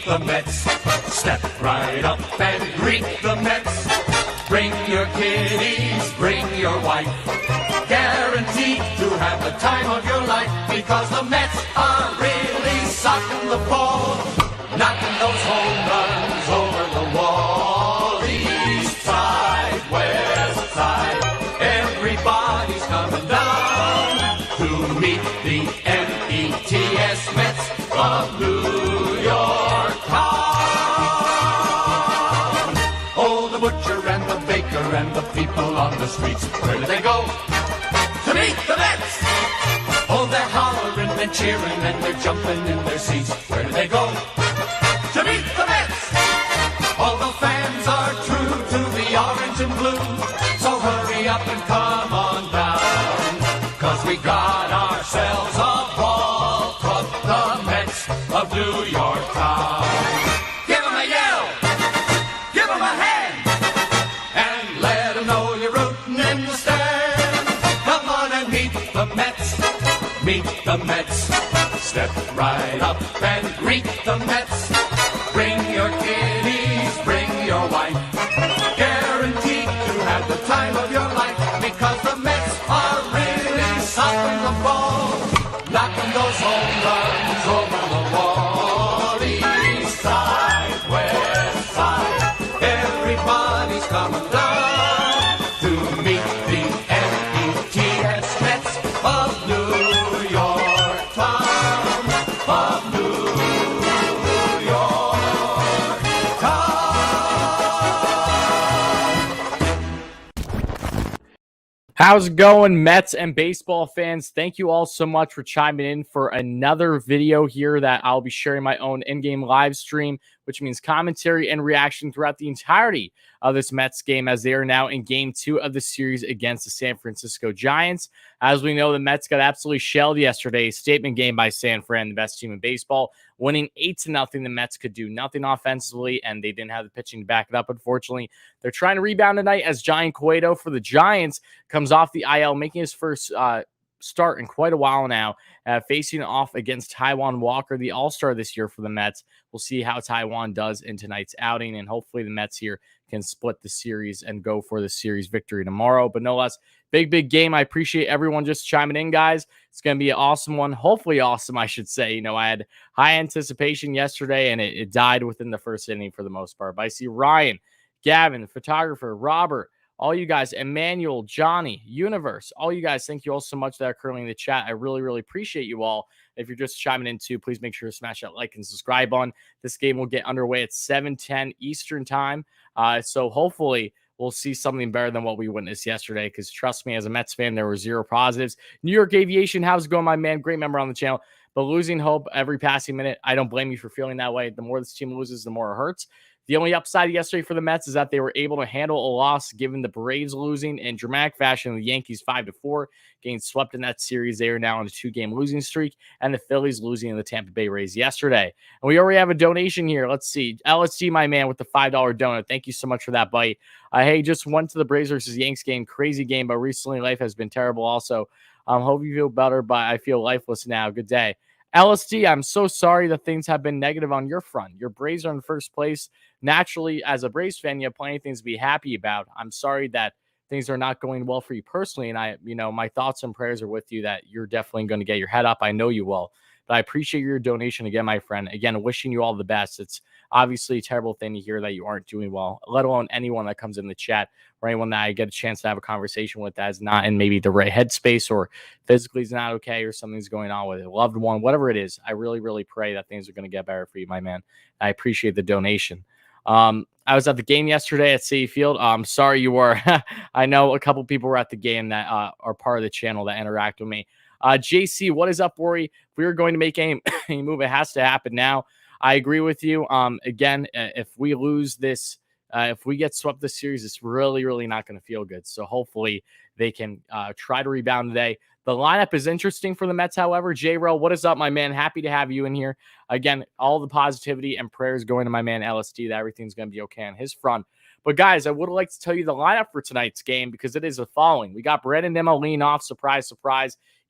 the Mets. Step right up and greet the Mets. Bring your kiddies, bring your wife. Guaranteed to have the time of your life, because the Mets are really socking the ball, knocking those home runs over the wall. East side, west side, everybody's coming down to meet the METS Mets of New York town. Oh, the butcher and the baker and the people on the streets, where do they go? To meet the Mets! Oh, they're hollering and cheering and they're jumping in their seats. Where do they go? To meet the Mets! All the fans are true to the orange and blue, so hurry up and come on down, 'cause we got ourselves a ball club, the Mets of New York town. Give 'em a yell! Give 'em a hand! And let 'em know you're rooting in the stand. Come on and meet the Mets. Meet the Mets. Step right up and greet the Mets. Bring your kiddies, bring your wife. Guaranteed to have the time of your life, because the Mets are really socking the ball, knocking those home runs over the wall. East side, west side, everybody's coming down to meet the METS Mets of New York town, of New York town. How's it going, Mets and baseball fans? Thank you all so much for chiming in for another video here that I'll be sharing my own in-game live stream, which means commentary and reaction throughout the entirety of this Mets game, as they are now in Game 2 of the series against the San Francisco Giants. As we know, the Mets got absolutely shelled yesterday. Statement game by San Fran, the best team in baseball, winning 8-0. The Mets could do nothing offensively, and they didn't have the pitching to back it up, unfortunately. They're trying to rebound tonight as Johnny Cueto for the Giants comes off the IL, making his first start in quite a while now, facing off against Taijuan Walker, the all-star this year for the Mets. We'll see how Taijuan does in tonight's outing, and hopefully the Mets here can split the series and go for the series victory tomorrow. But no less, big game. I appreciate everyone just chiming in, guys. It's going to be an awesome one. Hopefully awesome, I should say. You know, I had high anticipation yesterday, and it died within the first inning for the most part. But I see Ryan, Gavin, the photographer, Robert, all you guys, Emmanuel, Johnny, Universe, all you guys, thank you all so much that are currently in the chat. I really appreciate you all. If you're just chiming in too, please make sure to smash that like and subscribe button. This game will get underway at 7:10 Eastern time. So hopefully we'll see something better than what we witnessed yesterday, because trust me, as a Mets fan, there were zero positives. New York Aviation, how's it going, my man? Great member on the channel. But losing hope every passing minute, I don't blame you for feeling that way. The more this team loses, the more it hurts. The only upside yesterday for the Mets is that they were able to handle a loss, given the Braves losing in dramatic fashion, the Yankees 5-4, getting swept in that series. They are now on a 2-game losing streak, and the Phillies losing in the Tampa Bay Rays yesterday. And we already have a donation here. Let's see. LSD, my man, with the $5 donut. Thank you so much for that, buddy. Hey, just went to the Braves versus Yanks game. Crazy game, but recently life has been terrible also. Hope you feel better, but I feel lifeless now. Good day. LSD, I'm so sorry that things have been negative on your front. Your Braves are in first place. Naturally, as a Braves fan, you have plenty of things to be happy about. I'm sorry that things are not going well for you personally, and my thoughts and prayers are with you that you're definitely going to get your head up. I know you will. But I appreciate your donation again, my friend. Again, wishing you all the best. It's obviously a terrible thing to hear that you aren't doing well, let alone anyone that comes in the chat or anyone that I get a chance to have a conversation with that is not in maybe the right headspace or physically is not okay or something's going on with a loved one, whatever it is. I really pray that things are going to get better for you, my man. I appreciate the donation. I was at the game yesterday at Citi Field. I'm sorry you were. I know a couple people were at the game that are part of the channel that interact with me. JC, what is up, Worry? If we are going to make any move, it has to happen now. I agree with you. Again, if we lose this, if we get swept this series, it's really not going to feel good. So hopefully they can try to rebound today. The lineup is interesting for the Mets, however. J-Rel, what is up, my man? Happy to have you in here. Again, all the positivity and prayers going to my man LSD that everything's going to be okay on his front. But, guys, I would like to tell you the lineup for tonight's game because it is the following. We got WardyNYM leading off. Surprise.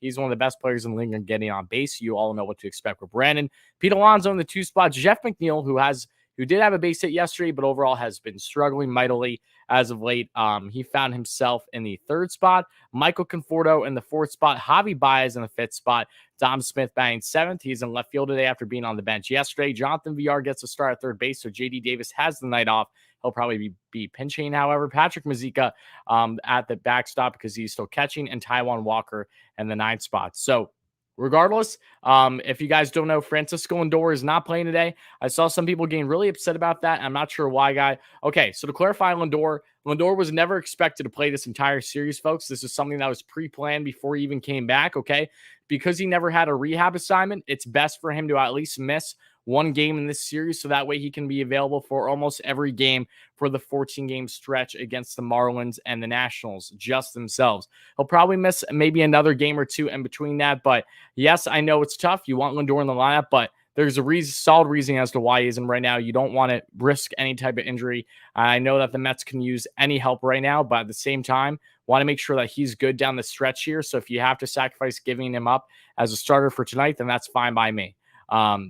He's one of the best players in the league and getting on base. You all know what to expect with Brandon. Pete Alonso in the 2 spot. Jeff McNeil, who did have a base hit yesterday, but overall has been struggling mightily as of late. He found himself in the 3rd spot. Michael Conforto in the 4th spot. Javi Baez in the 5th spot. Dom Smith batting 7th. He's in left field today after being on the bench yesterday. Jonathan VR gets a start at 3rd base, so JD Davis has the night off. He'll probably be pinching. However, Patrick Mazeika at the backstop because he's still catching, and Taijuan Walker in the 9th spot. So regardless, if you guys don't know, Francisco Lindor is not playing today. I saw some people getting really upset about that. I'm not sure why, guy. Okay, so to clarify, Lindor was never expected to play this entire series, folks. This is something that was pre-planned before he even came back, okay? Because he never had a rehab assignment, it's best for him to at least miss 1 game in this series, so that way he can be available for almost every game for the 14-game stretch against the Marlins and the Nationals just themselves. He'll probably miss maybe another game or 2 in between that, but yes, I know it's tough. You want Lindor in the lineup, but there's a solid reason as to why he isn't right now. You don't want to risk any type of injury. I know that the Mets can use any help right now, but at the same time, want to make sure that he's good down the stretch here. So if you have to sacrifice giving him up as a starter for tonight, then that's fine by me.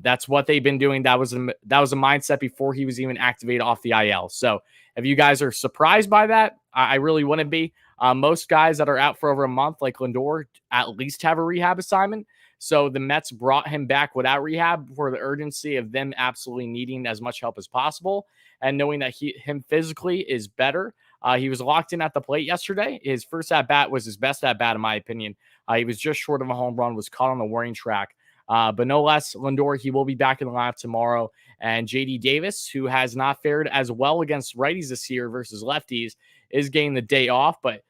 That's what they've been doing. That was a mindset before he was even activated off the IL. So if you guys are surprised by that, I really wouldn't be. Most guys that are out for over a month, like Lindor, at least have a rehab assignment. So the Mets brought him back without rehab for the urgency of them absolutely needing as much help as possible, and knowing that him physically is better. He was locked in at the plate yesterday. His first at-bat was his best at-bat, in my opinion. He was just short of a home run, was caught on the warning track. But no less, Lindor, he will be back in the lineup tomorrow. And JD Davis, who has not fared as well against righties this year versus lefties, is getting the day off. But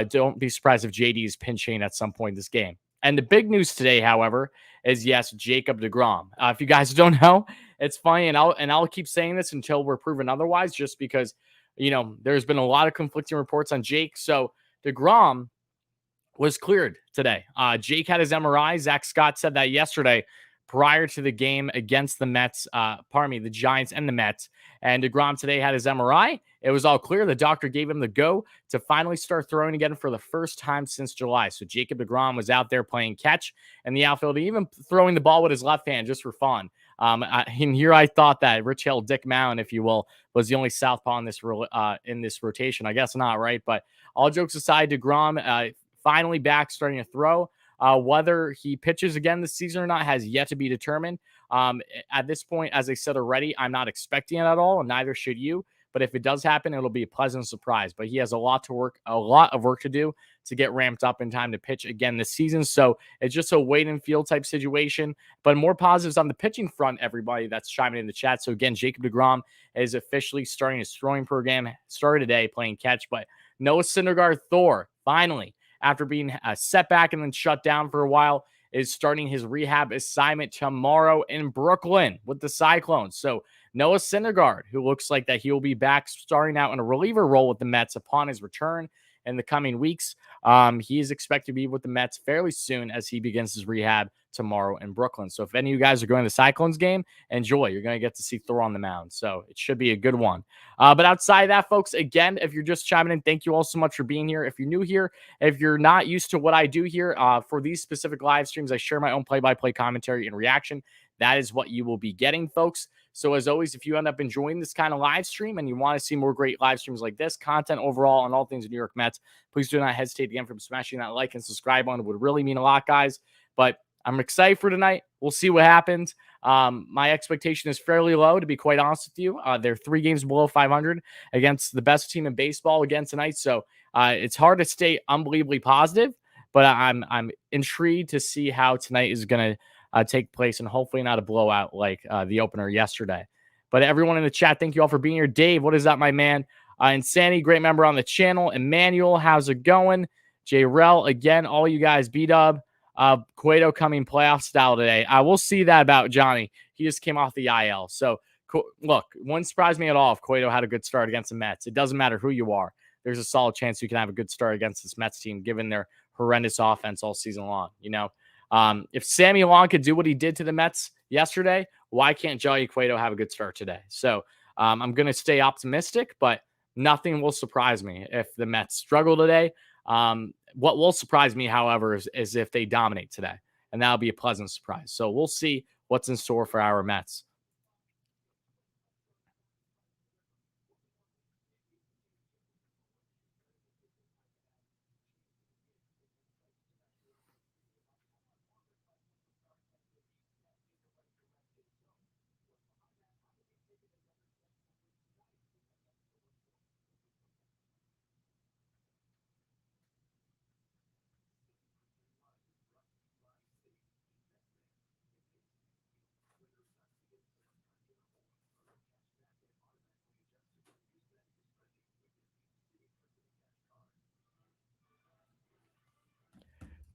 don't be surprised if JD is pinch hitting at some point in this game. And the big news today, however, is yes, Jacob deGrom. If you guys don't know, it's funny, and I'll keep saying this until we're proven otherwise, just because there's been a lot of conflicting reports on Jake. So deGrom was cleared today. Jake had his MRI. Zach Scott said that yesterday prior to the game against the Mets, the Giants and the Mets. And deGrom today had his MRI. It was all clear. The doctor gave him the go to finally start throwing again for the first time since July. So Jacob deGrom was out there playing catch in the outfield, even throwing the ball with his left hand just for fun. And here I thought that Rich Hill, Dick Mound, if you will, was the only southpaw in this rotation. I guess not, right? But all jokes aside, deGrom finally back, starting to throw. Whether he pitches again this season or not has yet to be determined. At this point, as I said already, I'm not expecting it at all, and neither should you. But if it does happen, it'll be a pleasant surprise. But he has a lot of work to do to get ramped up in time to pitch again this season. So it's just a wait and field type situation. But more positives on the pitching front, everybody that's chiming in the chat. So again, Jacob deGrom is officially starting his throwing program. Started today playing catch, but Noah Syndergaard Thor finally, after being set back and then shut down for a while, is starting his rehab assignment tomorrow in Brooklyn with the Cyclones. So Noah Syndergaard, who looks like that he will be back starting out in a reliever role with the Mets upon his return in the coming weeks. He is expected to be with the Mets fairly soon as he begins his rehab tomorrow in Brooklyn. So if any of you guys are going to the Cyclones game, enjoy. You're going to get to see Thor on the mound. So it should be a good one. But outside of that, folks, again, if you're just chiming in, thank you all so much for being here. If you're new here, if you're not used to what I do here, for these specific live streams, I share my own play-by-play commentary and reaction. That is what you will be getting, folks. So as always, if you end up enjoying this kind of live stream and you want to see more great live streams like this, content overall on all things New York Mets, please do not hesitate again from smashing that like and subscribe button. It would really mean a lot, guys. But I'm excited for tonight. We'll see what happens. My expectation is fairly low, to be quite honest with you. They're 3 games below 500 against the best team in baseball again tonight. So it's hard to stay unbelievably positive, but I'm intrigued to see how tonight is going to take place, and hopefully not a blowout like the opener yesterday. But everyone in the chat, thank you all for being here. Dave, what is that, my man? Insanity, great member on the channel. Emmanuel, how's it going? J. Rel, again, all you guys, B-Dub. Cueto coming playoff style today. I will see that about Johnny. He just came off the IL. So, look, wouldn't surprise me at all if Cueto had a good start against the Mets. It doesn't matter who you are. There's a solid chance you can have a good start against this Mets team, given their horrendous offense all season long, If Sammy Long could do what he did to the Mets yesterday, why can't Johnny Cueto have a good start today? So I'm going to stay optimistic, but nothing will surprise me if the Mets struggle today. What will surprise me, however, is if they dominate today, and that'll be a pleasant surprise. So we'll see what's in store for our Mets.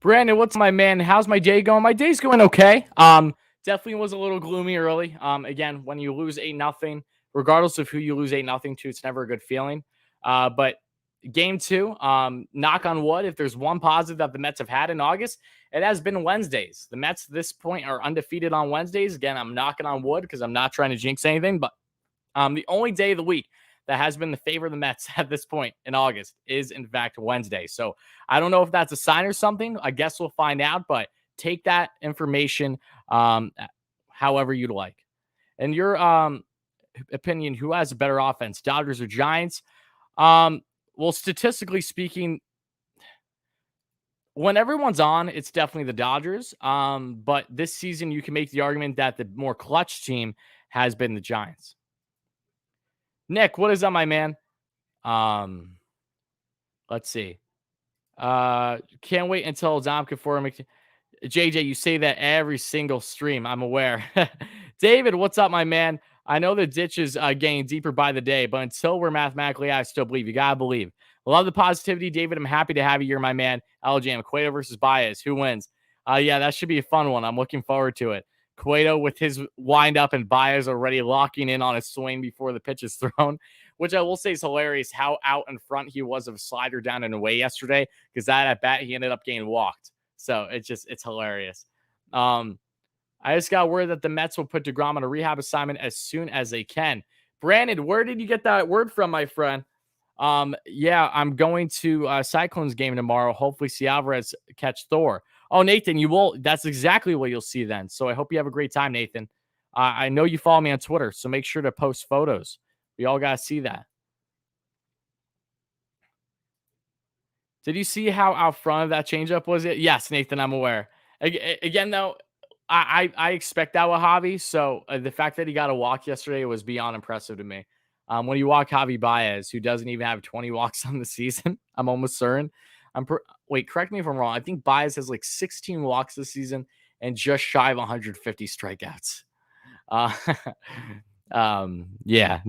Brandon, what's my man? How's my day going? My day's going okay. Definitely was a little gloomy early. Again, when you lose 8-0, regardless of who you lose 8-0 to, it's never a good feeling. But game two, knock on wood, if there's one positive that the Mets have had in August, it has been Wednesdays. The Mets at this point are undefeated on Wednesdays. Again, I'm knocking on wood because I'm not trying to jinx anything, but the only day of the week that has been the favor of the Mets at this point in August is, in fact, Wednesday. So I don't know if that's a sign or something. I guess we'll find out, but take that information however you'd like. And your opinion, who has a better offense, Dodgers or Giants? Well, statistically speaking, when everyone's on, it's definitely the Dodgers. But this season, you can make the argument that the more clutch team has been the Giants. Nick, what is up, my man? Let's see. Can't wait until Dom can form. JJ, you say that every single stream. I'm aware. David, what's up, my man? I know the ditch is getting deeper by the day, but until we're mathematically out, I still believe. You got to believe. Love the positivity, David. I'm happy to have you here, my man. LJM, Cueto versus Baez. Who wins? Yeah, that should be a fun one. I'm looking forward to it. Cueto with his wind up and Baez already locking in on a swing before the pitch is thrown, which I will say is hilarious how out in front he was of a slider down and away yesterday, because that at bat he ended up getting walked. So it's hilarious. I just got word that the Mets will put DeGrom on a rehab assignment as soon as they can. Brandon, where did you get that word from, my friend? Yeah, I'm going to Cyclones game tomorrow. Hopefully see Alvarez catch Thor. Oh, Nathan, you will. That's exactly what you'll see then. So I hope you have a great time, Nathan. I know you follow me on Twitter, so make sure to post photos. We all got to see that. Did you see how out front of that changeup was it? Yes, Nathan, I'm aware. Again, though, I expect that with Javi. So the fact that he got a walk yesterday was beyond impressive to me. When you walk Javi Baez, who doesn't even have 20 walks on the season, I'm almost certain. Wait, correct me if I'm wrong. I think Baez has like 16 walks this season and just shy of 150 strikeouts. Yeah.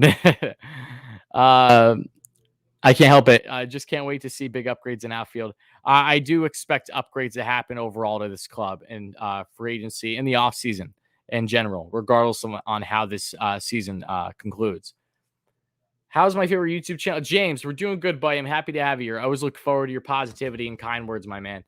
I can't help it. I just can't wait to see big upgrades in outfield. I do expect upgrades to happen overall to this club and free agency in the offseason in general, regardless of on how this season concludes. How's my favorite YouTube channel? James, we're doing good, buddy. I'm happy to have you here. I always look forward to your positivity and kind words, my man.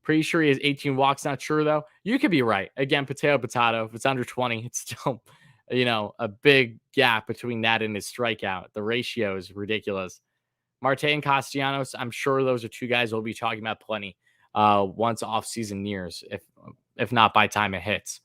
Pretty sure he has 18 walks. Not sure, though. You could be right. Again, potato. If it's under 20, it's still, a big gap between that and his strikeout. The ratio is ridiculous. Marte and Castellanos, I'm sure those are two guys we'll be talking about plenty once off-season nears, if not by time it hits.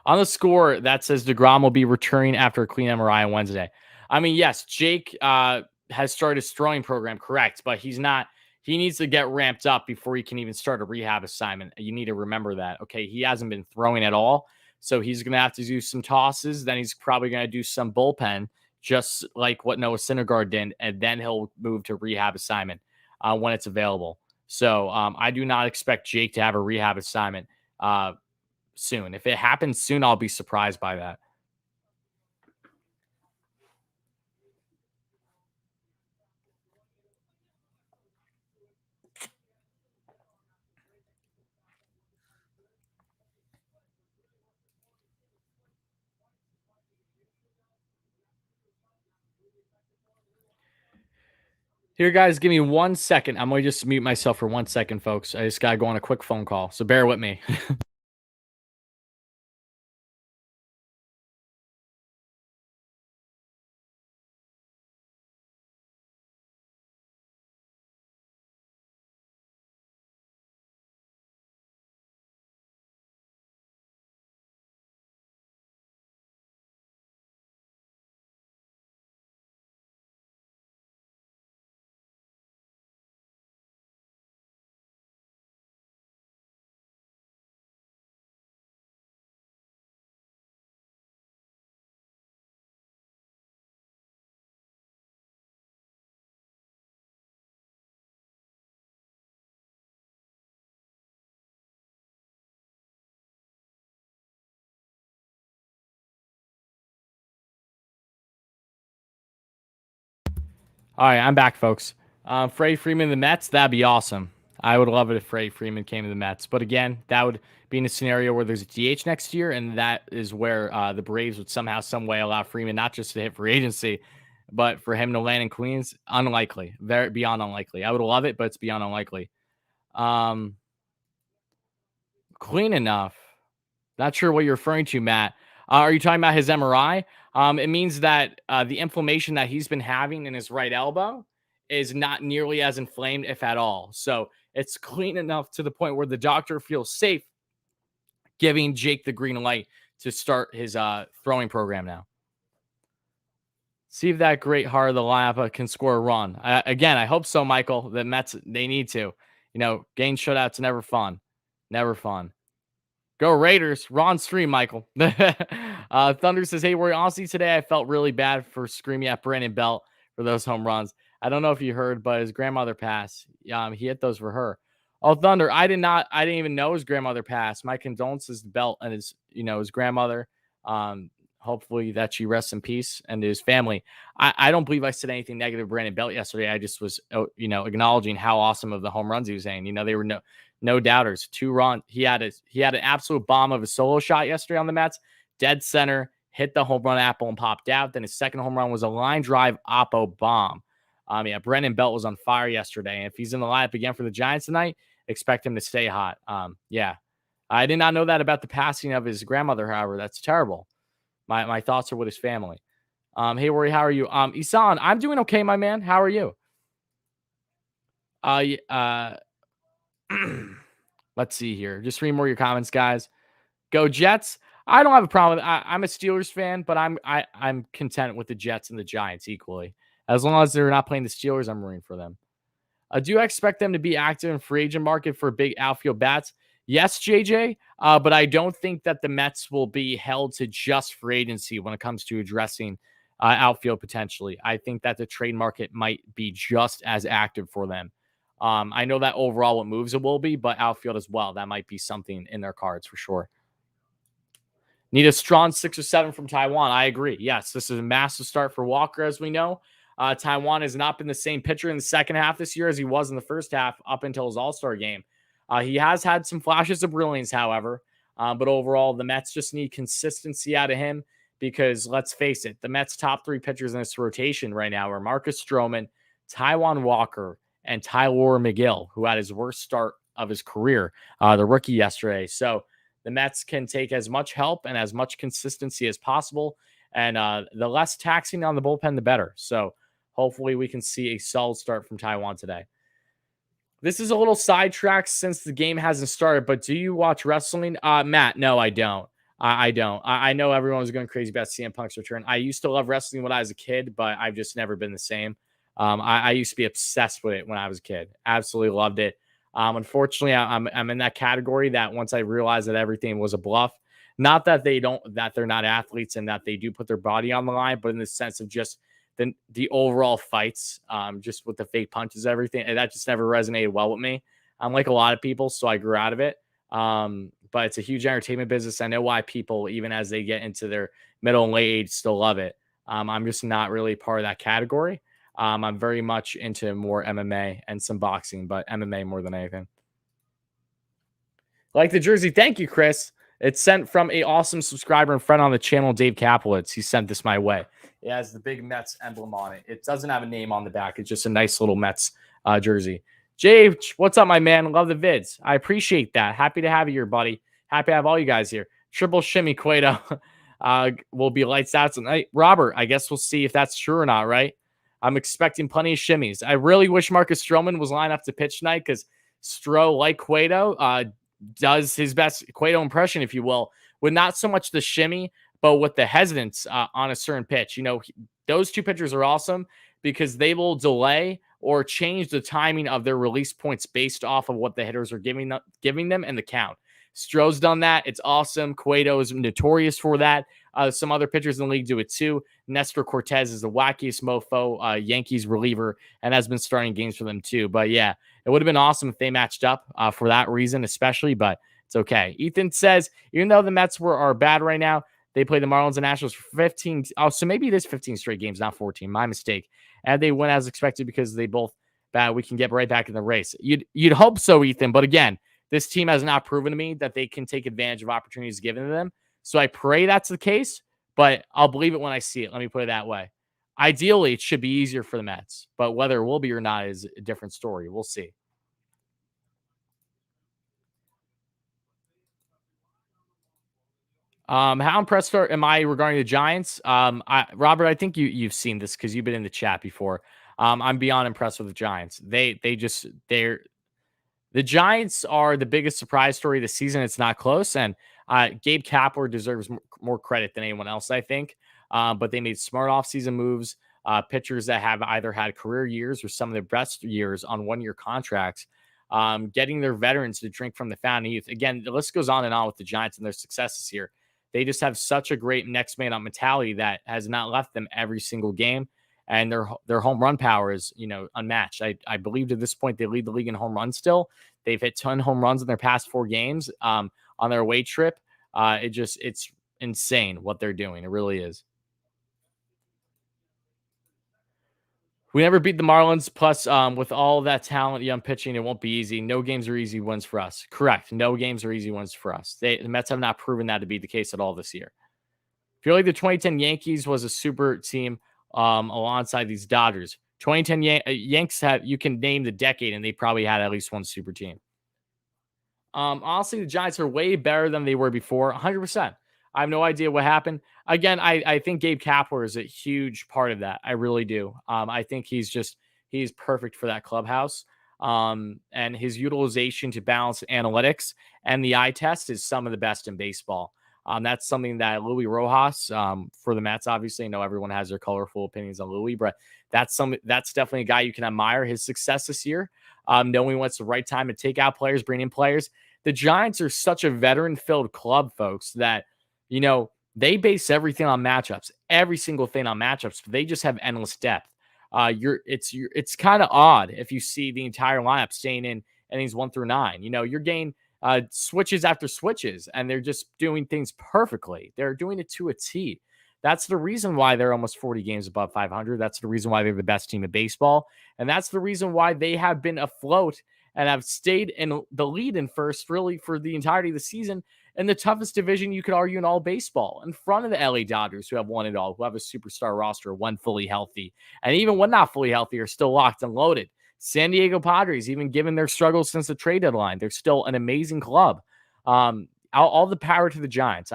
On the score, that says DeGrom will be returning after a clean MRI on Wednesday. I mean, yes, Jake has started his throwing program, correct, but he's not. He needs to get ramped up before he can even start a rehab assignment. You need to remember that. Okay, he hasn't been throwing at all, so he's going to have to do some tosses. Then he's probably going to do some bullpen, just like what Noah Syndergaard did, and then he'll move to rehab assignment when it's available. So I do not expect Jake to have a rehab assignment soon. If it happens soon, I'll be surprised by that. Here, guys, give me 1 second. I'm going to just mute myself for 1 second, folks. I just got to go on a quick phone call, so bear with me. All right, I'm back, folks. Freddie Freeman, the Mets, that'd be awesome. I would love it if Freddie Freeman came to the Mets. But again, that would be in a scenario where there's a DH next year, and that is where the Braves would somehow, some way allow Freeman not just to hit free agency, but for him to land in Queens. Unlikely, very beyond unlikely. I would love it, but it's beyond unlikely. Clean enough. Not sure what you're referring to, Matt. Are you talking about his MRI? It means that the inflammation that he's been having in his right elbow is not nearly as inflamed, if at all. So it's clean enough to the point where the doctor feels safe giving Jake the green light to start his throwing program now. See if that great heart of the lineup can score a run. Again, I hope so, Michael. The Mets, they need to. Game shutouts never fun. Never fun. Go Raiders. Ron stream, Michael. Thunder says, hey, Rory, honestly, today I felt really bad for screaming at Brandon Belt for those home runs. I don't know if you heard, but his grandmother passed. He hit those for her. Oh, Thunder, I didn't even know his grandmother passed. My condolences to Belt and his grandmother. Hopefully that she rests in peace, and his family. I don't believe I said anything negative to Brandon Belt yesterday. I just was, acknowledging how awesome of the home runs he was saying. They were no doubters. 2 runs. He had an absolute bomb of a solo shot yesterday on the Mets. Dead center, hit the home run apple and popped out. Then his second home run was a line drive oppo bomb. Brandon Belt was on fire yesterday. And if he's in the lineup again for the Giants tonight, expect him to stay hot. I did not know that about the passing of his grandmother, however. That's terrible. My thoughts are with his family. Hey, Rory, how are you? Isan, I'm doing okay, my man. How are you? Let's see here. Just read more of your comments, guys. Go Jets. I don't have a problem. I'm a Steelers fan, but I'm content with the Jets and the Giants equally. As long as they're not playing the Steelers, I'm rooting for them. Do I expect them to be active in free agent market for big outfield bats? Yes, JJ, but I don't think that the Mets will be held to just free agency when it comes to addressing outfield potentially. I think that the trade market might be just as active for them. I know that overall what moves it will be, but outfield as well. That might be something in their cards for sure. Need a strong 6 or 7 from Taijuan. I agree. Yes, this is a massive start for Walker, as we know. Taijuan has not been the same pitcher in the second half this year as he was in the first half up until his All-Star game. He has had some flashes of brilliance, however. But overall, the Mets just need consistency out of him because, let's face it, the Mets' top 3 pitchers in this rotation right now are Marcus Stroman, Taijuan Walker, and Tyler Mcneil, who had his worst start of his career, the rookie yesterday. So the Mets can take as much help and as much consistency as possible. And the less taxing on the bullpen, the better. So hopefully we can see a solid start from Taijuan today. This is a little sidetracked since the game hasn't started, but do you watch wrestling? Matt, no, I don't. I don't. I know everyone was going crazy about CM Punk's return. I used to love wrestling when I was a kid, but I've just never been the same. I used to be obsessed with it when I was a kid. Absolutely loved it. Unfortunately, I'm in that category that once I realized that everything was a bluff, not that they're not athletes and that they do put their body on the line, but in the sense of just the overall fights, just with the fake punches, everything, and that just never resonated well with me. I'm like a lot of people, so I grew out of it. But it's a huge entertainment business. I know why people, even as they get into their middle and late age, still love it. I'm just not really part of that category. I'm very much into more MMA and some boxing, but MMA more than anything. Like the jersey. Thank you, Chris. It's sent from a awesome subscriber and friend on the channel, Dave Kaplowitz. He sent this my way. It has the big Mets emblem on it. It doesn't have a name on the back. It's just a nice little Mets jersey. Jay, what's up, my man? Love the vids. I appreciate that. Happy to have you here, buddy. Happy to have all you guys here. Triple shimmy Cueto will be lights out tonight. Robert, I guess we'll see if that's true or not, right? I'm expecting plenty of shimmies. I really wish Marcus Stroman was lined up to pitch tonight because Stro, like Cueto, does his best Cueto impression, if you will, with not so much the shimmy, but with the hesitance on a certain pitch. Those two pitchers are awesome because they will delay or change the timing of their release points based off of what the hitters are giving them and the count. Stro's done that. It's awesome. Cueto is notorious for that. Some other pitchers in the league do it too. Nestor Cortez is the wackiest mofo, Yankees reliever, and has been starting games for them too. But yeah, it would have been awesome if they matched up for that reason, especially, but it's okay. Ethan says, even though the Mets are bad right now, They play the Marlins and Nationals for 15. Oh, so maybe it is 15 straight games, not 14. My mistake. And they win as expected because they both bad. We can get right back in the race. You'd hope so, Ethan. But again, this team has not proven to me that they can take advantage of opportunities given to them. So I pray that's the case, but I'll believe it when I see it. Let me put it that way. Ideally, it should be easier for the Mets, but whether it will be or not is a different story. We'll see. How impressed am I regarding the Giants? Robert, I think you've seen this because you've been in the chat before. I'm beyond impressed with the Giants. The Giants are the biggest surprise story this season. It's not close, and Gabe Kapler deserves more credit than anyone else, I think. But they made smart offseason moves. Pitchers that have either had career years or some of their best years on one-year contracts. Getting their veterans to drink from the fountain of youth. Again, the list goes on and on with the Giants and their successes here. They just have such a great next man up mentality that has not left them every single game. And their home run power is, unmatched. I believe to this point they lead the league in home runs still. They've hit 10 home runs in their past 4 games on their away trip. It's insane what they're doing. It really is. We never beat the Marlins. Plus, with all that talent, young pitching, it won't be easy. No games are easy wins for us. Correct. No games are easy wins for us. The Mets have not proven that to be the case at all this year. I feel like the 2010 Yankees was a super team alongside these Dodgers. 2010 Yanks you can name the decade, and they probably had at least one super team. Honestly, the Giants are way better than they were before. 100%. I have no idea what happened. Again, I think Gabe Kapler is a huge part of that. I really do. I think he's perfect for that clubhouse. And his utilization to balance analytics and the eye test is some of the best in baseball. That's something that Louis Rojas, for the Mets, obviously, I know everyone has their colorful opinions on Louis, but that's definitely a guy you can admire his success this year. Knowing what's the right time to take out players, bring in players. The Giants are such a veteran-filled club, folks, that, they base everything on matchups, every single thing on matchups. But they just have endless depth. It's kind of odd if you see the entire lineup staying in innings 1 through 9. You're getting switches after switches, and they're just doing things perfectly. They're doing it to a T. That's the reason why they're almost 40 games above 500. That's the reason why they're the best team in baseball. And that's the reason why they have been afloat and have stayed in the lead in first, really, for the entirety of the season. In the toughest division, you could argue, in all baseball, in front of the LA Dodgers, who have won it all, who have a superstar roster when fully healthy. And even when not fully healthy, are still locked and loaded. San Diego Padres, even given their struggles since the trade deadline, they're still an amazing club. All the power to the Giants.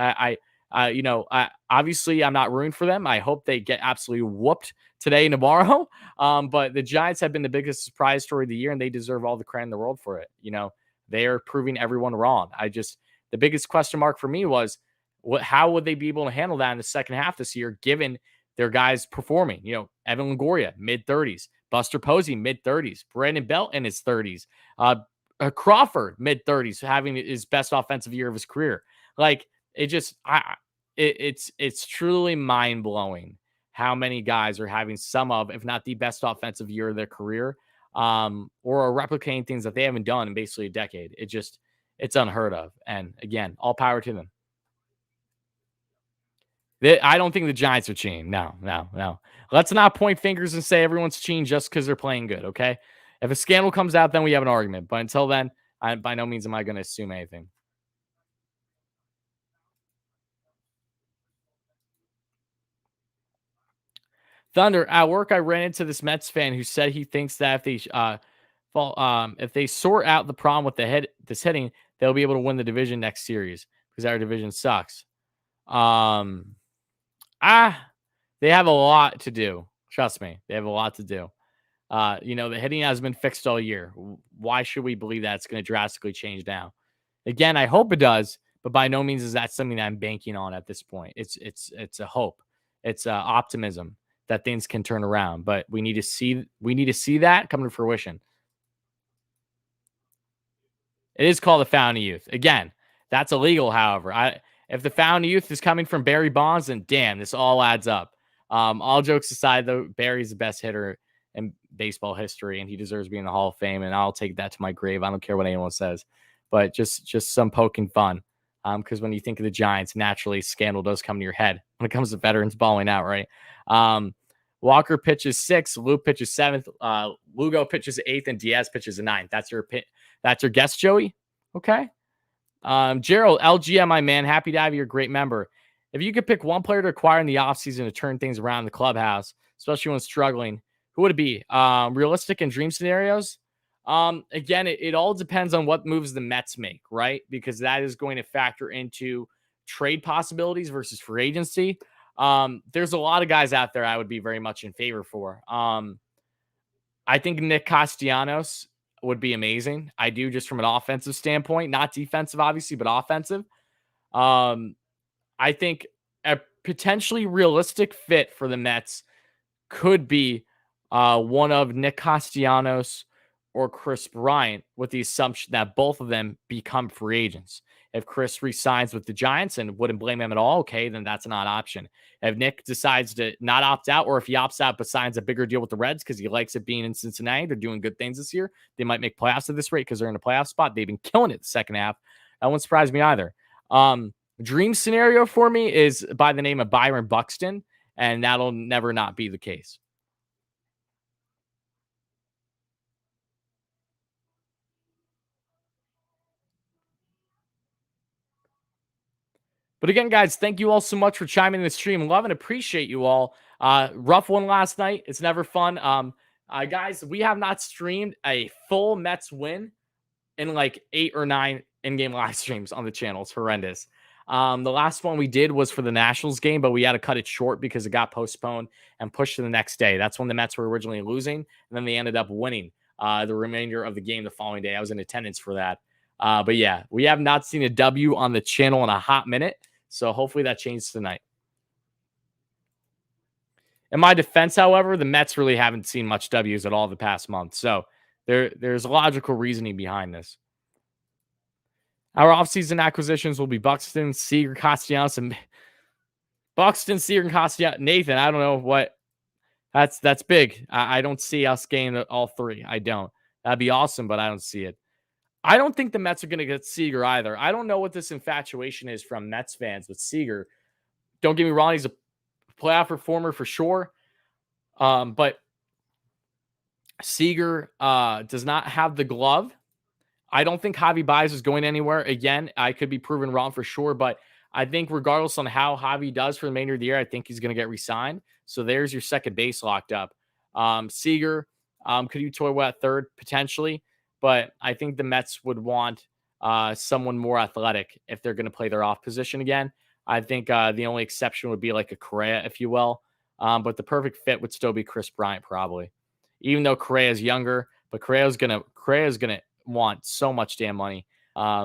Obviously, I'm not rooting for them. I hope they get absolutely whooped today and tomorrow. But the Giants have been the biggest surprise story of the year, and they deserve all the credit in the world for it. They are proving everyone wrong. The biggest question mark for me was, how would they be able to handle that in the second half this year, given their guys performing? Evan Longoria, mid-30s. Buster Posey, mid-30s. Brandon Belt in his 30s. Crawford, mid-30s, having his best offensive year of his career. It's truly mind-blowing how many guys are having some of, if not the best offensive year of their career, or are replicating things that they haven't done in basically a decade. It's unheard of. And again, all power to them. I don't think the Giants are cheating. No. Let's not point fingers and say everyone's cheating just because they're playing good, okay? If a scandal comes out, then we have an argument. But until then, by no means am I going to assume anything. Thunder, at work, I ran into this Mets fan who said he thinks that if they sort out the problem with this hitting, they'll be able to win the division next series because our division sucks. They have a lot to do. Trust me, they have a lot to do. The hitting has been fixed all year. Why should we believe that it's going to drastically change now? Again, I hope it does, but by no means is that something that I'm banking on at this point. It's a hope. It's optimism that things can turn around, but we need to see that come to fruition. It is called the Fountain of Youth. Again, that's illegal, however. If the Fountain of Youth is coming from Barry Bonds, then damn, this all adds up. All jokes aside, though, Barry's the best hitter in baseball history, and he deserves to be in the Hall of Fame, and I'll take that to my grave. I don't care what anyone says. But just some poking fun. Because when you think of the Giants, naturally scandal does come to your head when it comes to veterans balling out, right? Walker pitches 6th, Luke pitches 7th, Lugo pitches 8th, and Diaz pitches 9th. That's your guess, Joey. Okay. Gerald, LGM, my man, happy to have you, a great member. If you could pick one player to acquire in the offseason to turn things around in the clubhouse, especially when struggling, who would it be? Realistic and dream scenarios? Again, it all depends on what moves the Mets make, right? Because that is going to factor into trade possibilities versus free agency. There's a lot of guys out there I would be very much in favor for. I think Nick Castellanos would be amazing. I do, just from an offensive standpoint, not defensive, obviously, but offensive. I think a potentially realistic fit for the Mets could be one of Nick Castellanos or Chris Bryant, with the assumption that both of them become free agents. If Chris resigns with the Giants and wouldn't blame him at all, okay, then that's not an option. If Nick decides to not opt out, or if he opts out but signs a bigger deal with the Reds because he likes it being in Cincinnati, they're doing good things this year. They might make playoffs at this rate because they're in a playoff spot. They've been killing it the second half. That wouldn't surprise me either. Dream scenario for me is by the name of Byron Buxton, and that'll never not be the case. But again, guys, thank you all so much for chiming in the stream. Love and appreciate you all. Rough one last night. It's never fun. Guys, we have not streamed a full Mets win in like 8 or 9 in-game live streams on the channel. It's horrendous. The last one we did was for the Nationals game, but we had to cut it short because it got postponed and pushed to the next day. That's when the Mets were originally losing, and then they ended up winning the remainder of the game the following day. I was in attendance for that. But yeah, we have not seen a W on the channel in a hot minute. So hopefully that changes tonight. In my defense, however, the Mets really haven't seen much W's at all the past month. So there's logical reasoning behind this. Our offseason acquisitions will be Buxton, Seager, Castellanos, and Buxton, Seager, and Castellanos. Nathan, I don't know what. That's big. I don't see us getting all 3. I don't. That'd be awesome, but I don't see it. I don't think the Mets are going to get Seager either. I don't know what this infatuation is from Mets fans with Seager. Don't get me wrong, he's a playoff performer for sure. But Seager does not have the glove. I don't think Javi Baez is going anywhere. Again, I could be proven wrong for sure, but I think regardless on how Javi does for the remainder of the year, I think he's going to get re-signed. So there's your second base locked up. Seager, could you toy with at third? Potentially. But I think the Mets would want someone more athletic if they're going to play their off position again. I think the only exception would be like a Correa, if you will. But the perfect fit would still be Chris Bryant, probably. Even though Correa is younger, but Correa's gonna want so much damn money.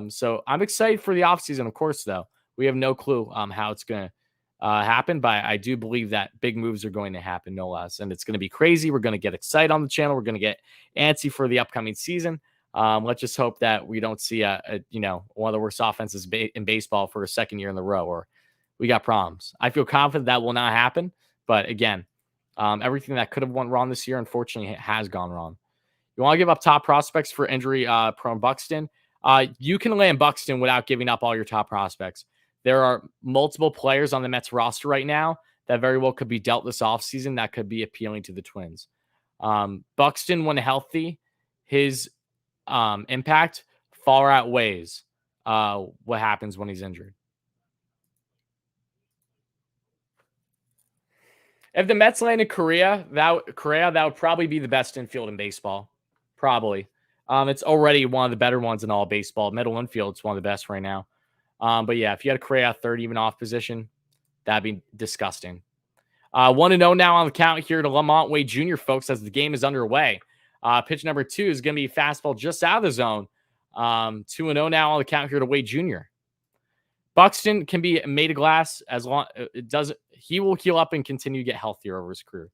So I'm excited for the offseason, of course, though. We have no clue how it's going to happen, but I do believe that big moves are going to happen, no less. And it's going to be crazy. We're going to get excited on the channel. We're going to get antsy for the upcoming season. Let's just hope that we don't see one of the worst offenses in baseball for a second year in a row, or we got problems. I feel confident that will not happen. But again, everything that could have went wrong this year, unfortunately, has gone wrong. You want to give up top prospects for injury prone Buxton? You can land Buxton without giving up all your top prospects. There are multiple players on the Mets roster right now that very well could be dealt this offseason that could be appealing to the Twins. Buxton, when healthy, his impact far outweighs what happens when he's injured. If the Mets landed Correa, that would probably be the best infield in baseball. Probably. It's already one of the better ones in all baseball. Middle infield, it's one of the best right now. But yeah, if you had a Correa third, even off position, that'd be disgusting. 1-0 now on the count here to Lamont Wade Jr., folks, as the game is underway. Pitch number 2 is going to be fastball just out of the zone. 2-0 now on the count here to Wade Jr. Buxton can be made of glass as long he will heal up and continue to get healthier over his career.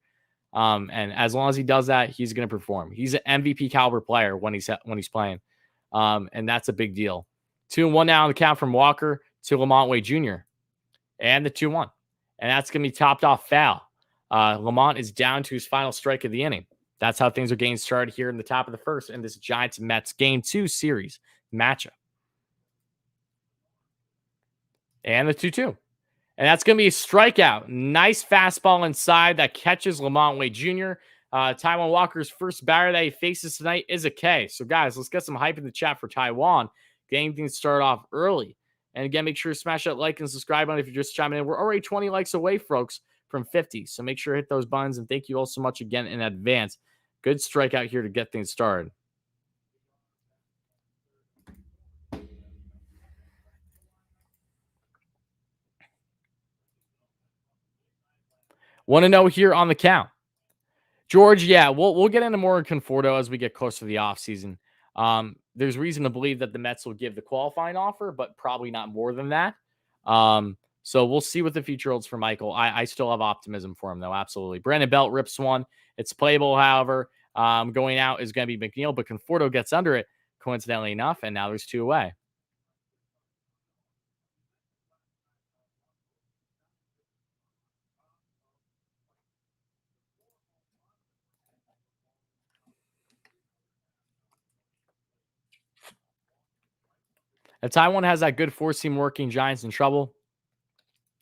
And as long as he does that, he's going to perform. He's an MVP caliber player when he's playing. And that's a big deal. 2-1 now on the count from Walker to Lamont Wade Jr. And the 2-1. And that's going to be topped off foul. Lamont is down to his final strike of the inning. That's how things are getting started here in the top of the first in this Giants-Mets Game 2 series matchup. And the 2-2. And that's going to be a strikeout. Nice fastball inside that catches Lamont Wade Jr. Taijuan Walker's first batter that he faces tonight is a K. So, guys, let's get some hype in the chat for Taijuan. Getting things started off early. And again, make sure to smash that like and subscribe button if you're just chiming in. We're already 20 likes away, folks, from 50. So make sure to hit those buttons. And thank you all so much again in advance. Good strikeout here to get things started. Want to know here on the count. George, yeah, we'll get into more Conforto as we get closer to the offseason. There's reason to believe that the Mets will give the qualifying offer, but probably not more than that. So we'll see what the future holds for Michael. I still have optimism for him, though. Absolutely. Brandon Belt rips one. It's playable, however. Going out is going to be Mcneil, but Conforto gets under it, coincidentally enough, and now there's 2 away. If Taijuan has that good 4-seam working, Giants in trouble.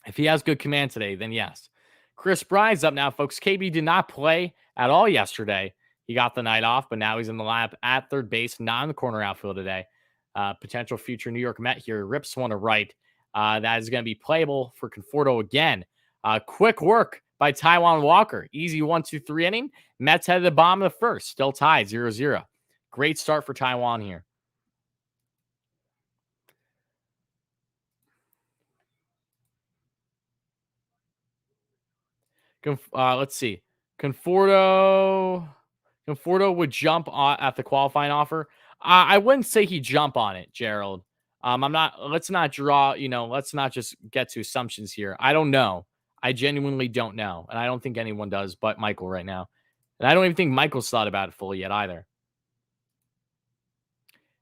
If he has good command today, then yes. Chris Bryant's up now, folks. KB did not play at all yesterday. He got the night off, but now he's in the lineup at third base, not in the corner outfield today. Potential future New York Met here. Rips one to right. That is going to be playable for Conforto again. Quick work by Taijuan Walker. Easy 1-2-3 inning. Mets headed to the bottom of the first. Still tied 0-0. Great start for Taijuan here. Let's see. Conforto would jump at the qualifying offer. I wouldn't say he'd jump on it, Gerald. Let's not just get to assumptions here. I don't know. I genuinely don't know. And I don't think anyone does but Michael right now. And I don't even think Michael's thought about it fully yet either.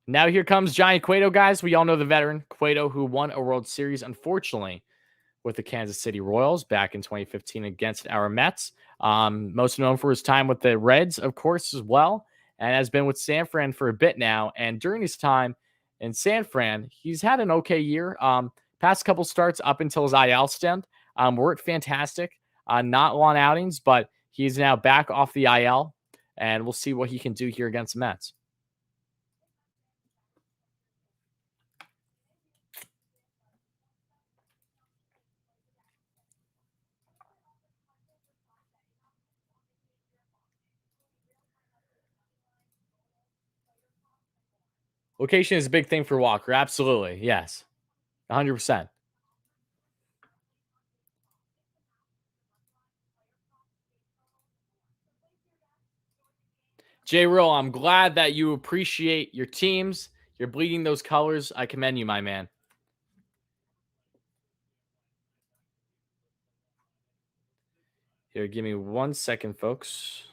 Now here comes Johnny Cueto, guys. We all know the veteran Cueto, who won a World Series, unfortunately, with the Kansas City Royals back in 2015 against our Mets. Most known for his time with the Reds, of course, as well, and has been with San Fran for a bit now. And during his time in San Fran, he's had an okay year. Past couple starts up until his IL stint weren't fantastic. Not long outings, but he's now back off the IL, and we'll see what he can do here against the Mets. Location is a big thing for Walker. Absolutely. Yes. 100%. J. Rill, I'm glad that you appreciate your teams. You're bleeding those colors. I commend you, my man. Here, give me 1 second, folks.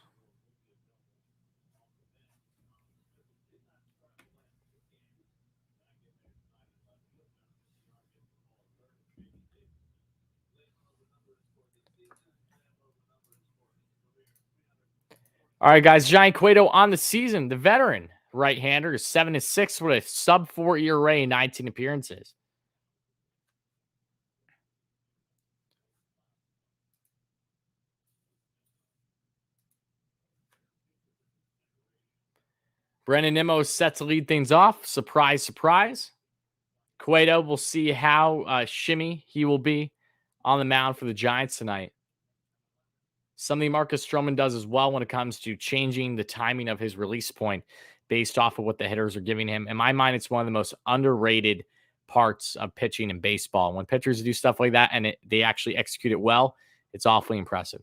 All right, guys. Johnny Cueto on the season. The veteran right-hander is 7-6 with a sub-4 ERA in 19 appearances. Brendan Nimmo is set to lead things off. Surprise, surprise. Cueto, we'll see how shimmy he will be on the mound for the Giants tonight. Something Marcus Stroman does as well when it comes to changing the timing of his release point based off of what the hitters are giving him. In my mind, it's one of the most underrated parts of pitching in baseball. When pitchers do stuff like that and they actually execute it well, it's awfully impressive.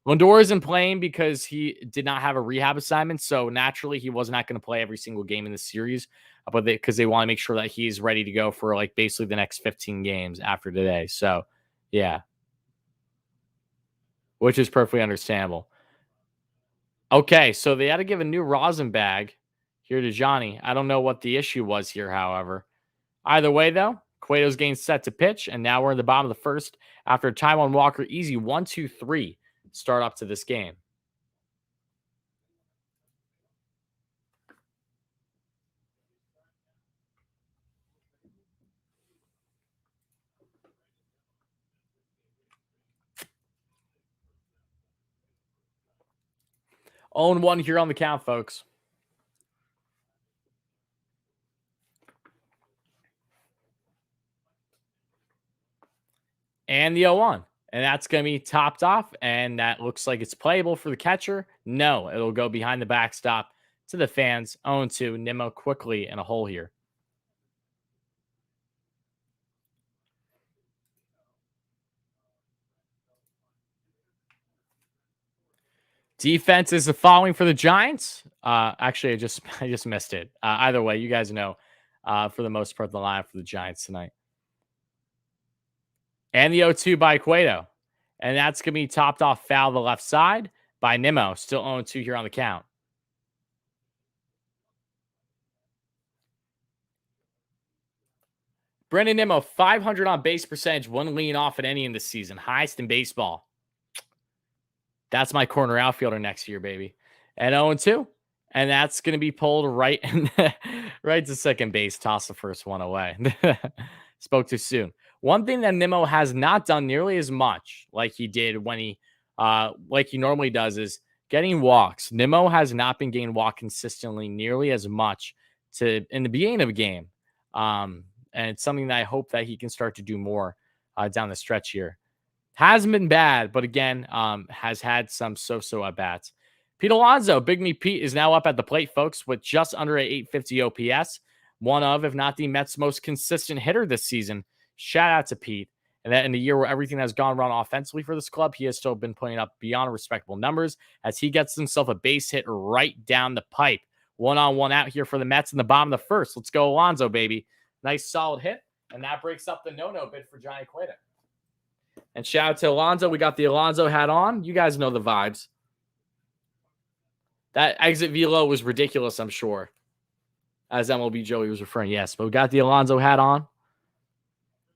Lindor isn't playing because he did not have a rehab assignment, so naturally he was not going to play every single game in the series, but because they want to make sure that he's ready to go for like basically the next 15 games after today. So, yeah, which is perfectly understandable. Okay, so they had to give a new rosin bag here to Johnny. I don't know what the issue was here, however. Either way, though, Cueto's getting set to pitch, and now we're in the bottom of the first after Taijuan Walker easy 1-2-3 start up to this game. 0-1 here on the count, folks. And the 0-1. And that's going to be topped off. And that looks like it's playable for the catcher. No, it'll go behind the backstop to the fans. 0-2. Nimmo quickly in a hole here. Defense is the following for the Giants. Actually, I just missed it. Either way, you guys know for the most part the line for the Giants tonight. And the 0-2 by Cueto. And that's going to be topped off foul the left side by Nimmo. Still 0-2 here on the count. Brendan Nimmo, 500 on base percentage, one lean off at any in this season. Highest in baseball. That's my corner outfielder next year, baby. And 0-2. And that's going to be pulled right right to second base. Toss the first one away. Spoke too soon. One thing that Nimmo has not done nearly as much like he did when he normally does is getting walks. Nimmo has not been getting walked consistently nearly as much in the beginning of a game. And it's something that I hope that he can start to do more down the stretch here. Hasn't been bad, but again, has had some so-so at-bats. Pete Alonso, Big Me Pete, is now up at the plate, folks, with just under an 850 OPS. One of, if not the Mets' most consistent hitter this season. Shout out to Pete. And that in the year where everything has gone wrong offensively for this club, he has still been putting up beyond respectable numbers as he gets himself a base hit right down the pipe. 1-on-1 out here for the Mets in the bottom of the first. Let's go, Alonso, baby. Nice solid hit. And that breaks up the no-no bid for Johnny Cueto. And shout out to Alonso. We got the Alonso hat on. You guys know the vibes. That exit velo was ridiculous, I'm sure. As MLB Joey was referring, yes. But we got the Alonso hat on.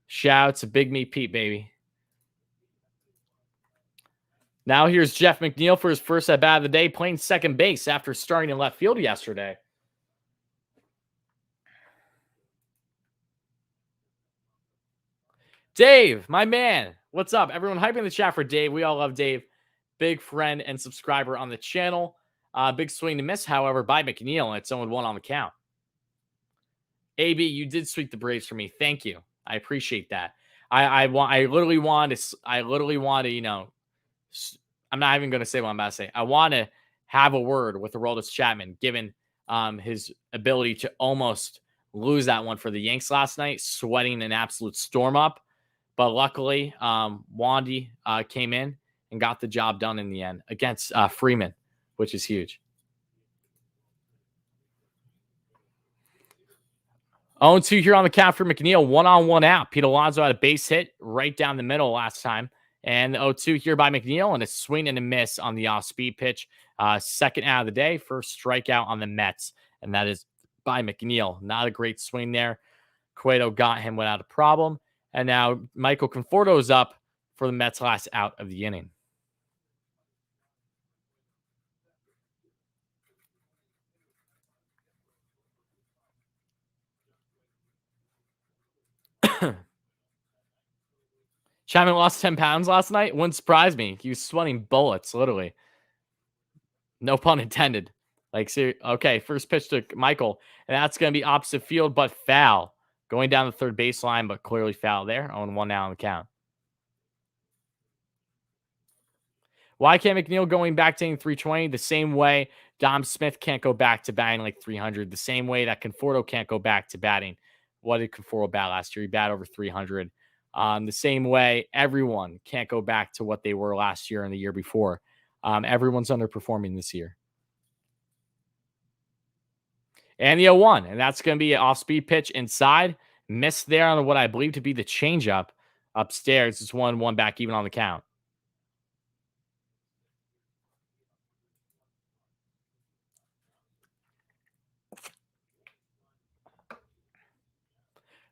Shout out to Big Me Pete, baby. Now here's Jeff Mcneil for his first at-bat of the day, playing second base after starting in left field yesterday. Dave, my man. What's up? Everyone hyping the chat for Dave. We all love Dave. Big friend and subscriber on the channel. Big swing to miss, however, by Mcneil, and it's 0-1 on the count. AB, you did sweep the Braves for me. Thank you. I appreciate that. I literally want to, you know, I'm not even going to say what I'm about to say. I want to have a word with Aroldis Chapman, given his ability to almost lose that one for the Yanks last night, sweating an absolute storm up. But luckily, Wandy came in and got the job done in the end against Freeman, which is huge. 0-2 here on the count for Mcneil. 1-on-1 out. Pete Alonso had a base hit right down the middle last time. And 0-2 here by Mcneil, and a swing and a miss on the off-speed pitch. Second out of the day, first strikeout on the Mets. And that is by Mcneil. Not a great swing there. Cueto got him without a problem. And now Michael Conforto is up for the Mets' last out of the inning. Chapman lost 10 pounds last night. Wouldn't surprise me. He was sweating bullets, literally. No pun intended. Okay, first pitch to Michael. And that's going to be opposite field, but foul. Going down the third baseline, but clearly foul there. 0-1 now on the count. Why can't Mcneil going back to hitting 320? The same way Dom Smith can't go back to batting like 300. The same way that Conforto can't go back to batting. What did Conforto bat last year? He batted over 300. The same way everyone can't go back to what they were last year and the year before. Everyone's underperforming this year. And the 0-1, and that's going to be an off-speed pitch inside. Missed there on what I believe to be the changeup upstairs. It's 1-1 back even on the count.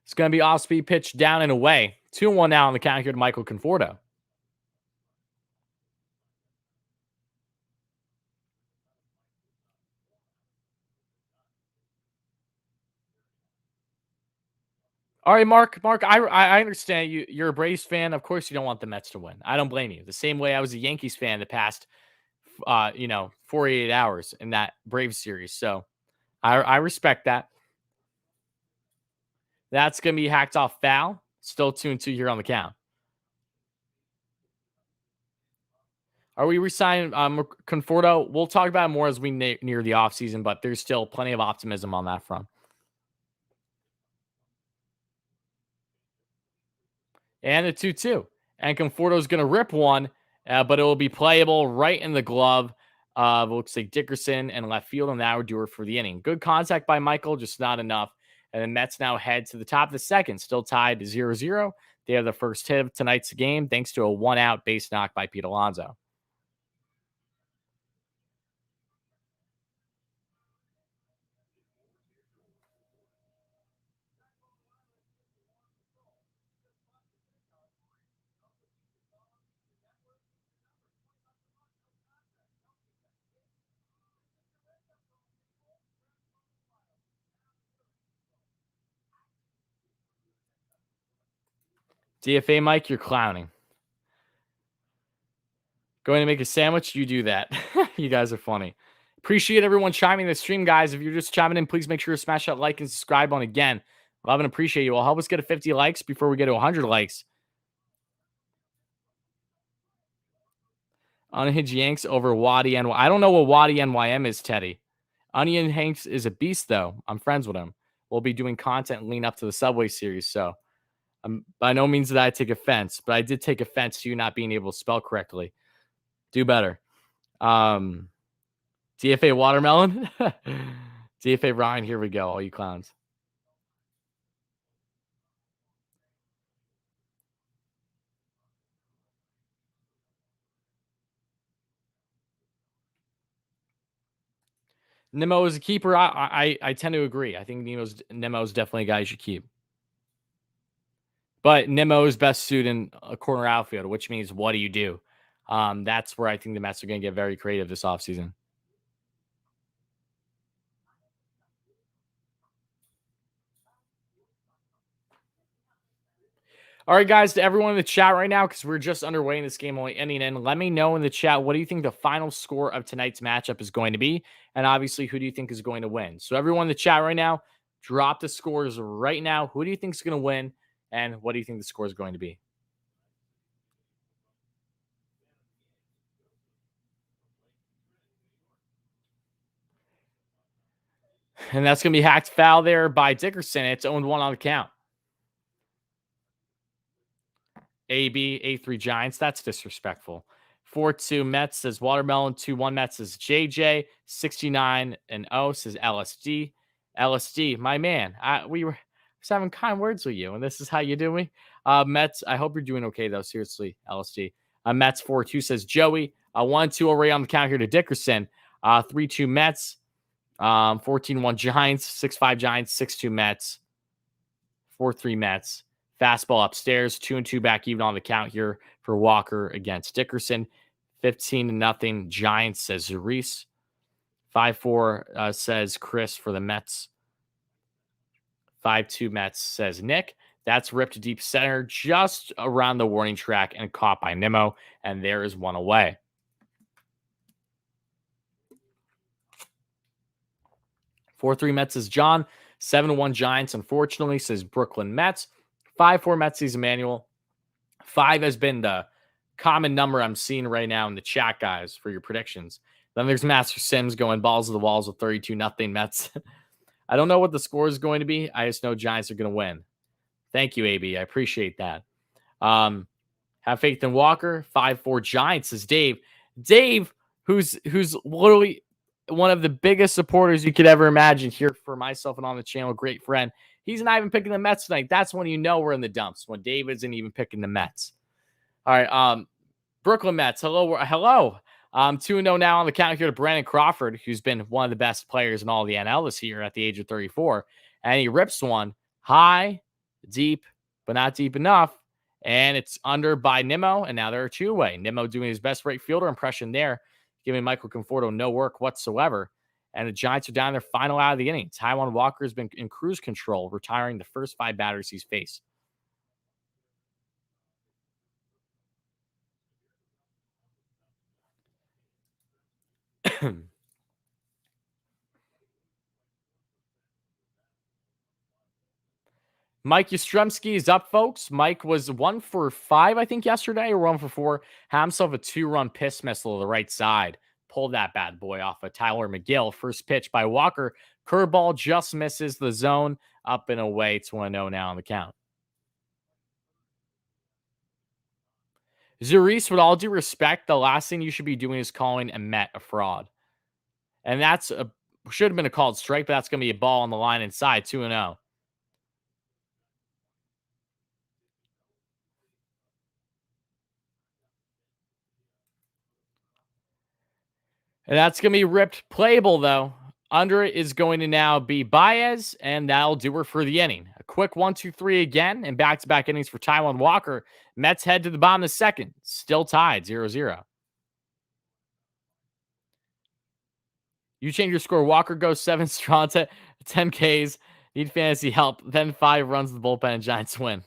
It's going to be off-speed pitch down and away. 2-1 now on the count here to Michael Conforto. All right, Mark, I understand you. You're a Braves fan. Of course, you don't want the Mets to win. I don't blame you. The same way I was a Yankees fan the past, 48 hours in that Braves series. So I respect that. That's going to be hacked off foul. Still 2-2 here on the count. Are we resigning Conforto? We'll talk about it more as we near the offseason, but there's still plenty of optimism on that front. And a 2-2. And Conforto's going to rip one, but it will be playable right in the glove of, looks like, Dickerson and left field, and that would do it for the inning. Good contact by Michael, just not enough. And the Mets now head to the top of the second, still tied to 0-0. They have the first hit of tonight's game thanks to a one-out base knock by Pete Alonso. DFA Mike, you're clowning. Going to make a sandwich? You do that. You guys are funny. Appreciate everyone chiming in the stream, guys. If you're just chiming in, please make sure to smash that like and subscribe on again. Love and appreciate you. Will help us get to 50 likes before we get to 100 likes. Unhinged Yanks over WardyNYM. I don't know what WardyNYM is, Teddy. Onion Hanks is a beast, though. I'm friends with him. We'll be doing content lean up to the Subway series, so by no means did I take offense, but I did take offense to you not being able to spell correctly. Do better. DFA Watermelon. DFA Ryan, here we go, all you clowns. Nimmo is a keeper. I tend to agree. I think Nimmo's definitely a guy you should keep. But Nimmo is best suited in a corner outfield, which means what do you do? That's where I think the Mets are going to get very creative this offseason. All right, guys, to everyone in the chat right now, because we're just underway in this game only ending in, let me know in the chat, what do you think the final score of tonight's matchup is going to be? And obviously, who do you think is going to win? So everyone in the chat right now, drop the scores right now. Who do you think is going to win? And what do you think the score is going to be? And that's going to be hacked foul there by Dickerson. It's 0-1 on the count. AB, A3 Giants. That's disrespectful. 4-2 Mets says Watermelon. 2-1 Mets says JJ. 69-0 says LSD. LSD, my man. We were just having kind words with you, and this is how you do me. Mets, I hope you're doing okay, though. Seriously, LSD. Mets 4-2 says Joey. 1-2 already on the count here to Dickerson. 3-2 Mets. 14-1 Giants. 6-5 Giants. 6-2 Mets. 4-3 Mets. Fastball upstairs, 2-2 back even on the count here for Walker against Dickerson. 15-0 Giants, says Reese. 5-4 says Chris for the Mets. 5-2 Mets, says Nick. That's ripped to deep center, just around the warning track and caught by Nimmo. And there is one away. Four 3 Mets is John. 7-1 Giants, unfortunately, says Brooklyn Mets. 5-4 Mets is Emmanuel. 5 has been the common number I'm seeing right now in the chat, guys, for your predictions. Then there's Master Sims going balls to the walls with 32-0 Mets. I don't know what the score is going to be. I just know Giants are going to win. Thank you, AB. I appreciate that. Have faith in Walker. 5-4 Giants is Dave. Dave, who's literally one of the biggest supporters you could ever imagine here for myself and on the channel, great friend. He's not even picking the Mets tonight. That's when you know we're in the dumps, when Dave isn't even picking the Mets. All right, Brooklyn Mets, hello. 2-0 now on the count here to Brandon Crawford, who's been one of the best players in all the NL this year at the age of 34. And he rips one high, deep, but not deep enough. And it's under by Nimmo, and now they're 2 away. Nimmo doing his best right fielder impression there, giving Michael Conforto no work whatsoever. And the Giants are down their final out of the inning. Taijuan Walker has been in cruise control, retiring the first 5 batters he's faced. Mike Yastrzemski is up, folks. Mike was 1 for 5, I think, yesterday, or 1 for 4. Had himself a 2-run piss missile to the right side. Pulled that bad boy off of Tyler McGill. First pitch by Walker. Curveball just misses the zone. Up and away. 2-0 now on the count. Zurice, with all due respect, the last thing you should be doing is calling a Met a fraud. And that's should have been a called strike, but that's going to be a ball on the line inside. 2-0. And that's going to be ripped playable, though. Under it is going to now be Baez, and that'll do her for the inning. A quick 1-2-3 again, and back-to-back innings for Taijuan Walker. Mets head to the bottom of the second. Still tied, 0-0. You change your score. Walker goes 7, Stronta, 10 Ks. Need fantasy help. Then 5 runs the bullpen, and Giants win.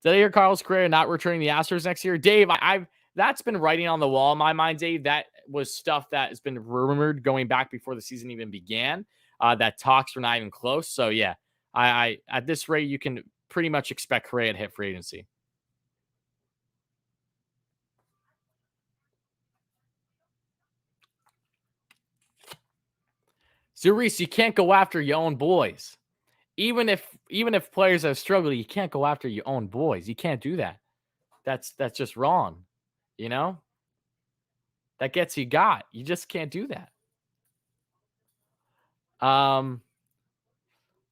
Did I hear Carlos Correa not returning the Astros next year? Dave, I've that's been writing on the wall in my mind, Dave. That was stuff that has been rumored going back before the season even began. That talks were not even close. So yeah, I at this rate, you can pretty much expect Correa to hit free agency. Zurice, you can't go after your own boys. Even if players have struggled, you can't go after your own boys. You can't do that. That's just wrong. You know? That gets you got. You just can't do that.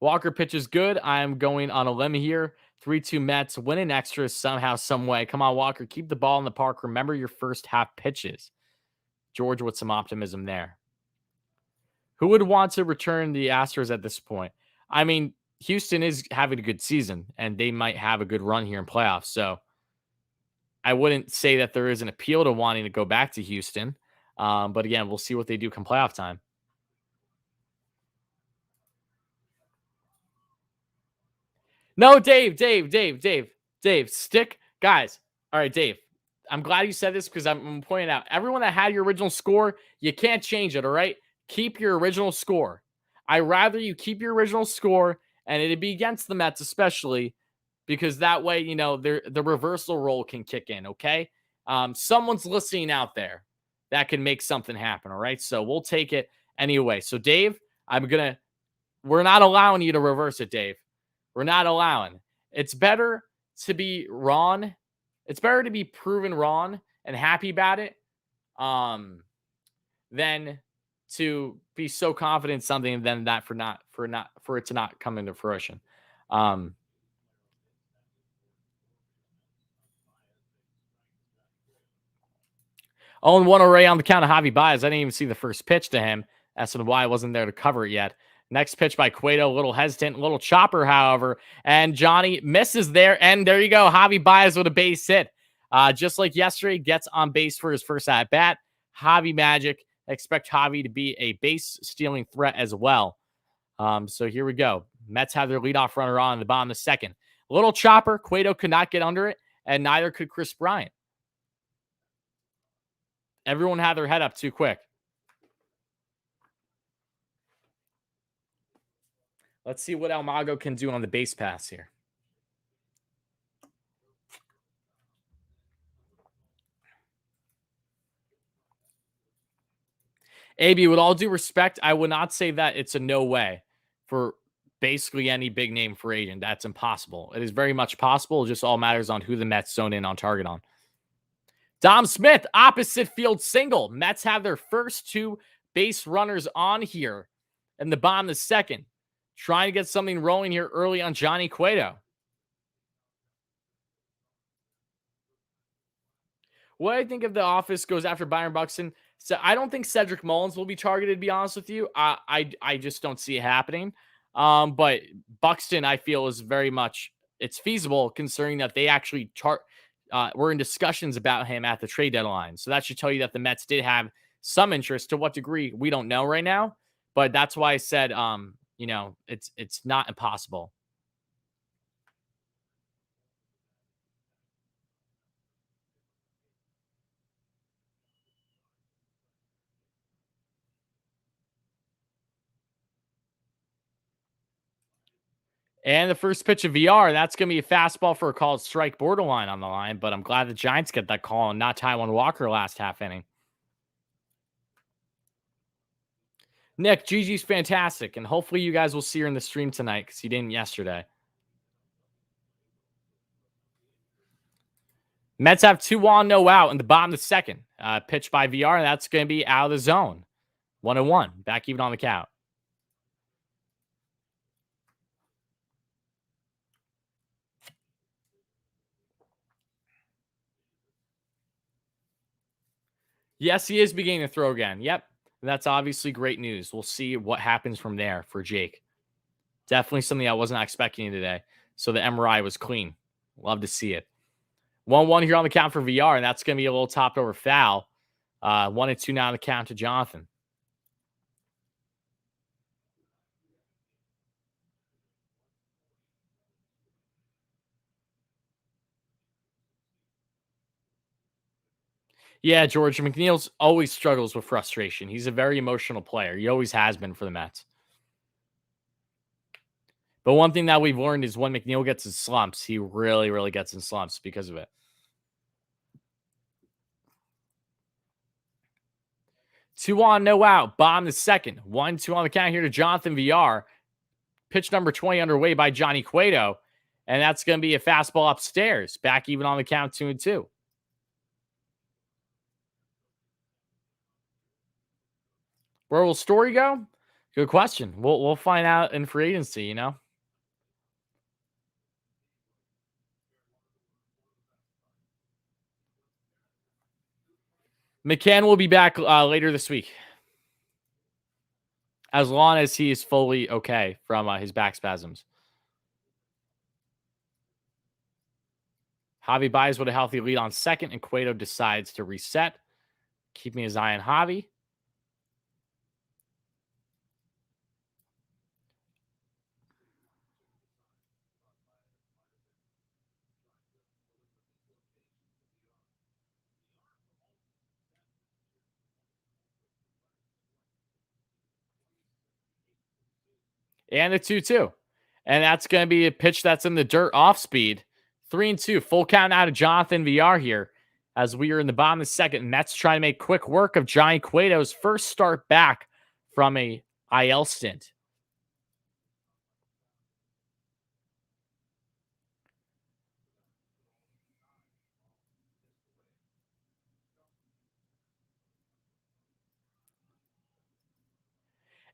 Walker pitches good. I'm going on a limb here. 3-2 Mets winning extras somehow, some way. Come on, Walker. Keep the ball in the park. Remember your first half pitches. George with some optimism there. Who would want to return the Astros at this point? I mean, Houston is having a good season, and they might have a good run here in playoffs. So I wouldn't say that there is an appeal to wanting to go back to Houston. But again, we'll see what they do come playoff time. No, Dave, stick. Guys, all right, Dave. I'm glad you said this because I'm pointing out everyone that had your original score, you can't change it, all right? Keep your original score. I rather you keep your original score, and it'd be against the Mets especially, because that way, you know, the reversal roll can kick in, okay? Someone's listening out there that can make something happen, all right? So we'll take it anyway. So, Dave, we're not allowing you to reverse it, Dave. We're not allowing. It's better to be wrong. It's better to be proven wrong and happy about it than to be so confident in something and then that for it to not come into fruition. 0-1 array on the count of Javi Baez. I didn't even see the first pitch to him. That's why I wasn't there to cover it yet. Next pitch by Cueto, a little hesitant, a little chopper, however, and Johnny misses there. And there you go, Javi Baez with a base hit. Just like yesterday, gets on base for his first at bat. Javi magic. Expect Javi to be a base stealing threat as well. So here we go. Mets have their leadoff runner on in the bottom of the second. A little chopper. Cueto could not get under it, and neither could Chris Bryant. Everyone had their head up too quick. Let's see what Almago can do on the base pass here. AB, with all due respect, I would not say that it's a no way for basically any big name free agent. That's impossible. It is very much possible. It just all matters on who the Mets zone in on target on. Dom Smith, opposite field single. Mets have their first 2 base runners on here in the bottom of the second. Trying to get something rolling here early on Johnny Cueto. What I think of the office goes after Byron Buxton. So I don't think Cedric Mullins will be targeted, to be honest with you. I just don't see it happening. But Buxton, I feel, is very much, it's feasible considering that they actually were in discussions about him at the trade deadline. So that should tell you that the Mets did have some interest. To what degree, we don't know right now. But that's why I said, it's not impossible. And the first pitch of VR, that's going to be a fastball for a called strike, borderline on the line. But I'm glad the Giants get that call and not Taijuan Walker last half inning. Nick, Gigi's fantastic. And hopefully you guys will see her in the stream tonight because you didn't yesterday. Mets have 2-1, no out in the bottom of the second. Pitch by VR, and that's going to be out of the zone. 1-1, back even on the count. Yes, he is beginning to throw again. Yep, that's obviously great news. We'll see what happens from there for Jake. Definitely something I wasn't expecting today. So the MRI was clean. Love to see it. 1-1 here on the count for VR, and that's going to be a little topped over foul. 1-2 now on the count to Jonathan. Yeah, George, Mcneil always struggles with frustration. He's a very emotional player. He always has been for the Mets. But one thing that we've learned is when Mcneil gets in slumps, he really, really gets in slumps because of it. 2-1, no out. Bottom the second. 1-2 on the count here to Jonathan VR. Pitch number 20 underway by Johnny Cueto. And that's going to be a fastball upstairs. Back even on the count, 2-2. Where will Story go? Good question. We'll find out in free agency, you know? McCann will be back later this week. As long as he is fully okay from his back spasms. Javi buys with a healthy lead on second, and Cueto decides to reset. Keeping his eye on Javi. And a 2-2. And that's going to be a pitch that's in the dirt off speed. 3-2. Full count out of Jonathan VR here as we are in the bottom of the second. Mets trying to make quick work of Johnny Cueto's first start back from a IL stint.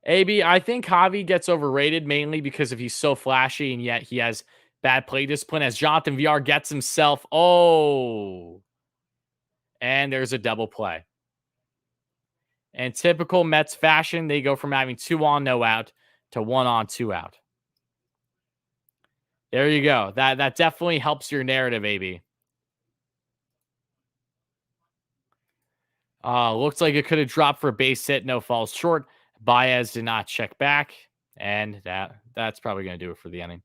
AB, I think Javi gets overrated mainly because of he's so flashy and yet he has bad play discipline as Jonathan VR gets himself. Oh, and there's a double play. And typical Mets fashion, they go from having 2-on, no out to 1-on, 2-out. There you go. That definitely helps your narrative, AB. Looks like it could have dropped for a base hit. No, falls short. Baez did not check back. And that's probably going to do it for the inning.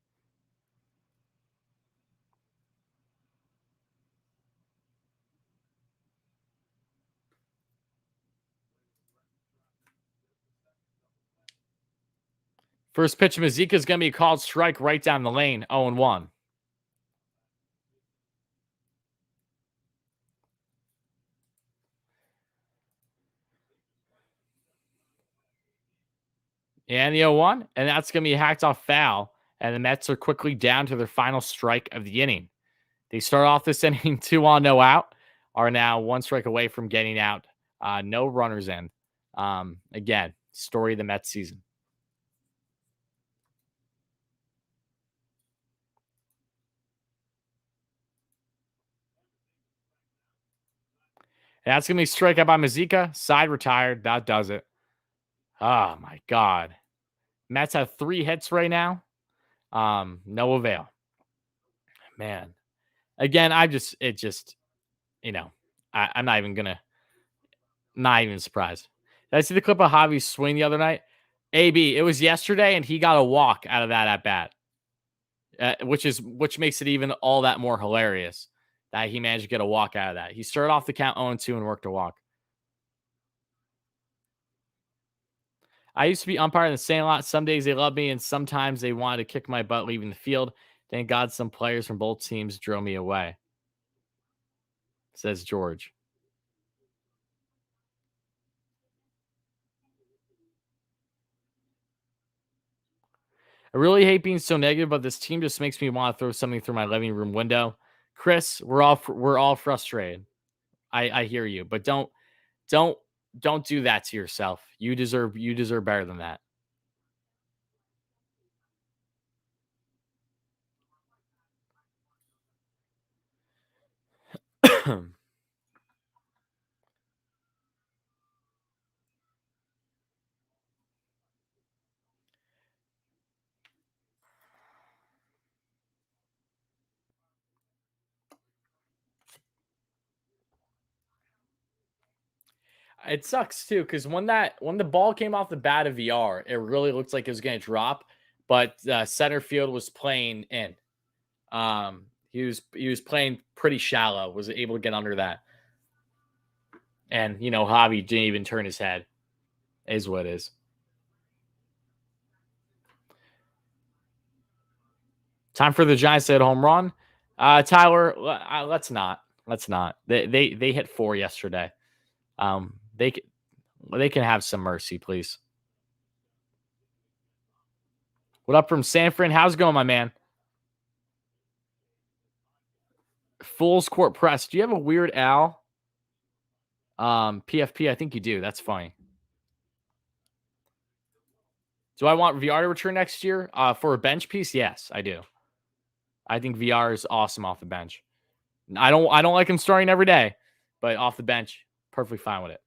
First pitch of Mazika is going to be a called strike right down the lane. 0-1. And the 0-1. And that's going to be a hacked off foul. And the Mets are quickly down to their final strike of the inning. They start off this inning 2-on, no out. Are now one strike away from getting out. No runners in. Again, story of the Mets season. And that's going to be strikeout by Mazika. Side retired. That does it. Oh, my God. Mets have 3 hits right now. No avail. Man. Again, I'm not even surprised. Did I see the clip of Javi's swing the other night? AB, it was yesterday, and he got a walk out of that at bat. Which makes it even all that more hilarious that he managed to get a walk out of that. He started off the count 0-2 and worked a walk. I used to be umpire in the same lot. Some days they love me, and sometimes they wanted to kick my butt leaving the field. Thank God some players from both teams drove me away, says George. I really hate being so negative, but this team just makes me want to throw something through my living room window. Chris, we're all frustrated. I hear you, but don't don't do that to yourself. You deserve better than that. It sucks too, because when the ball came off the bat of VR, it really looked like it was going to drop, but center field was playing in. He was playing pretty shallow, was able to get under that, and Javi didn't even turn his head. Is what it is. Time for the Giants to hit a home run. Tyler, let's not. Let's not. They hit 4 yesterday. They can have some mercy, please. What up from Sanford? How's it going, my man? Fool's Court Press. Do you have a Weird Al? PFP, I think you do. That's funny. Do I want VR to return next year? For a bench piece? Yes, I do. I think VR is awesome off the bench. I don't like him starting every day, but off the bench, perfectly fine with it.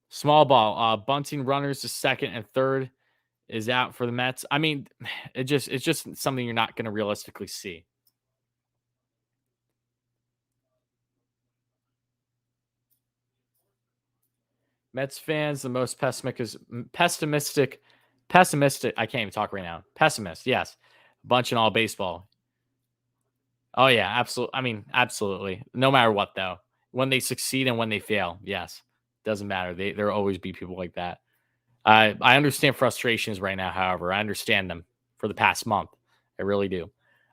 Small ball. Bunting runners to second and third is out for the Mets. I mean, it's just something you're not going to realistically see. Mets fans, the most pessimistic. I can't even talk right now. Pessimist, yes. Bunch in all baseball. Oh yeah, absolutely. I mean, absolutely. No matter what, though, when they succeed and when they fail, yes, doesn't matter. There will always be people like that. I understand frustrations right now. However, I understand them for the past month. I really do.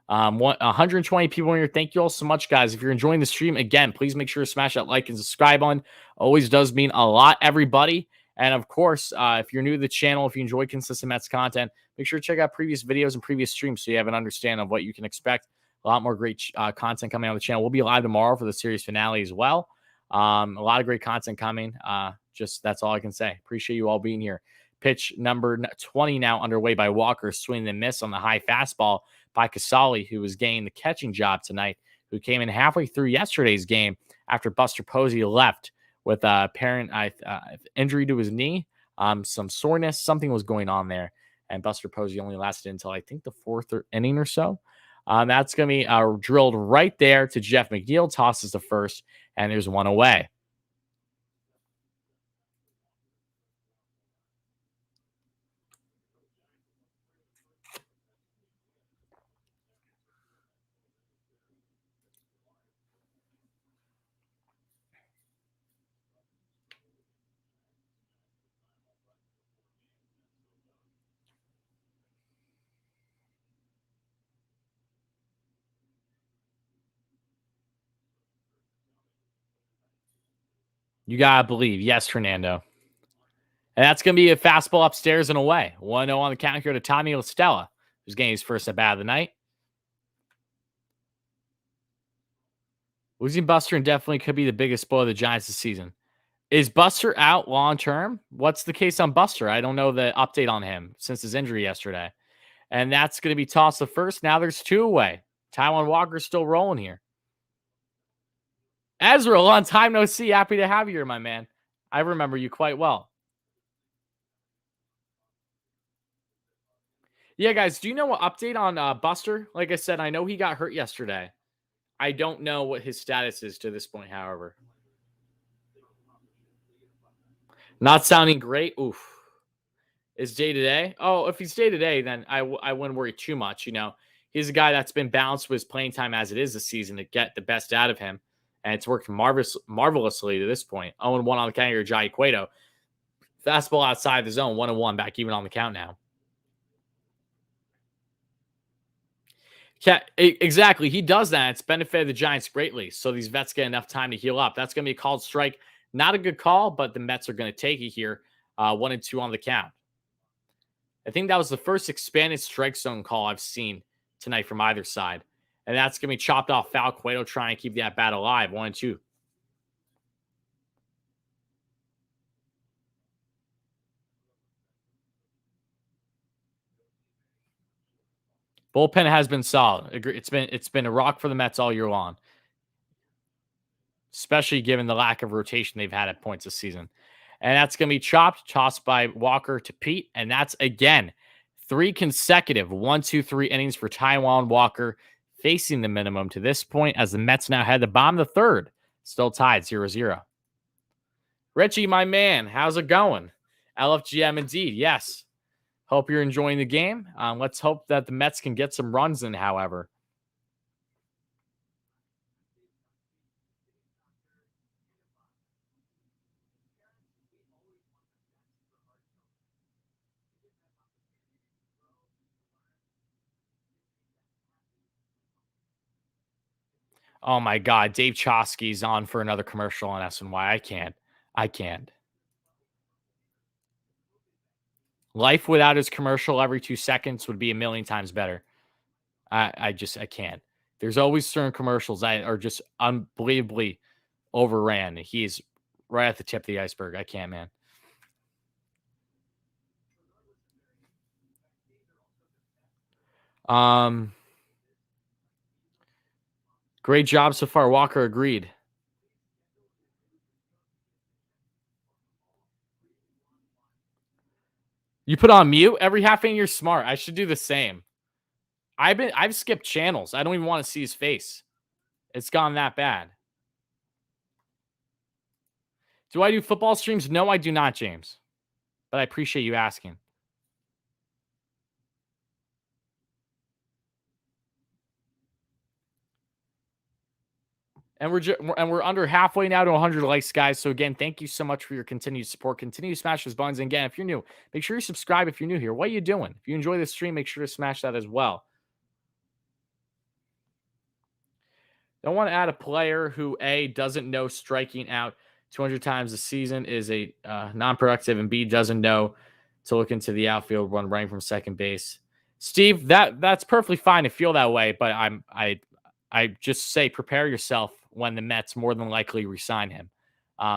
120 people in here. Thank you all so much, guys. If you're enjoying the stream, again, please make sure to smash that like and subscribe button. Always does mean a lot, everybody. And of course, if you're new to the channel, if you enjoy consistent Mets content, make sure to check out previous videos and previous streams so you have an understanding of what you can expect. A lot more great content coming on the channel. We'll be live tomorrow for the series finale as well. A lot of great content coming. Just that's all I can say. Appreciate you all being here. Pitch number 20 now underway by Walker, swing and miss on the high fastball by Casali, who was getting the catching job tonight, who came in halfway through yesterday's game after Buster Posey left with a apparent injury to his knee, some soreness, something was going on there, and Buster Posey only lasted until I think the 4th inning or so. That's going to be drilled right there to Jeff Mcneil, tosses the first, and there's one away. You got to believe. Yes, Fernando. And that's going to be a fastball upstairs and away. 1-0 on the count here to Tommy LaStella, who's getting his first at bat of the night. Losing Buster indefinitely could be the biggest blow of the Giants this season. Is Buster out long term? What's the case on Buster? I don't know the update on him since his injury yesterday. And that's going to be tossed to first. Now there's 2 away. Taijuan Walker's still rolling here. Ezra, long time no see. Happy to have you here, my man. I remember you quite well. Yeah, guys, do you know what update on Buster? Like I said, I know he got hurt yesterday. I don't know what his status is to this point, however. Not sounding great. Oof. Is day to day? Oh, if he's day to day, then I wouldn't worry too much. He's a guy that's been balanced with his playing time as it is this season to get the best out of him. and it's worked marvelously to this point. 0-1 on the count here, Johnny Cueto. Fastball outside the zone, 1-1, back even on the count now. Yeah, exactly. He does that. It's benefited the Giants greatly. So these vets get enough time to heal up. That's going to be a called strike. Not a good call, but the Mets are going to take it here. 1-2 on the count. I think that was the first expanded strike zone call I've seen tonight from either side. And that's going to be chopped off. Foul. Cueto trying to keep that bat alive. 1-2. Bullpen has been solid. It's been a rock for the Mets all year long, especially given the lack of rotation they've had at points this season. And that's going to be chopped, tossed by Walker to Pete. And that's, again, 3 consecutive 1-2-3 innings for Taijuan Walker, facing the minimum to this point as the Mets now head the bottom of the third, still tied 0-0. Richie, my man, how's it going? LFGM indeed, yes. Hope you're enjoying the game. Let's hope that the Mets can get some runs in, however. Oh my God, Dave Chosky's on for another commercial on SNY. I can't. Life without his commercial every 2 seconds would be a million times better. I can't. There's always certain commercials that are just unbelievably overran. He's right at the tip of the iceberg. I can't, man. Great job so far. Walker agreed. You put on mute every half inning. You're smart. I should do the same. I've skipped channels. I don't even want to see his face. It's gone that bad. Do I do football streams? No, I do not, James. But I appreciate you asking. And we're under halfway now to 100 likes, guys. So again, thank you so much for your continued support. Continue to smash those buttons. And again, if you're new, make sure you subscribe if you're new here. What are you doing? If you enjoy this stream, make sure to smash that as well. Don't want to add a player who A, doesn't know striking out 200 times a season is a non-productive, and B, doesn't know to look into the outfield when running from second base. Steve, that's perfectly fine to feel that way, but I just say prepare yourself when the Mets more than likely resign him.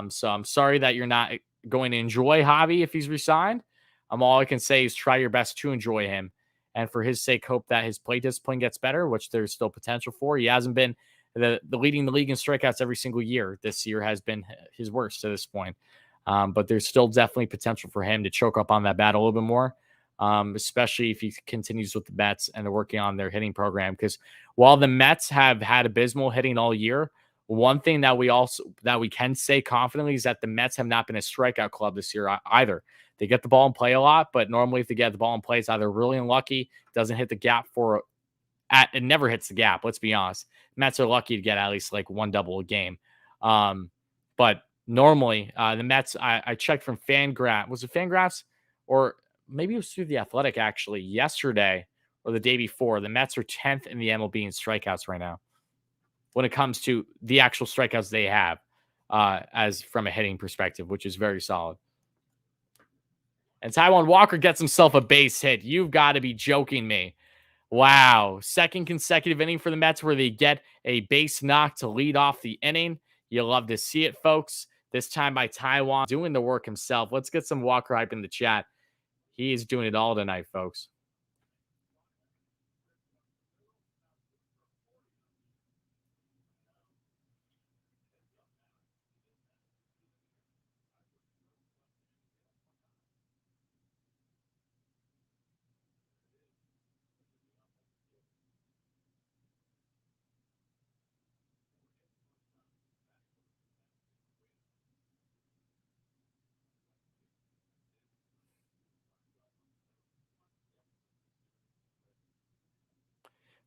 So I'm sorry that you're not going to enjoy Javi if he's resigned. All I can say is try your best to enjoy him, and for his sake, hope that his play discipline gets better, which there's still potential for. He hasn't been the leading the league in strikeouts every single year. This year has been his worst to this point. But there's still definitely potential for him to choke up on that bat a little bit more, especially if he continues with the Mets and they're working on their hitting program. Because while the Mets have had abysmal hitting all year, one thing that we can say confidently is that the Mets have not been a strikeout club this year either. They get the ball and play a lot, but normally if they get the ball and play, it's either really unlucky, doesn't hit the gap it never hits the gap. Let's be honest. Mets are lucky to get at least like one double a game. But normally the Mets, I checked from Fangraph. Was it Fangraphs? Or maybe it was through the Athletic actually yesterday or the day before. The Mets are 10th in the MLB in strikeouts right now when it comes to the actual strikeouts they have as from a hitting perspective, which is very solid. And Taijuan Walker gets himself a base hit. You've got to be joking me. Wow. Second consecutive inning for the Mets where they get a base knock to lead off the inning. You love to see it, folks. This time by Taijuan doing the work himself. Let's get some Walker hype in the chat. He is doing it all tonight, folks.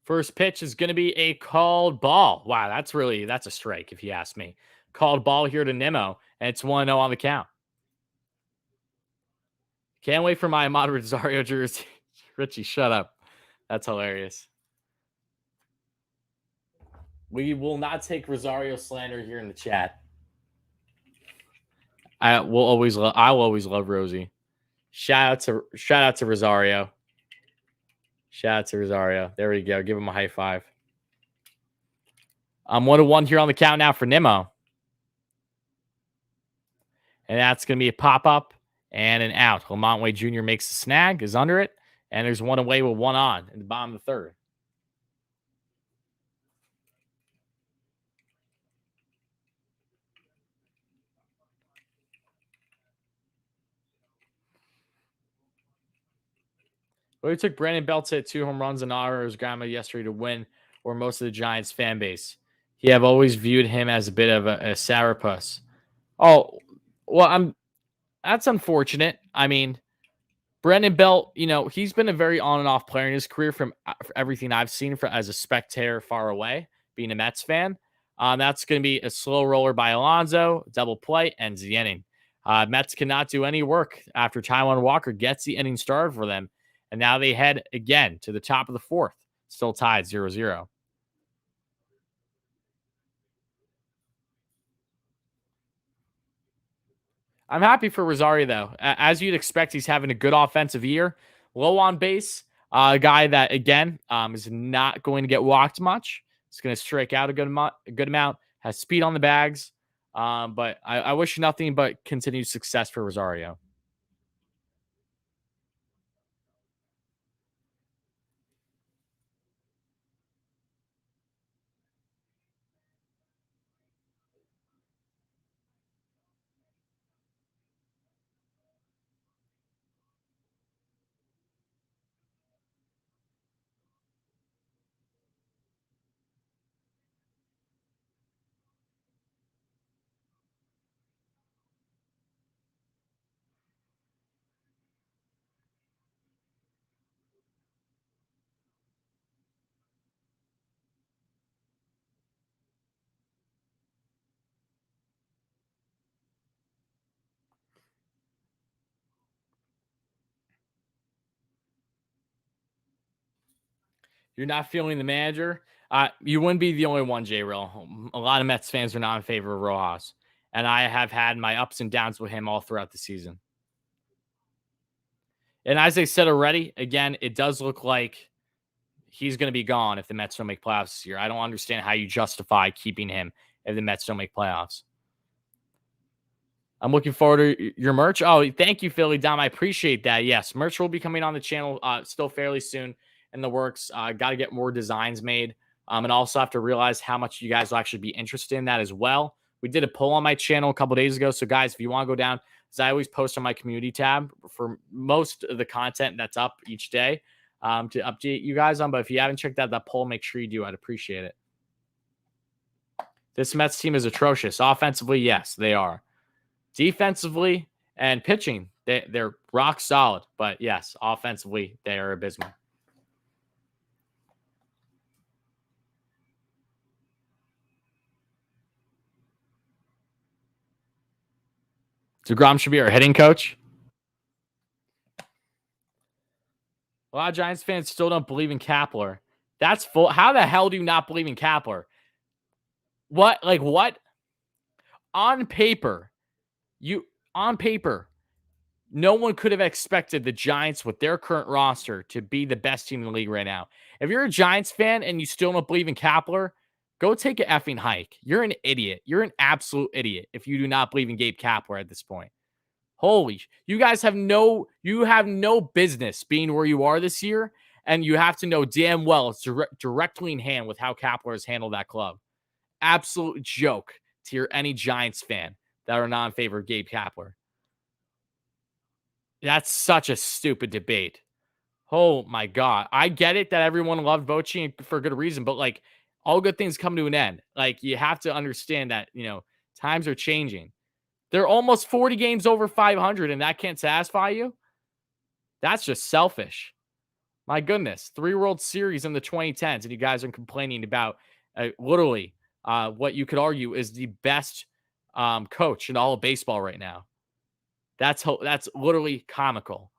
First pitch is going to be a called ball. Wow, that's a strike if you ask me. Called ball here to Nimmo, and it's 1-0 on the count. Can't wait for my Ahmad Rosario jersey. Richie, shut up. That's hilarious. We will not take Rosario slander here in the chat. I will always love Rosie. Shout out to Rosario. Shout out to Rosario. There we go. Give him a high five. 1-1 here on the count now for Nimmo. And that's going to be a pop-up and an out. Lamont Wade Jr. makes the snag, is under it, and there's one away with one on in the bottom of the third. Well, he took Brandon Belt to 2 home runs and honor his grandma yesterday to win, or most of the Giants fan base. He have always viewed him as a bit of a sourpuss. Oh, well, that's unfortunate. I mean, Brandon Belt, he's been a very on and off player in his career from everything I've seen as a spectator far away, being a Mets fan. That's going to be a slow roller by Alonso, double play, ends the inning. Mets cannot do any work after Taijuan Walker gets the inning started for them. And now they head again to the top of the fourth, still tied 0-0. I'm happy for Rosario, though. As you'd expect, he's having a good offensive year. Low on base. A guy that, again, is not going to get walked much. He's going to strike out a good amount. Has speed on the bags. But I wish nothing but continued success for Rosario. You're not feeling the manager. You wouldn't be the only one, J-Real. A lot of Mets fans are not in favor of Rojas. And I have had my ups and downs with him all throughout the season. And as I said already, again, it does look like he's going to be gone if the Mets don't make playoffs this year. I don't understand how you justify keeping him if the Mets don't make playoffs. I'm looking forward to your merch. Oh, thank you, Philly Dom. I appreciate that. Yes, merch will be coming on the channel still fairly soon in the works. Got to get more designs made. And also have to realize how much you guys will actually be interested in that as well. We did a poll on my channel a couple days ago. So, guys, if you want to go down, as I always post on my community tab for most of the content that's up each day to update you guys on. But if you haven't checked out that poll, make sure you do. I'd appreciate it. This Mets team is atrocious. Offensively, yes, they are. Defensively and pitching, they're rock solid. But, yes, offensively, they are abysmal. DeGrom should be our hitting coach. A lot of Giants fans still don't believe in Kapler. That's full. How the hell do you not believe in Kapler? What? Like what? On paper, no one could have expected the Giants with their current roster to be the best team in the league right now. If you're a Giants fan and you still don't believe in Kapler, go take an effing hike. You're an idiot. You're an absolute idiot if you do not believe in Gabe Kapler at this point. Holy, you guys have no business being where you are this year, and you have to know damn well it's directly in hand with how Kapler has handled that club. Absolute joke to hear any Giants fan that are not in favor of Gabe Kapler. That's such a stupid debate. Oh my God. I get it that everyone loved Bochy for good reason, but like all good things come to an end. Like you have to understand that, times are changing. They're almost 40 games over 500 and that can't satisfy you. That's just selfish. My goodness, 3 World Series in the 2010s, and you guys are complaining about literally what you could argue is the best coach in all of baseball right now. That's literally comical.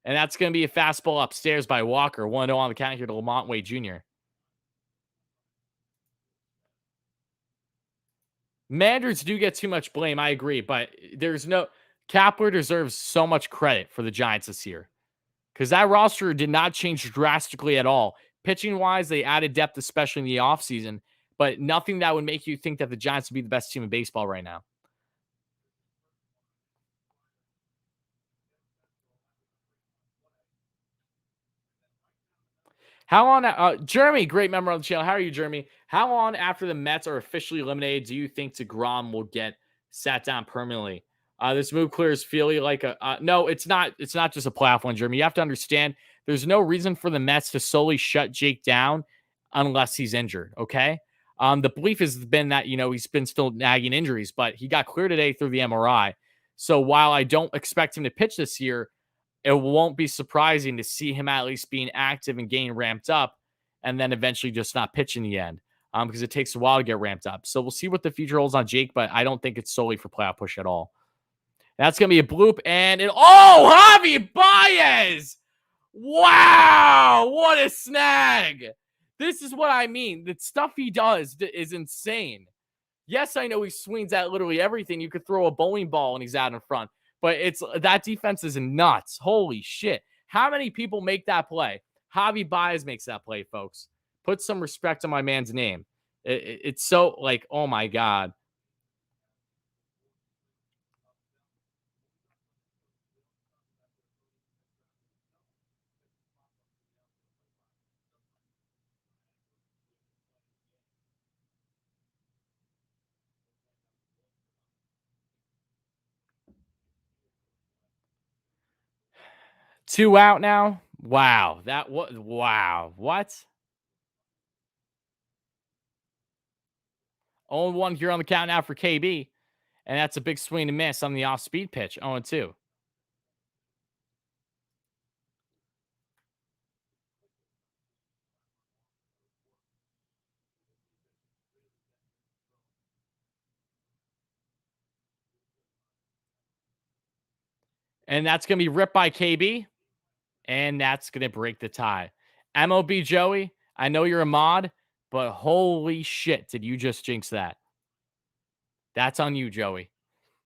And that's going to be a fastball upstairs by Walker. 1-0 on the count here to Lamont Wade Jr. Manders do get too much blame. I agree, but there's no Kapler deserves so much credit for the Giants this year because that roster did not change drastically at all. Pitching wise, they added depth, especially in the offseason, but nothing that would make you think that the Giants would be the best team in baseball right now. How long, Jeremy, great member on the channel. How are you, Jeremy? How long after the Mets are officially eliminated do you think DeGrom will get sat down permanently? This move clears Feely like a no, it's not. It's not just a playoff one, Jeremy. You have to understand there's no reason for the Mets to solely shut Jake down unless he's injured. Okay. The belief has been that he's been still nagging injuries, but he got cleared today through the MRI. So while I don't expect him to pitch this year, it won't be surprising to see him at least being active and getting ramped up and then eventually just not pitch in the end because it takes a while to get ramped up. So we'll see what the future holds on Jake, but I don't think it's solely for playoff push at all. That's going to be a bloop. And Javi Baez! Wow! What a snag! This is what I mean. The stuff he does is insane. Yes, I know he swings at literally everything. You could throw a bowling ball and he's out in front. But it's that defense is nuts. Holy shit. How many people make that play? Javi Baez makes that play, folks. Put some respect on my man's name. It's so like, oh my God. Two out now. Wow. Wow. What? 0-1 here on the count now for KB. And that's a big swing and miss on the off speed pitch. 0-2. And that's going to be ripped by KB. And that's going to break the tie. MLB Joey, I know you're a mod, but holy shit, did you just jinx that? That's on you, Joey.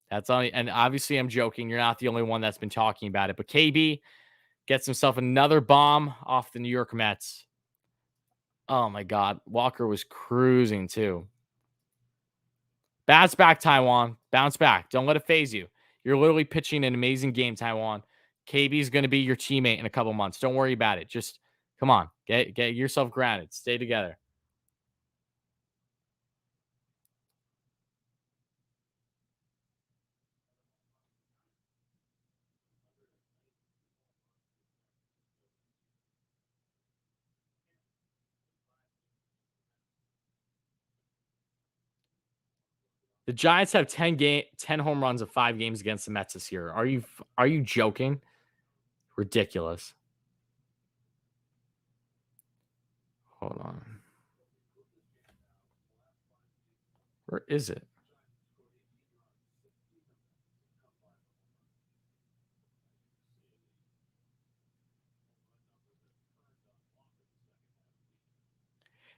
That's on you. And obviously, I'm joking. You're not the only one that's been talking about it. But KB gets himself another bomb off the New York Mets. Oh, my God. Walker was cruising, too. Bounce back, Taijuan. Bounce back. Don't let it phase you. You're literally pitching an amazing game, Taijuan. KB is going to be your teammate in a couple months. Don't worry about it. Just come on. Get yourself grounded. Stay together. The Giants have 10 home runs of 5 games against the Mets this year. Are you joking? Ridiculous. Hold on. Where is it?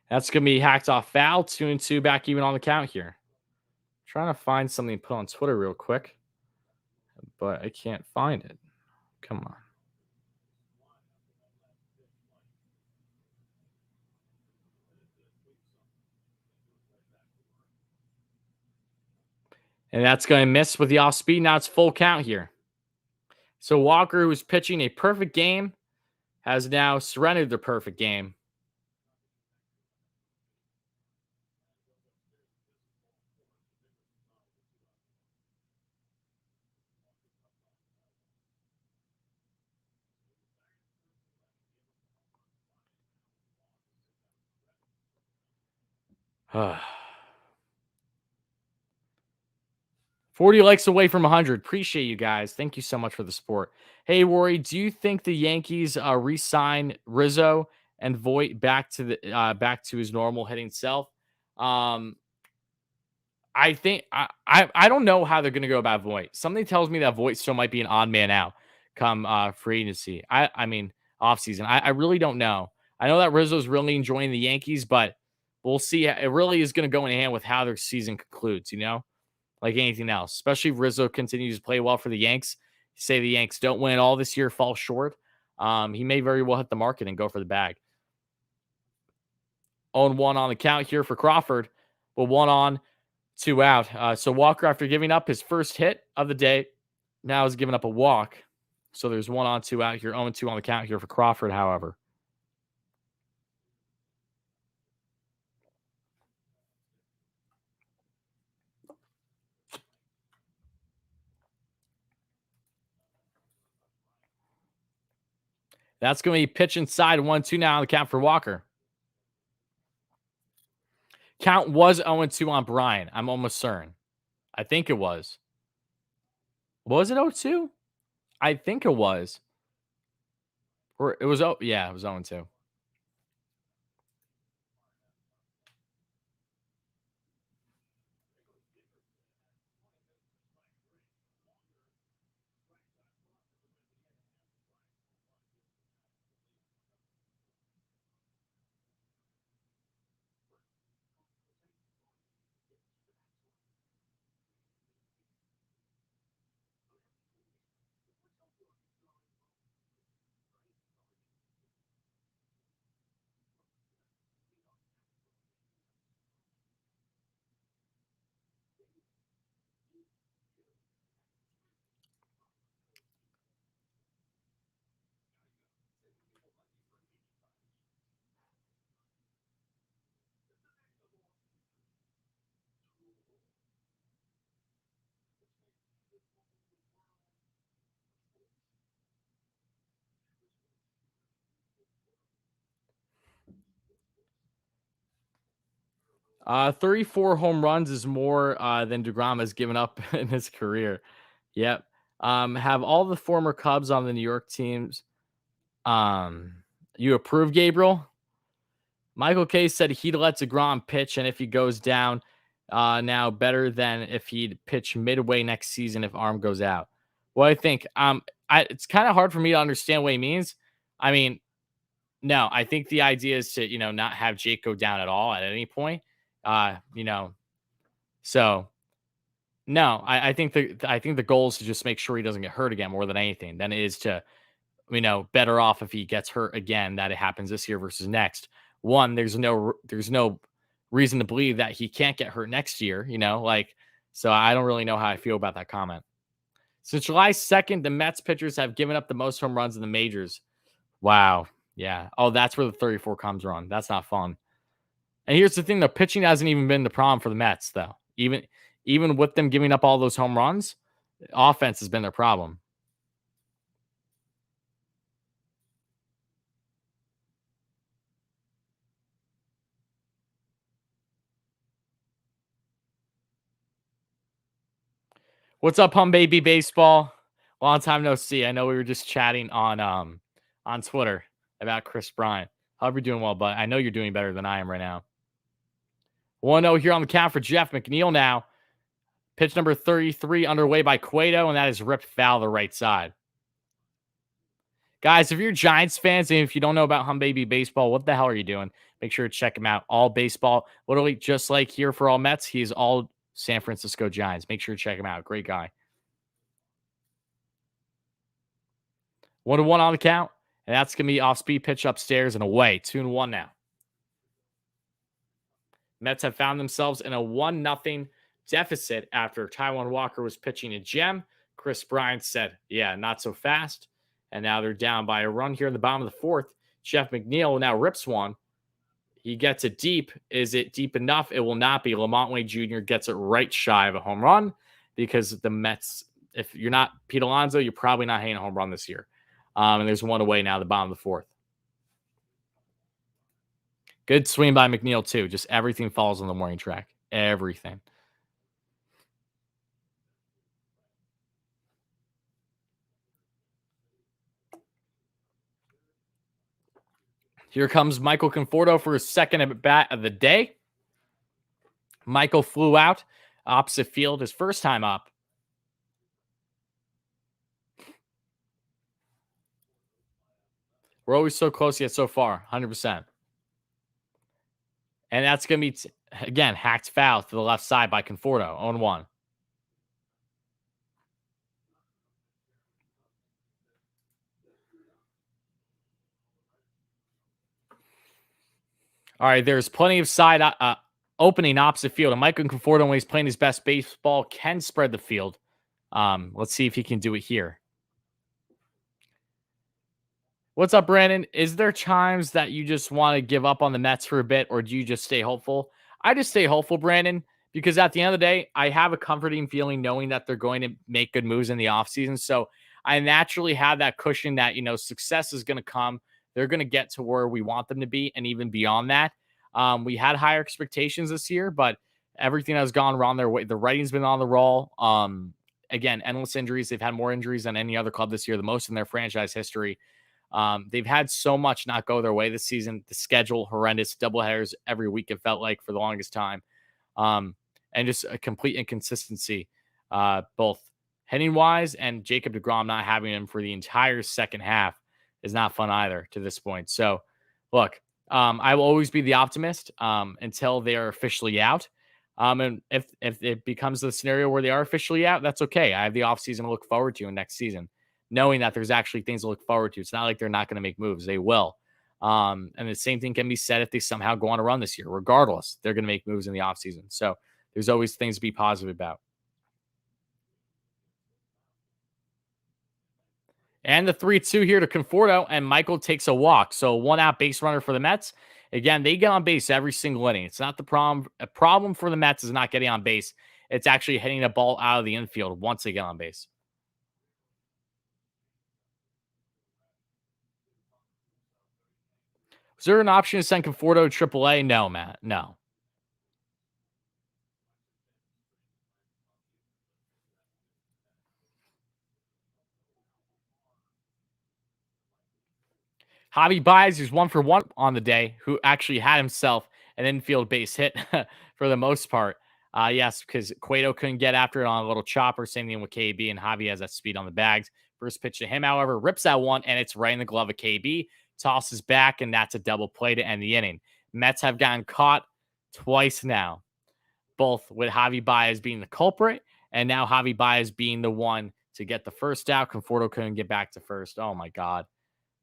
That's going to be hacked off foul. 2-2 back even on the count here. Trying to find something to put on Twitter real quick, but I can't find it. Come on. And that's going to miss with the off speed. Now it's full count here. So Walker, who's pitching a perfect game, has now surrendered the perfect game. 40 likes away from 100. Appreciate you guys. Thank you so much for the support. Hey, Rory, do you think the Yankees re-sign Rizzo and Voit back to his normal hitting self? Um, I think I don't know how they're going to go about Voit. Something tells me that Voit still might be an odd man out come free agency. I mean offseason. I really don't know. I know that Rizzo's really enjoying the Yankees, but we'll see. It really is going to go in hand with how their season concludes. Like anything else, especially if Rizzo continues to play well for the Yanks. Say the Yanks don't win all this year, fall short. He may very well hit the market and go for the bag. 0-1 on the count here for Crawford, but 1 on, 2 out. So Walker, after giving up his first hit of the day, now is giving up a walk. So there's 1 on, 2 out here. 0-2 on the count here for Crawford, however. That's going to be pitch inside. 1-2 now on the count for Walker. Count was 0-2 on Brian. I'm almost certain. I think it was. Was it 0-2? I think it was. Or it was, yeah, it was 0-2. Uh, 34 home runs is more than DeGrom has given up in his career. Yep. Have all the former Cubs on the New York teams. You approve, Gabriel? Michael K said he'd let DeGrom pitch, and if he goes down now, better than if he'd pitch midway next season if arm goes out. Well, I think it's kind of hard for me to understand what he means. I mean, no, I think the idea is to not have Jake go down at all at any point. Uh, you know, so no, I think the goal is to just make sure he doesn't get hurt again more than anything. Than it is to better off if he gets hurt again that it happens this year versus next. One, there's no reason to believe that he can't get hurt next year, so I don't really know how I feel about that comment. Since July 2nd, the Mets pitchers have given up the most home runs in the majors. Wow. Yeah. Oh, that's where the 34 comes from. That's not fun. And here's the thing, the pitching hasn't even been the problem for the Mets, though. Even with them giving up all those home runs, offense has been their problem. What's up, Hum Baby Baseball? Long time no see. I know we were just chatting on Twitter about Chris Bryant. Hope you're doing well, but I know you're doing better than I am right now. 1-0 here on the count for Jeff Mcneil now. Pitch number 33 underway by Cueto, and that is ripped foul the right side. Guys, if you're Giants fans and if you don't know about Hum Baby Baseball, what the hell are you doing? Make sure to check him out. All baseball, literally just like here for all Mets, he's all San Francisco Giants. Make sure to check him out. Great guy. 1-1 on the count, and that's going to be off speed pitch upstairs and away. 2-1 now. Mets have found themselves in a 1-0 deficit after Taijuan Walker was pitching a gem. Chris Bryant said, yeah, not so fast. And now they're down by a run here in the bottom of the fourth. Jeff Mcneil now rips one. He gets it deep. Is it deep enough? It will not be. Lamont Wade Jr. gets it right shy of a home run because the Mets, if you're not Pete Alonso, you're probably not hitting a home run this year. And there's one away now, the bottom of the fourth. Good swing by Mcneil, too. Just everything falls on the warning track. Everything. Here comes Michael Conforto for his second at bat of the day. Michael flew out opposite field his first time up. We're always so close yet so far, 100%. And that's going to be, again, hacked foul to the left side by Conforto, 0-1. All right, there's plenty of side opening opposite field. And Michael Conforto, when he's playing his best baseball, can spread the field. Let's see if he can do it here. What's up, Brandon? Is there times that you just want to give up on the Mets for a bit, or do you just stay hopeful? I just stay hopeful, Brandon, because at the end of the day, I have a comforting feeling knowing that they're going to make good moves in the offseason. So I naturally have that cushion that, success is going to come. They're going to get to where we want them to be, and even beyond that. We had higher expectations this year, but everything has gone wrong their way. The writing's been on the roll. Again, endless injuries. They've had more injuries than any other club this year, the most in their franchise history. They've had so much not go their way this season. The schedule, horrendous, doubleheaders every week, it felt like, for the longest time. And just a complete inconsistency, both hitting wise and Jacob deGrom not having him for the entire second half is not fun either to this point. So, look, I will always be the optimist until they are officially out. And if it becomes the scenario where they are officially out, that's okay. I have the offseason to look forward to in next season, knowing that there's actually things to look forward to. It's not like they're not going to make moves. They will. And the same thing can be said if they somehow go on a run this year. Regardless, they're going to make moves in the offseason. So there's always things to be positive about. And the 3-2 here to Conforto, and Michael takes a walk. So 1-out base runner for the Mets. Again, they get on base every single inning. It's not the problem. A problem for the Mets is not getting on base. It's actually hitting a ball out of the infield once they get on base. Is there an option to send Conforto to AAA? No, Matt. No. Javi Baez is 1-for-1 on the day, who actually had himself an infield base hit for the most part. Yes, because Cueto couldn't get after it on a little chopper. Same thing with KB, and Javi has that speed on the bags. First pitch to him, however, rips that one, and it's right in the glove of KB. Tosses back, and that's a double play to end the inning. Mets have gotten caught twice now, both with Javi Baez being the culprit, and now Javi Baez being the one to get the first out. Conforto couldn't get back to first. Oh, my God.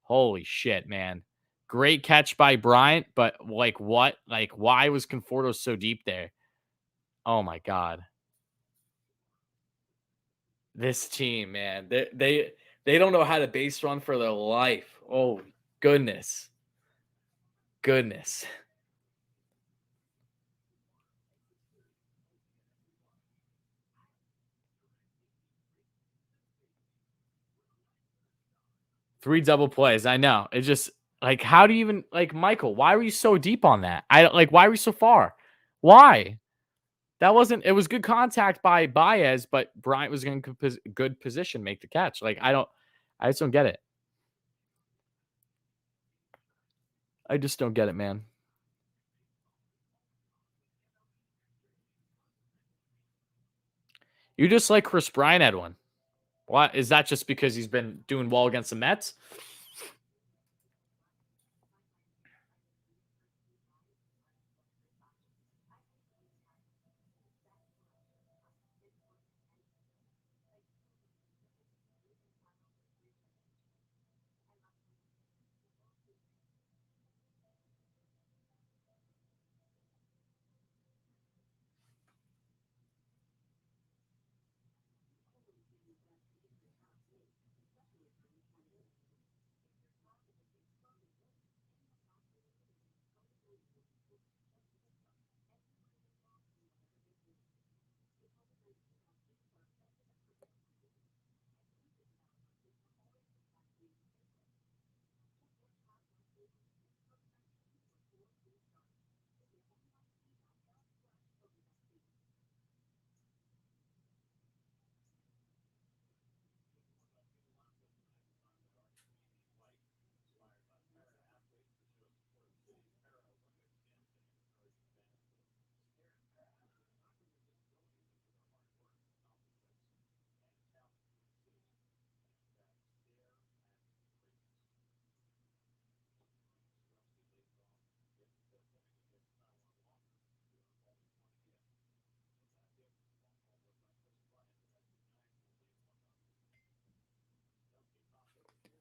Holy shit, man. Great catch by Bryant, but like what? Like, why was Conforto so deep there? Oh my God. This team, man. They don't know how to base run for their life. Oh goodness. Goodness. Three double plays. I know. It's just like, how do you even, like, Michael, why were you so deep on that? Why were you so far? Why? That wasn't, it was good contact by Baez, but Bryant was in good position, make the catch. I just don't get it. I just don't get it, man. You just like Chris Bryant, Edwin. What is that? Just because he's been doing well against the Mets?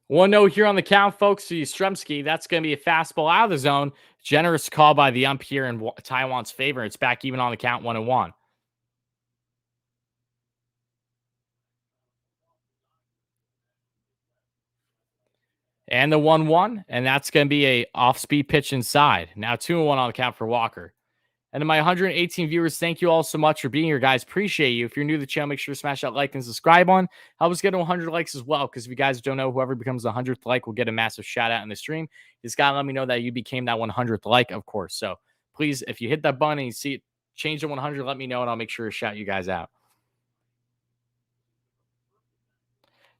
1-0 here on the count, folks, to Yastrzemski. That's going to be a fastball out of the zone. Generous call by the ump here in Taijuan's favor. It's back even on the count, 1-1. And the 1-1, and that's going to be a off-speed pitch inside. Now 2-1 on the count for Walker. And to my 118 viewers, thank you all so much for being here, guys. Appreciate you. If you're new to the channel, make sure to smash that like and subscribe on. Help us get to 100 likes as well, because if you guys don't know, whoever becomes the 100th like will get a massive shout out in the stream. You just got to let me know that you became that 100th like, of course. So please, if you hit that button and you see it change to 100, let me know, and I'll make sure to shout you guys out.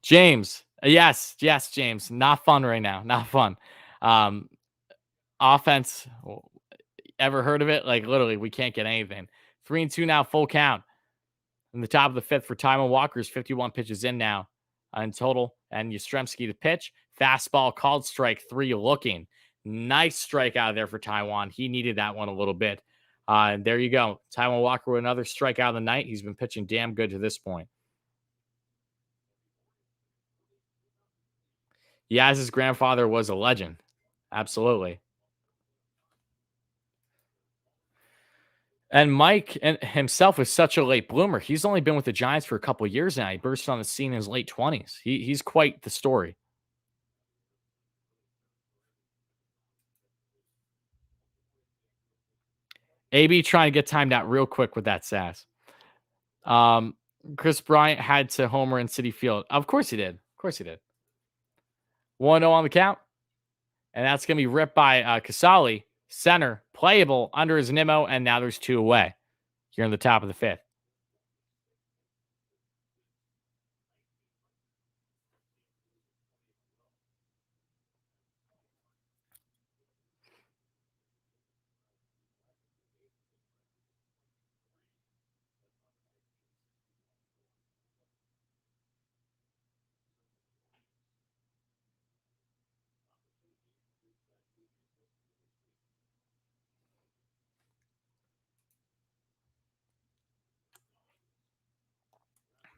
James. Yes, James. Not fun right now. Not fun. Offense. Ever heard of it? Like, literally, we can't get anything. 3-2 now, full count. In the top of the fifth for Taijuan Walker's 51 pitches in now in total. And Yastrzemski to pitch. Fastball called, strike 3 looking. Nice strike out of there for Taijuan. He needed that one a little bit. And there you go. Taijuan Walker with another strikeout of the night. He's been pitching damn good to this point. Yeah, his grandfather was a legend. Absolutely. And Mike and himself is such a late bloomer. He's only been with the Giants for a couple of years now. He burst on the scene in his late 20s. He's quite the story. AB trying to get timed out real quick with that sass. Chris Bryant had to homer in Citi Field. Of course he did. Of course he did. 1-0 on the count. And that's going to be ripped by Casali. Center, playable under his Nimmo, and now there's 2 away here in the top of the fifth.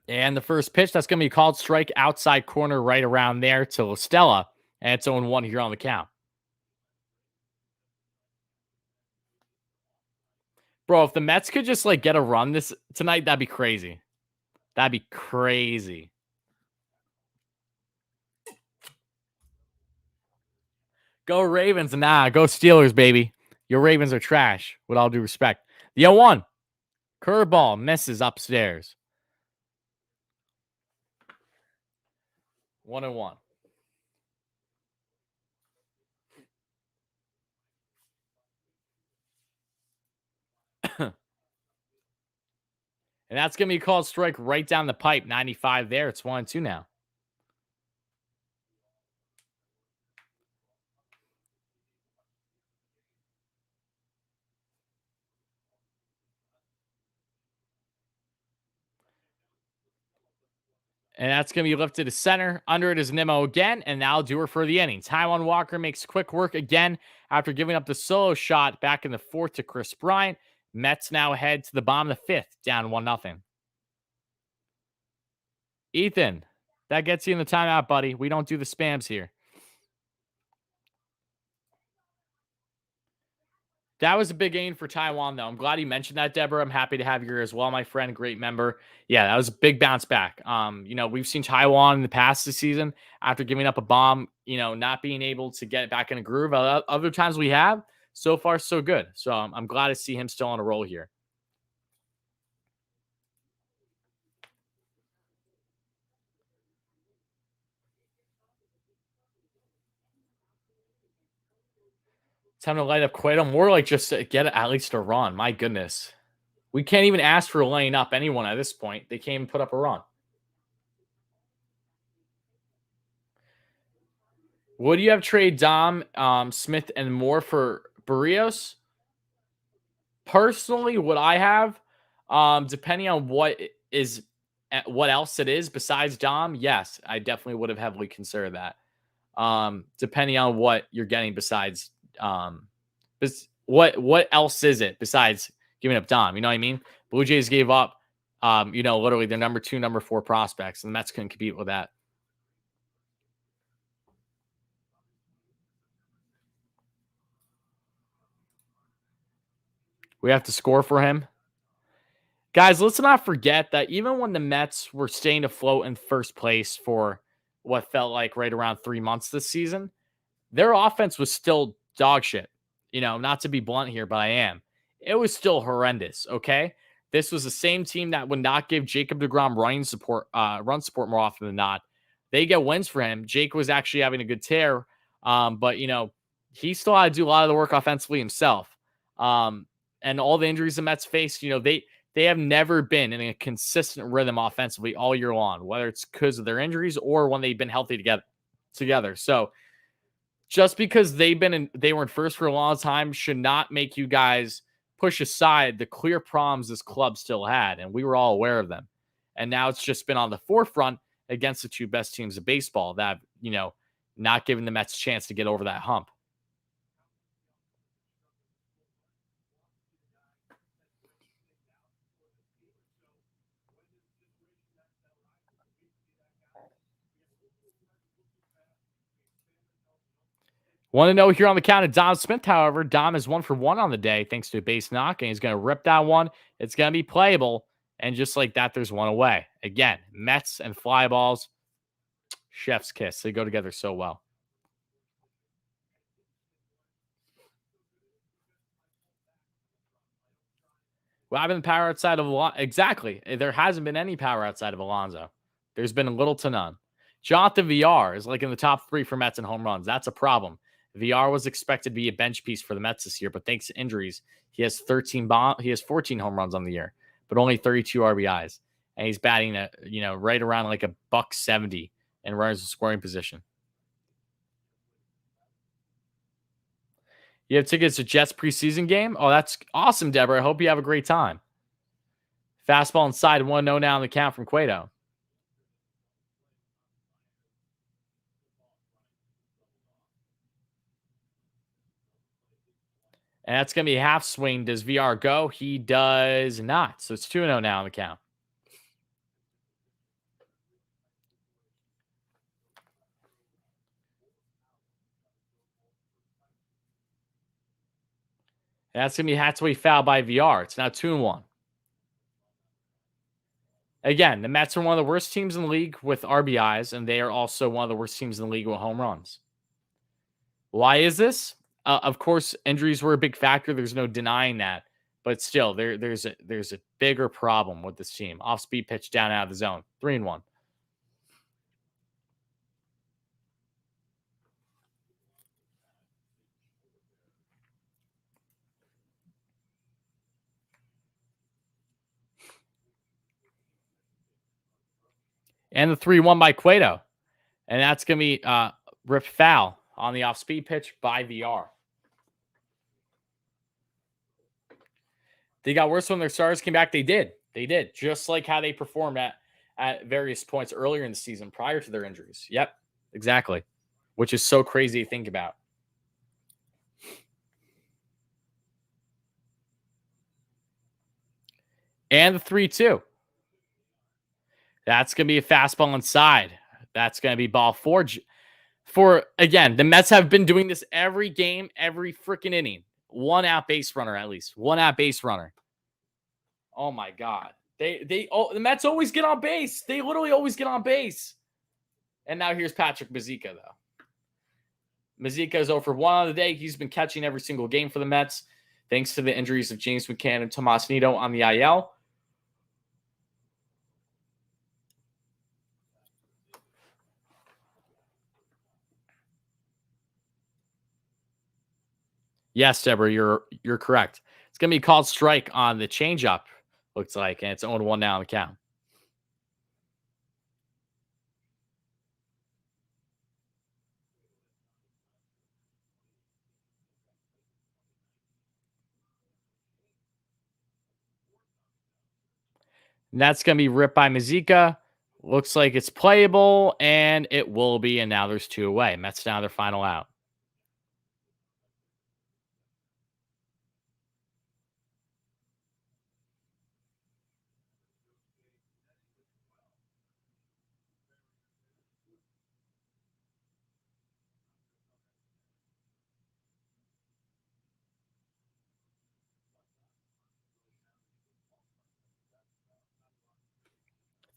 And the first pitch, that's going to be called strike outside corner right around there to La Stella. And it's 0-1 here on the count. Bro, if the Mets could just like get a run this tonight, that'd be crazy. That'd be crazy. Go Ravens. Nah, go Steelers, baby. Your Ravens are trash, with all due respect. The 0-1. Curveball misses upstairs. 1-1. And that's going to be called strike right down the pipe. 95 there. It's 1-2 now. And that's going to be lifted to center. Under it is Nimmo again, and that'll do her for the inning. Taijuan Walker makes quick work again after giving up the solo shot back in the fourth to Chris Bryant. Mets now head to the bottom of the fifth, down 1-0. Ethan, that gets you in the timeout, buddy. We don't do the spams here. That was a big gain for Taijuan, though. I'm glad you mentioned that, Deborah. I'm happy to have you here as well, my friend. Great member. Yeah, that was a big bounce back. We've seen Taijuan in the past this season after giving up a bomb, not being able to get back in a groove. Other times we have. So far, so good. So I'm glad to see him still on a roll here. Time to light up Cueto. More like just to get at least a run. My goodness. We can't even ask for laying up anyone at this point. They can't even put up a run. Would you have trade Dom, Smith, and Moore for Barrios? Personally, would I have? Depending on what else it is besides Dom, yes, I definitely would have heavily considered that. Depending on what you're getting besides what else is it besides giving up Dom? You know what I mean? Blue Jays gave up literally their number 2, number 4 prospects, and the Mets couldn't compete with that. We have to score for him. Guys, let's not forget that even when the Mets were staying afloat in first place for what felt like right around 3 months this season, their offense was still dog shit. Not to be blunt here, but I am. It was still horrendous. Okay. This was the same team that would not give Jacob DeGrom run support more often than not. They get wins for him. Jake was actually having a good tear. But he still had to do a lot of the work offensively himself. And all the injuries the Mets faced, they have never been in a consistent rhythm offensively all year long, whether it's because of their injuries or when they've been healthy together. So just because they were in first for a long time should not make you guys push aside the clear problems this club still had, and we were all aware of them. And now it's just been on the forefront against the two best teams of baseball that not giving the Mets a chance to get over that hump. Want to know here on the count of Dom Smith, however, Dom is 1 for 1 on the day thanks to a base knock, and he's going to rip that one. It's going to be playable, and just like that, there's one away. Again, Mets and fly balls, chef's kiss. They go together so well. Well, I've been power outside of Alonso. Exactly. There hasn't been any power outside of Alonso. There's been little to none. Jonathan VR is like in the top 3 for Mets and home runs. That's a problem. VR was expected to be a bench piece for the Mets this year, but thanks to injuries, he has 14 home runs on the year, but only 32 RBIs. And he's batting at, right around like a $170 and runners in scoring position. You have tickets to Jets preseason game? Oh, that's awesome, Deborah. I hope you have a great time. Fastball inside, 1-0 now on the count from Cueto. And that's going to be a half swing. Does VR go? He does not. So it's 2-0 now on the count. And that's going to be Hathaway foul by VR. It's now 2-1. Again, the Mets are one of the worst teams in the league with RBIs, and they are also one of the worst teams in the league with home runs. Why is this? Of course, injuries were a big factor. There's no denying that. But still, there's a bigger problem with this team. Off-speed pitch down out of the zone. 3-1. And the 3-1 by Cueto. And that's going to be ripped foul on the off-speed pitch by VR. They got worse when their stars came back. They did. Just like how they performed at various points earlier in the season prior to their injuries. Yep, exactly. Which is so crazy to think about. And the 3-2. That's going to be a fastball inside. That's going to be ball 4. Again, the Mets have been doing this every game, every freaking inning. One out base runner, at least. One out base runner. Oh my God. The Mets always get on base. They literally always get on base. And now here's Patrick Mazeika, though. Mazeika is 0 for 1 on the day. He's been catching every single game for the Mets, thanks to the injuries of James McCann and Tomas Nido on the IL. Yes, Deborah, you're correct. It's going to be called strike on the changeup, looks like, and it's 0-1 now on the count. And that's going to be ripped by Mazeika. Looks like it's playable, and it will be, and now there's 2 away. Mets now their final out.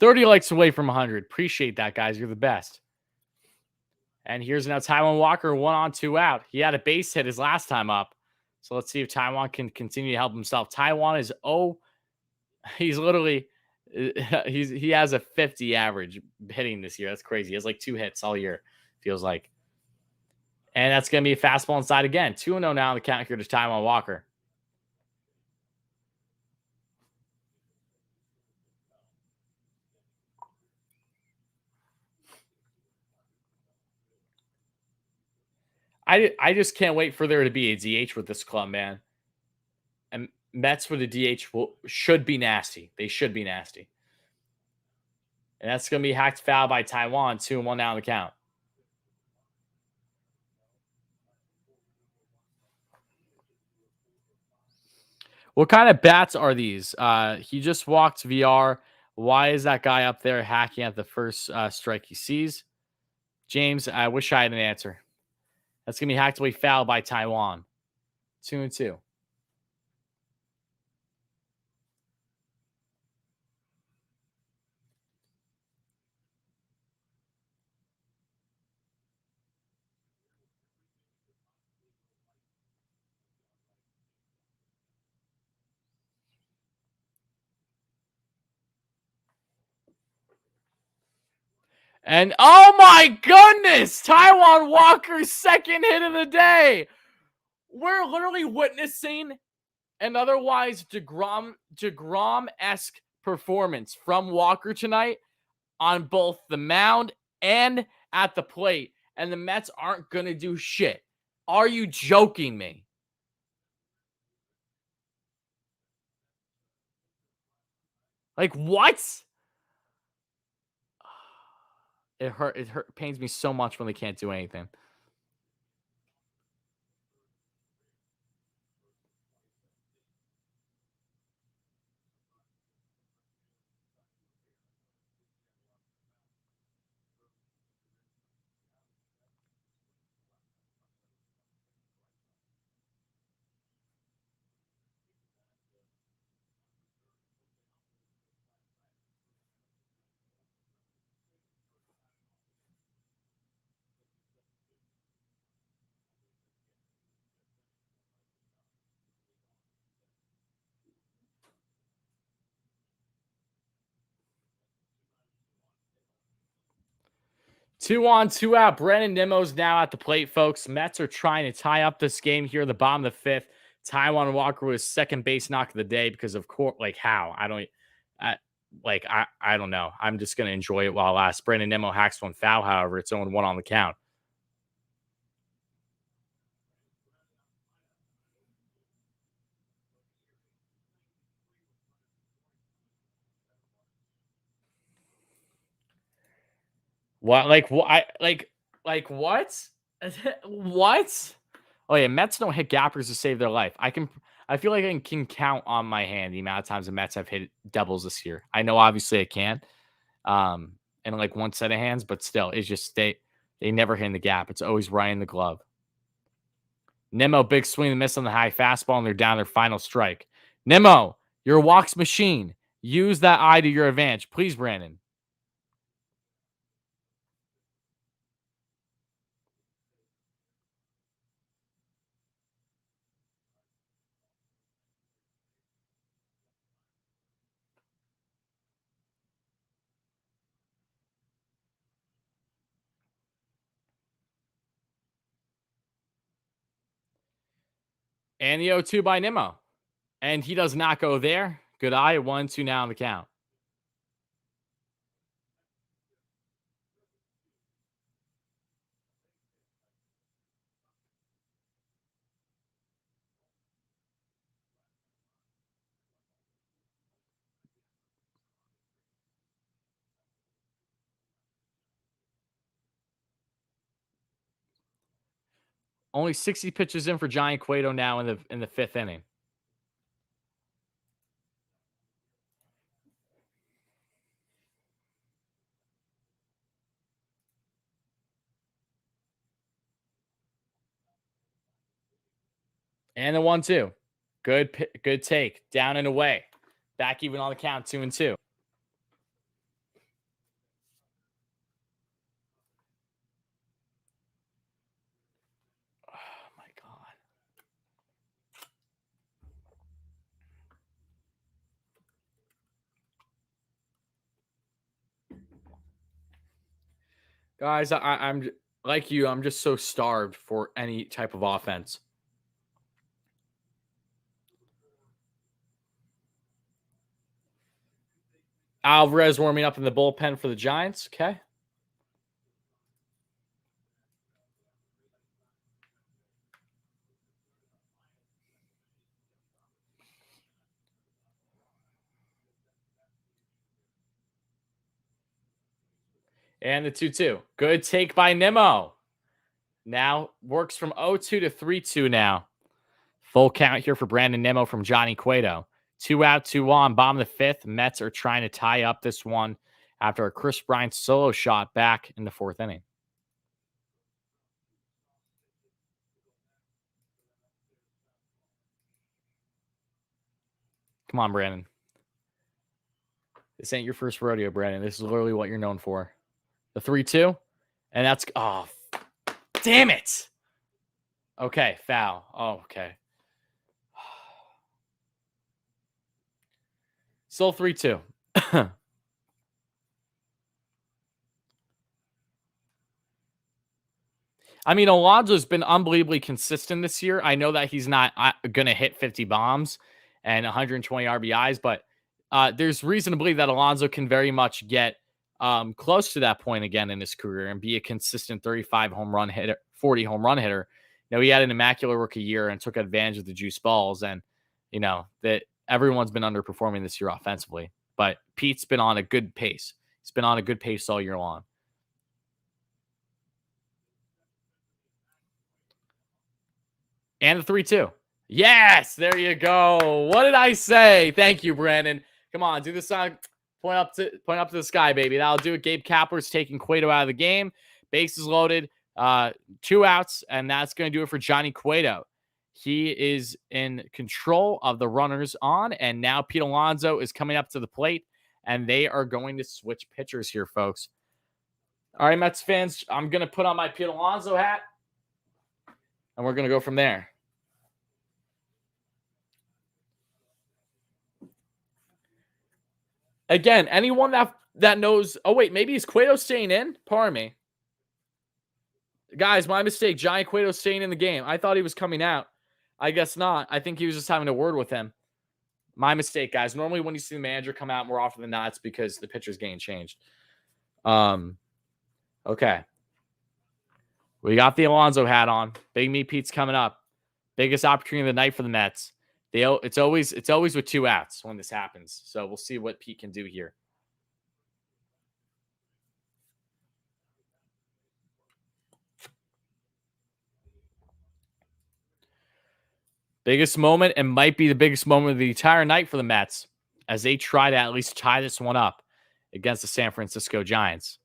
30 likes away from 100. Appreciate that, guys. You're the best. And here's now Taijuan Walker, 1 on, 2 out. He had a base hit his last time up. So let's see if Taijuan can continue to help himself. Taijuan is he's literally he has a 50 average hitting this year. That's crazy. He has like 2 hits all year, feels like. And that's going to be a fastball inside again. 2-0 now on the count here to Taijuan Walker. I just can't wait for there to be a DH with this club, man. And Mets with a DH should be nasty. They should be nasty. And that's going to be hacked foul by Taijuan. 2-1 now on the count. What kind of bats are these? He just walked VR. Why is that guy up there hacking at the first strike he sees? James, I wish I had an answer. That's going to be hacked away foul by Taijuan. 2-2. And oh my goodness, Taijuan Walker's second hit of the day. We're literally witnessing an otherwise DeGrom-esque performance from Walker tonight on both the mound and at the plate. And the Mets aren't going to do shit. Are you joking me? Like, what? It pains me so much when they can't do anything. Two on, 2 out. WardyNYM's now at the plate, folks. Mets are trying to tie up this game here in the bottom of the 5th. Taijuan Walker was second base knock of the day because of course, like how? I don't know. I'm just gonna enjoy it while it lasts. WardyNYM hacks one foul, however, it's 0-1 on the count. What? Like what? Like what? What? Oh yeah, Mets don't hit gappers to save their life. I feel like I can count on my hand the amount of times the Mets have hit doubles this year. I know obviously I can't. In like one set of hands, but still, it's just they never hit in the gap. It's always right in the glove. Nemo, big swing and miss on the high fastball, and they're down their final strike. Nemo, you're a walks machine. Use that eye to your advantage. Please, Brandon. And the 0-2 by Nemo. And he does not go there. Good eye. 1-2 now on the count. Only 60 pitches in for Johnny Cueto now in the 5th inning. And the 1-2. Good take. Down and away. Back even on the count, 2-2. Guys, I'm like you. I'm just so starved for any type of offense. Alvarez warming up in the bullpen for the Giants. Okay. And the 2-2. Good take by Nimmo. Now works from 0-2 to 3-2 now. Full count here for Brandon Nimmo from Johnny Cueto. 2 out, 2 on. Bottom of the fifth. Mets are trying to tie up this one after a Chris Bryant solo shot back in the fourth inning. Come on, Brandon. This ain't your first rodeo, Brandon. This is literally what you're known for. The 3-2. And that's, oh, damn it. Okay, foul. Oh, okay. Still 3-2. I mean, Alonso's been unbelievably consistent this year. I know that he's not going to hit 50 bombs and 120 RBIs, but there's reason to believe that Alonso can very much get close to that point again in his career and be a consistent 35 home run hitter, 40 home run hitter. You know, he had an immaculate rookie year and took advantage of the juice balls, and you know that everyone's been underperforming this year offensively. But Pete's been on a good pace. He's been on a good pace all year long. And the 3-2. Yes, there you go. What did I say? Thank you, Brandon. Come on, do the song. Point up to the sky, baby. That'll do it. Gabe Kapler's taking Cueto out of the game. Bases loaded. 2 outs, and that's going to do it for Johnny Cueto. He is in control of the runners on, and now Pete Alonso is coming up to the plate, and they are going to switch pitchers here, folks. All right, Mets fans, I'm going to put on my Pete Alonso hat, and we're going to go from there. Again, anyone that knows. Oh, wait, maybe is Cueto staying in? Pardon me. Guys, my mistake. Johnny Cueto staying in the game. I thought he was coming out. I guess not. I think he was just having a word with him. My mistake, guys. Normally when you see the manager come out more often than not, it's because the pitcher's getting changed. Okay. We got the Alonso hat on. Big Meat Pete's coming up. Biggest opportunity of the night for the Mets. It's always with 2 outs when this happens. So we'll see what Pete can do here. Biggest moment, and might be the biggest moment of the entire night for the Mets as they try to at least tie this one up against the San Francisco Giants.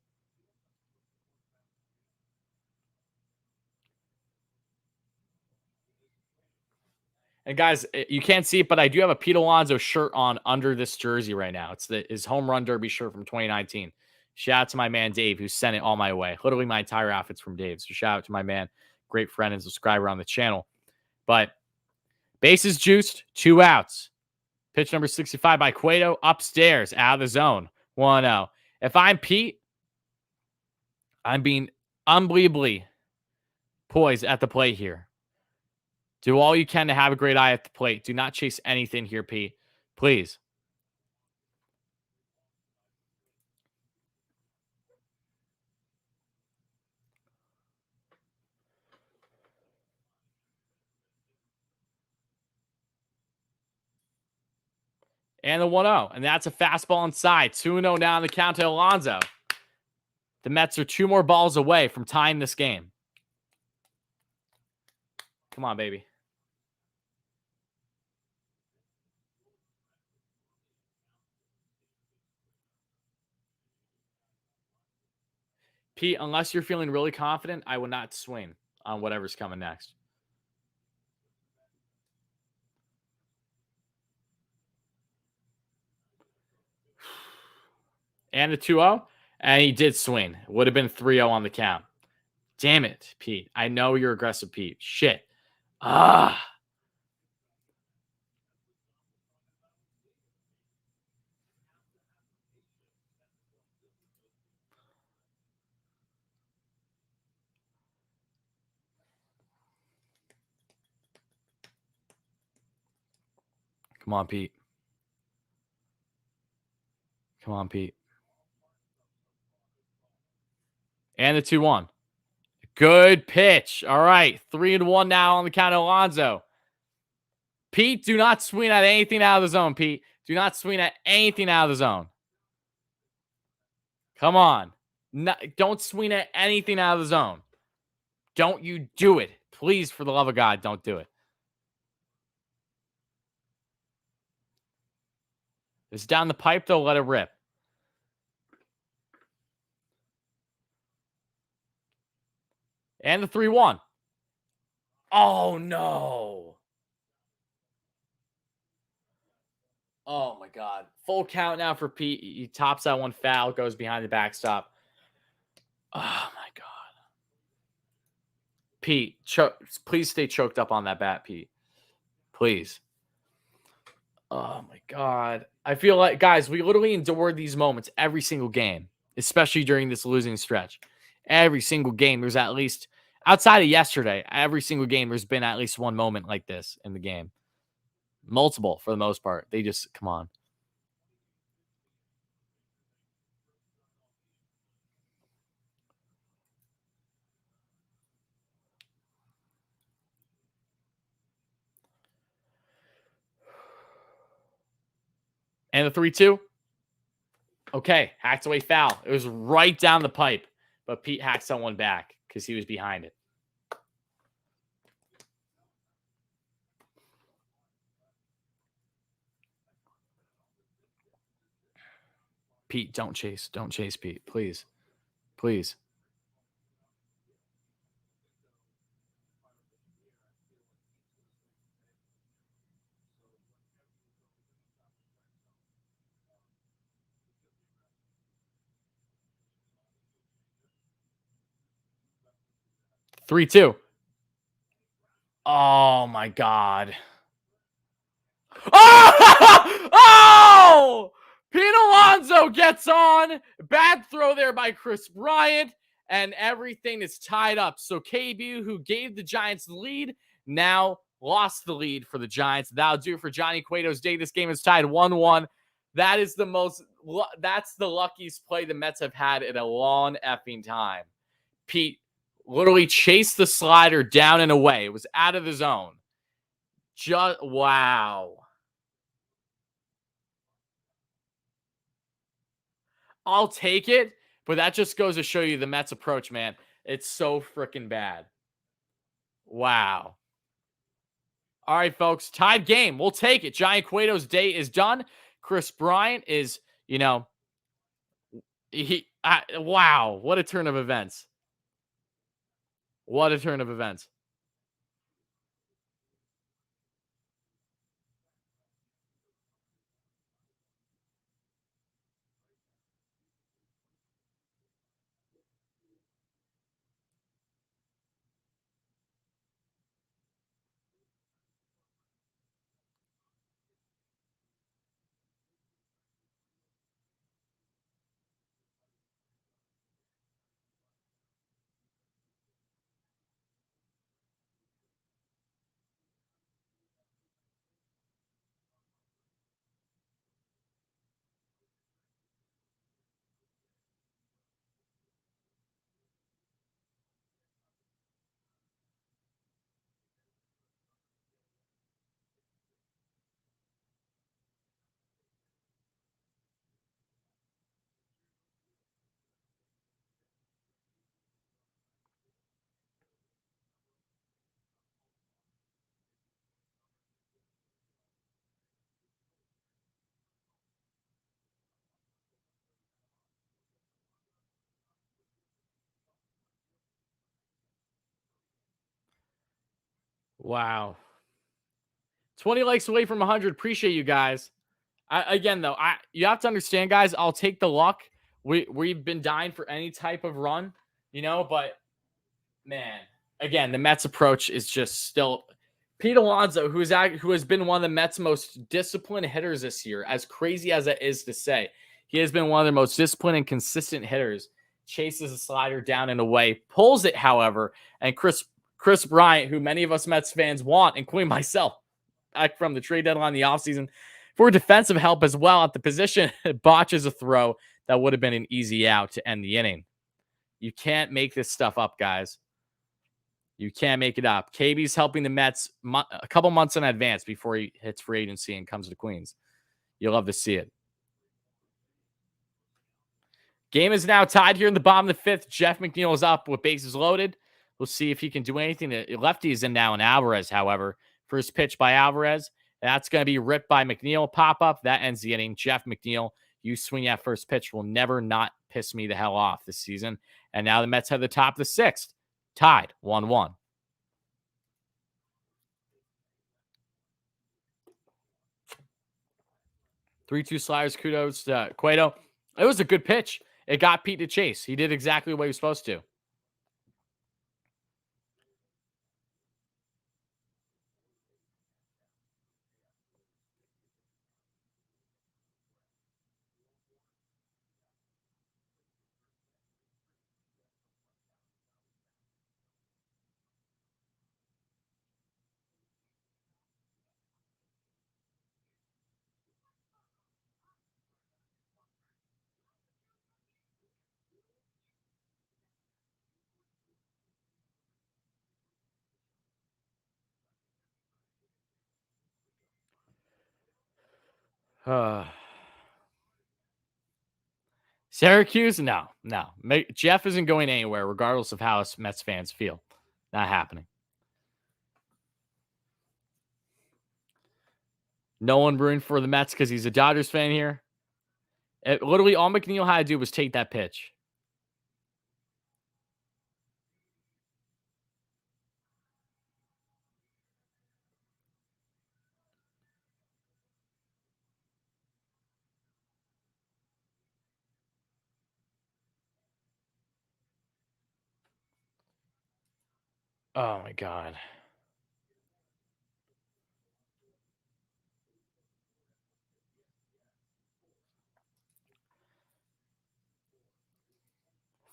And guys, you can't see it, but I do have a Pete Alonso shirt on under this jersey right now. It's his home run derby shirt from 2019. Shout out to my man Dave, who sent it all my way. Literally, my entire outfit's from Dave. So shout out to my man, great friend and subscriber on the channel. But bases juiced, 2 outs. Pitch number 65 by Cueto, upstairs, out of the zone, 1-0. If I'm Pete, I'm being unbelievably poised at the plate here. Do all you can to have a great eye at the plate. Do not chase anything here, Pete. Please. And the 1-0. And that's a fastball inside. 2-0 now on the count to Alonso. The Mets are 2 more balls away from tying this game. Come on, baby. Pete, unless you're feeling really confident, I would not swing on whatever's coming next. And the 2-0. And he did swing. Would have been 3-0 on the count. Damn it, Pete. I know you're aggressive, Pete. Shit. Ah. Come on, Pete. Come on, Pete. And the 2-1. Good pitch. All right. 3-1 now on the count of Alonso. Pete, do not swing at anything out of the zone, Pete. Do not swing at anything out of the zone. Come on. No, don't swing at anything out of the zone. Don't you do it. Please, for the love of God, don't do it. It's down the pipe, though. Let it rip. And the 3-1. Oh, no. Oh, my God. Full count now for Pete. He tops that one foul, goes behind the backstop. Oh, my God. Pete, please stay choked up on that bat, Pete. Please. Oh, my God. I feel like, guys, we literally endured these moments every single game, especially during this losing stretch. Every single game, there's at least, outside of yesterday, every single game, there's been at least one moment like this in the game. Multiple, for the most part. They just, come on. And the 3-2. Okay, hacked away foul. It was right down the pipe, but Pete hacked someone back because he was behind it. Pete, don't chase. Don't chase, Pete. Please. Please. Three, 2. Oh, my God. Oh! Oh! Pete Alonso gets on. Bad throw there by Kris Bryant. And everything is tied up. So KB, who gave the Giants the lead, now lost the lead for the Giants. That'll do it for Johnny Cueto's day. This game is tied 1-1. That is that's the luckiest play the Mets have had in a long effing time. Pete literally chased the slider down and away. It was out of the zone. Just, wow. I'll take it, but that just goes to show you the Mets approach, man. It's so freaking bad. Wow. All right, folks. Tied game. We'll take it. Johnny Cueto's day is done. Kris Bryant is, wow. What a turn of events. What a turn of events. Wow. 20 likes away from 100. Appreciate you guys. You have to understand, guys, I'll take the luck. We've been dying for any type of run, but man, again, the Mets approach is just still Pete Alonso, who has been one of the Mets' most disciplined hitters this year, as crazy as it is to say. He has been one of their most disciplined and consistent hitters. Chases a slider down and away, pulls it, however, and Kris Bryant, who many of us Mets fans want, including myself, back from the trade deadline in the offseason for defensive help as well at the position. Botches a throw that would have been an easy out to end the inning. You can't make this stuff up, guys. You can't make it up. KB's helping the Mets a couple months in advance before he hits free agency and comes to Queens. You'll love to see it. Game is now tied here in the bottom of the fifth. Jeff McNeil is up with bases loaded. We'll see if he can do anything. The lefty is in now in Alvarez, however. First pitch by Alvarez. That's going to be ripped by McNeil. Pop up. That ends the inning. Jeff McNeil, you swing that first pitch will never not piss me the hell off this season. And now the Mets have the top of the sixth. Tied 1-1. 3-2 sliders. Kudos to Cueto. It was a good pitch. It got Pete to chase. He did exactly what he was supposed to. Syracuse? No. Jeff isn't going anywhere, regardless of how us Mets fans feel. Not happening. No one rooting for the Mets because he's a Dodgers fan here. Literally, all McNeil had to do was take that pitch. Oh, my God.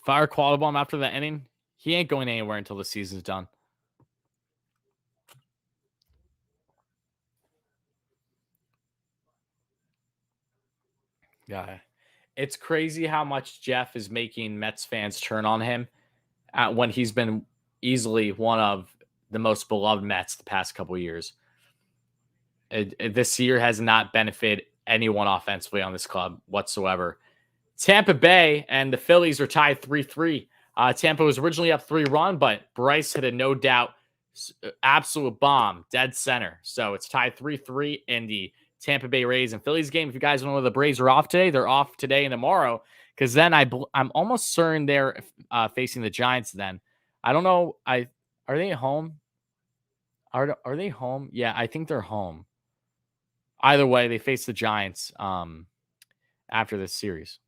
Fire Quattlebaum after that inning. He ain't going anywhere until the season's done. Yeah. It's crazy how much Jeff is making Mets fans turn on him when he's been easily one of the most beloved Mets the past couple of years. This year has not benefited anyone offensively on this club whatsoever. Tampa Bay and the Phillies are tied 3-3. Tampa was originally up 3-1, but Bryce hit a no doubt absolute bomb, dead center. So it's tied 3-3 in the Tampa Bay Rays and Phillies game. If you guys know the Braves are off today, they're off today and tomorrow because then I'm almost certain they're facing the Giants then. I don't know. Are they at home? Are they home? Yeah, I think they're home. Either way, they face the Giants after this series.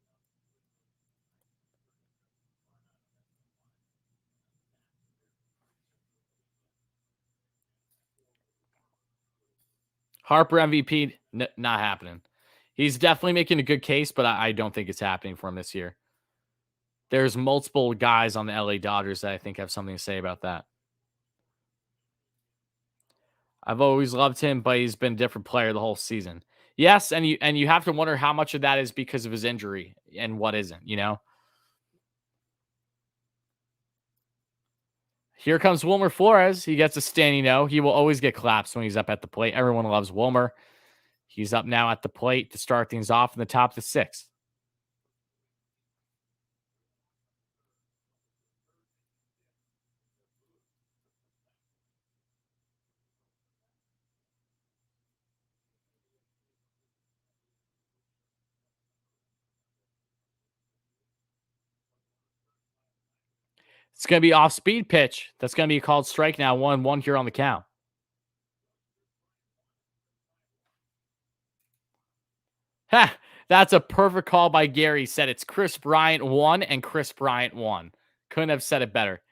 Harper MVP, not happening. He's definitely making a good case, but I don't think it's happening for him this year. There's multiple guys on the LA Dodgers that I think have something to say about that. I've always loved him, but he's been a different player the whole season. Yes, and you have to wonder how much of that is because of his injury and what isn't, you know? Here comes Wilmer Flores. He gets a standing O. He will always get claps when he's up at the plate. Everyone loves Wilmer. He's up now at the plate to start things off in the top of the sixth. It's going to be off speed pitch. That's going to be called strike now. 1-1 here on the count. Ha! That's a perfect call by Gary. He said it's Chris Bryant 1 and Chris Bryant 1. Couldn't have said it better.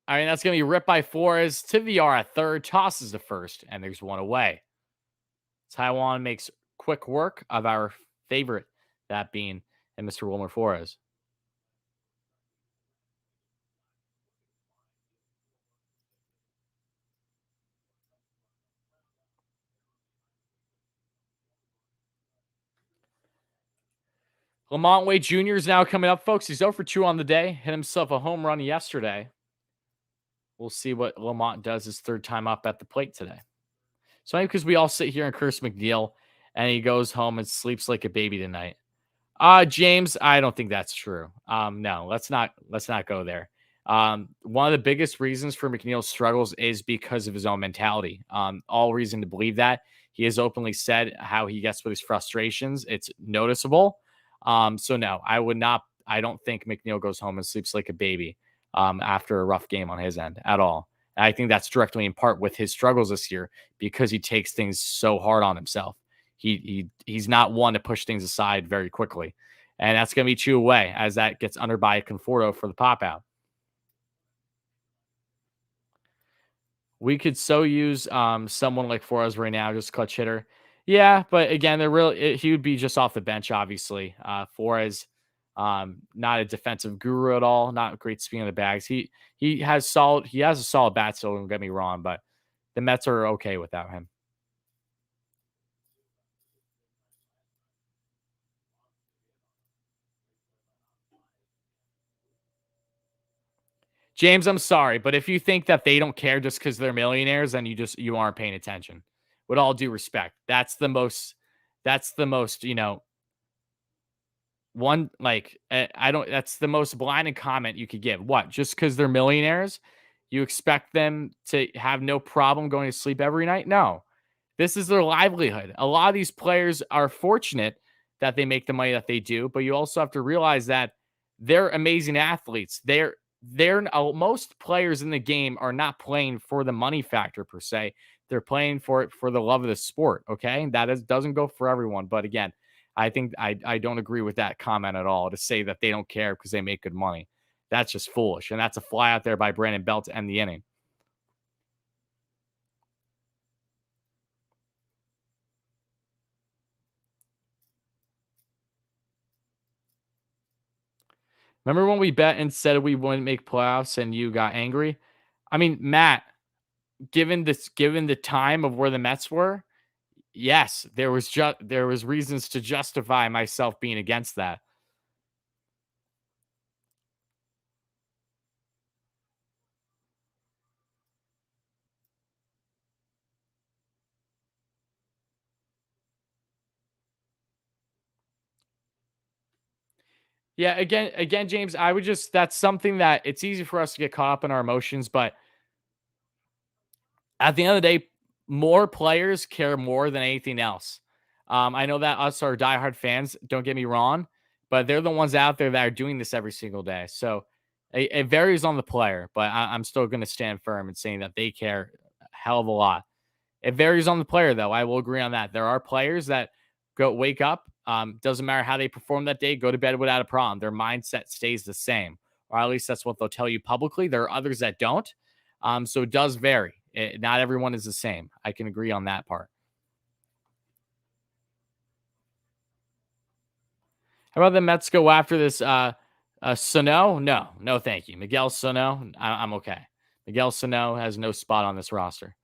All right, that's going to be ripped by Flores to VR at third, tosses to first, and there's one away. Taijuan makes quick work of our favorite, that being and Mr. Wilmer Flores. Lamont Wade Jr. is now coming up, folks. He's 0 for 2 on the day. Hit himself a home run yesterday. We'll see what Lamont does his third time up at the plate today. So maybe because we all sit here and curse Mcneil, and he goes home and sleeps like a baby tonight. James, I don't think that's true. No, let's not go there. One of the biggest reasons for Mcneil's struggles is because of his own mentality. All reason to believe that. He has openly said how he gets with his frustrations. It's noticeable. So no, I don't think Mcneil goes home and sleeps like a baby after a rough game on his end at all. And I think that's directly in part with his struggles this year because he takes things so hard on himself. He's not one to push things aside very quickly. And that's going to be chewed away as that gets under by Conforto for the pop out. We could so use someone like Flores right now, just clutch hitter. Yeah, but again, he would be just off the bench, obviously. Flores, not a defensive guru at all, not great speed in the bags. He has a solid bat, so don't get me wrong, but the Mets are okay without him. James, I'm sorry, but if you think that they don't care just because they're millionaires, then you aren't paying attention. With all due respect, that's the most, one like I don't. That's the most blinded comment you could give. What? Just because they're millionaires, you expect them to have no problem going to sleep every night? No, this is their livelihood. A lot of these players are fortunate that they make the money that they do, but you also have to realize that they're amazing athletes. Most players in the game are not playing for the money factor per se. They're playing for it for the love of the sport. Okay, doesn't go for everyone, but again, I think I don't agree with that comment at all. To say that they don't care because they make good money, that's just foolish, and that's a fly out there by Brandon Belt to end the inning. Remember when we bet and said we wouldn't make playoffs and you got angry? I mean, Matt, given the time of where the Mets were, yes, there was reasons to justify myself being against that. Yeah, again, James, that's something that it's easy for us to get caught up in our emotions, but at the end of the day, more players care more than anything else. I know that us are diehard fans, don't get me wrong, but they're the ones out there that are doing this every single day. So it varies on the player, but I'm still going to stand firm in saying that they care a hell of a lot. It varies on the player, though. I will agree on that. There are players that wake up. Doesn't matter how they perform that day, go to bed without a problem. Their mindset stays the same, or at least that's what they'll tell you publicly. There are others that don't. So it does vary. Not everyone is the same. I can agree on that part. How about the Mets go after this Sano? No, thank you. Miguel Sano, I'm okay. Miguel Sano has no spot on this roster.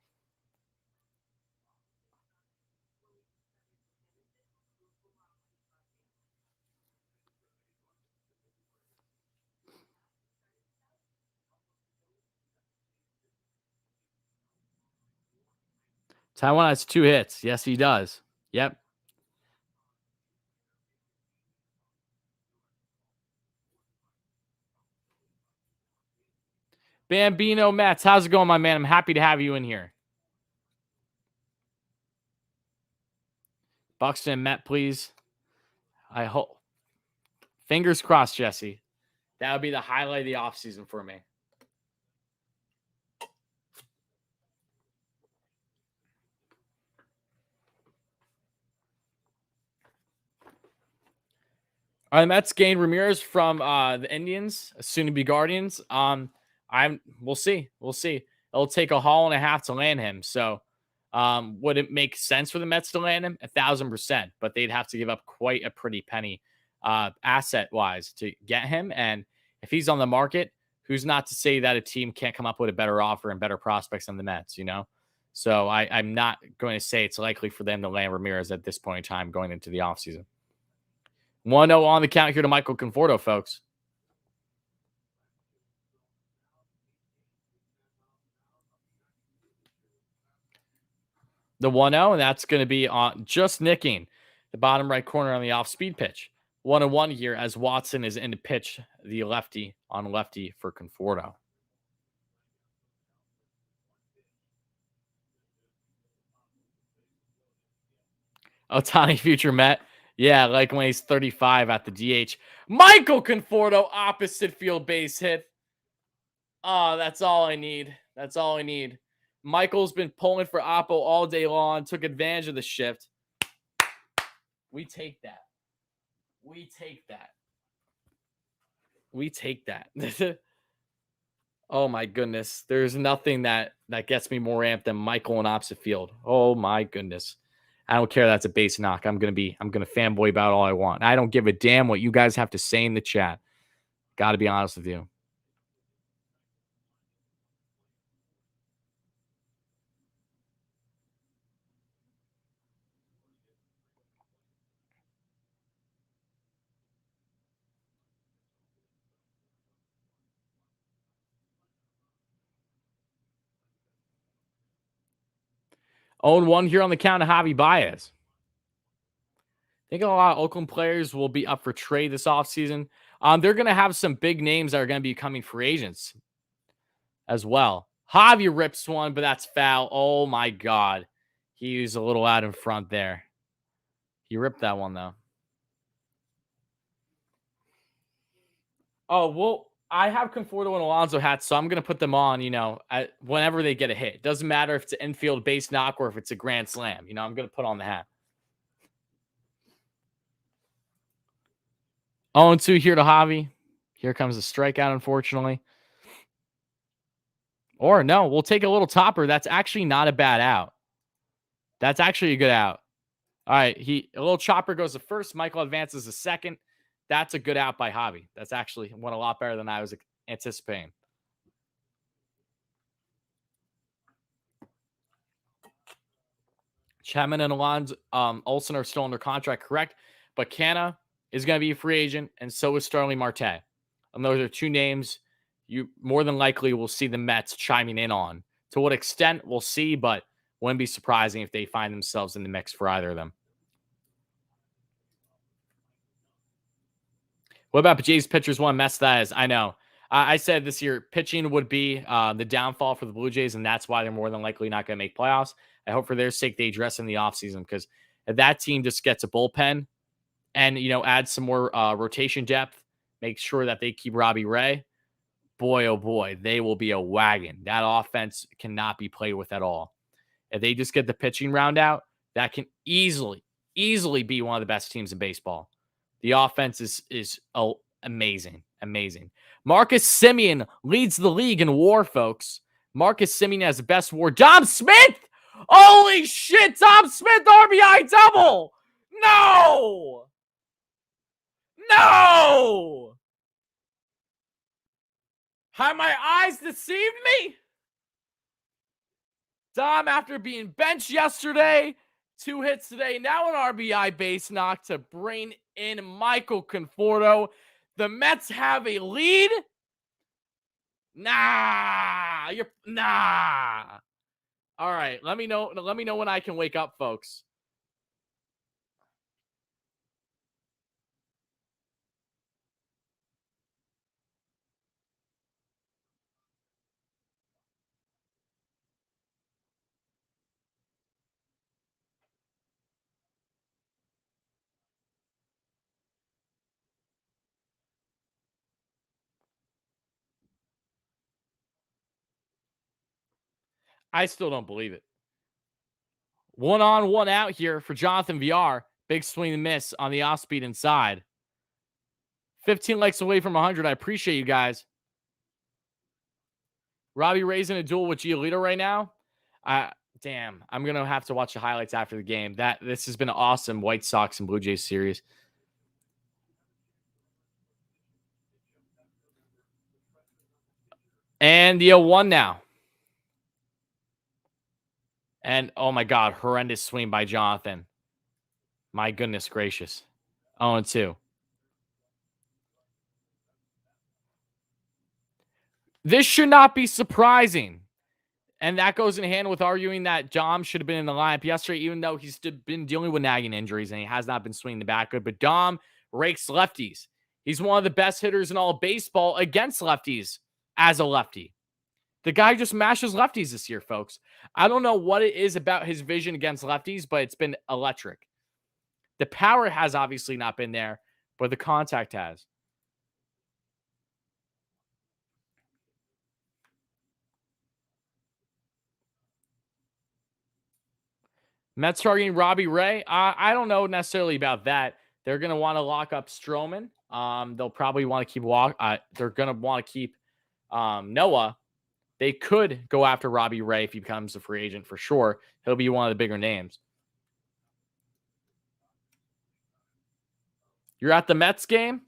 Taiwan has 2 hits. Yes, he does. Yep. Bambino Mets, how's it going, my man? I'm happy to have you in here. Buxton Met, please. I hope. Fingers crossed, Jesse. That would be the highlight of the offseason for me. All right, the Mets gained Ramirez from the Indians, soon to be Guardians. We'll see. It'll take a haul and a half to land him. So, would it make sense for the Mets to land him? 1,000%, but they'd have to give up quite a pretty penny, asset wise, to get him. And if he's on the market, who's not to say that a team can't come up with a better offer and better prospects than the Mets? So I'm not going to say it's likely for them to land Ramirez at this point in time going into the offseason. 1-0 on the count here to Michael Conforto, folks. The 1-0, and that's going to be on just nicking the bottom right corner on the off-speed pitch. 1-1 here as Watson is in to pitch the lefty on lefty for Conforto. Ohtani future Met. Yeah, like when he's 35 at the DH. Michael Conforto, opposite field base hit. Oh, that's all I need. That's all I need. Michael's been pulling for Oppo all day long, took advantage of the shift. We take that. We take that. We take that. Oh my goodness. There's nothing that gets me more amped than Michael in opposite field. Oh my goodness. I don't care that's a base knock. I'm gonna fanboy about all I want. I don't give a damn what you guys have to say in the chat. Gotta be honest with you. Own one here on the count of Javi Baez. I think a lot of Oakland players will be up for trade this offseason. They're going to have some big names that are going to be becoming free agents as well. Javi rips one, but that's foul. Oh, my God. He was a little out in front there. He ripped that one, though. Oh, well, I have Conforto and Alonso hats, so I'm going to put them on, whenever they get a hit. Doesn't matter if it's an infield base knock or if it's a grand slam. I'm going to put on the hat. 0-2 here to Javi. Here comes a strikeout, unfortunately. Or no, we'll take a little topper. That's actually not a bad out. That's actually a good out. All right, a little chopper goes to first. Michael advances to second. That's a good out by Javi. That's actually went a lot better than I was anticipating. Chapman and Alonso, Olsen are still under contract, correct? But Canna is going to be a free agent, and so is Starling Marte. And those are two names you more than likely will see the Mets chiming in on. To what extent, we'll see, but wouldn't be surprising if they find themselves in the mix for either of them. What about the Jays pitchers? One mess that is. I know. I said this year pitching would be the downfall for the Blue Jays, and that's why they're more than likely not going to make playoffs. I hope for their sake they address in the offseason, because if that team just gets a bullpen and, add some more rotation depth, make sure that they keep Robbie Ray, boy, oh boy, they will be a wagon. That offense cannot be played with at all. If they just get the pitching round out, that can easily be one of the best teams in baseball. The offense is amazing. Marcus Semien leads the league in WAR, folks. Marcus Semien has the best WAR. Dom Smith! Holy shit! Dom Smith RBI double! No! Have my eyes deceived me? Dom, after being benched yesterday, 2 hits today, now an RBI base knock to bring in Michael Conforto. The Mets have a lead. Nah. All right, let me know when I can wake up, folks. I still don't believe it. 1 on, 1 out here for Jonathan VR. Big swing and miss on the off speed inside. 15 likes away from 100. I appreciate you guys. Robbie Ray's in a duel with Giolito right now. Damn, I'm going to have to watch the highlights after the game. This has been an awesome White Sox and Blue Jays series. And the 0-1 now. And, oh my God, horrendous swing by Jonathan. My goodness gracious. 0-2. This should not be surprising. And that goes in hand with arguing that Dom should have been in the lineup yesterday, even though he's been dealing with nagging injuries and he has not been swinging the bat good. But Dom rakes lefties. He's one of the best hitters in all of baseball against lefties as a lefty. The guy just mashes lefties this year, folks. I don't know what it is about his vision against lefties, but it's been electric. The power has obviously not been there, but the contact has. Mets targeting Robbie Ray. I don't know necessarily about that. They're going to want to lock up Stroman. They'll probably want to keep they're going to want to keep Noah. They could go after Robbie Ray if he becomes a free agent for sure. He'll be one of the bigger names. You're at the Mets game?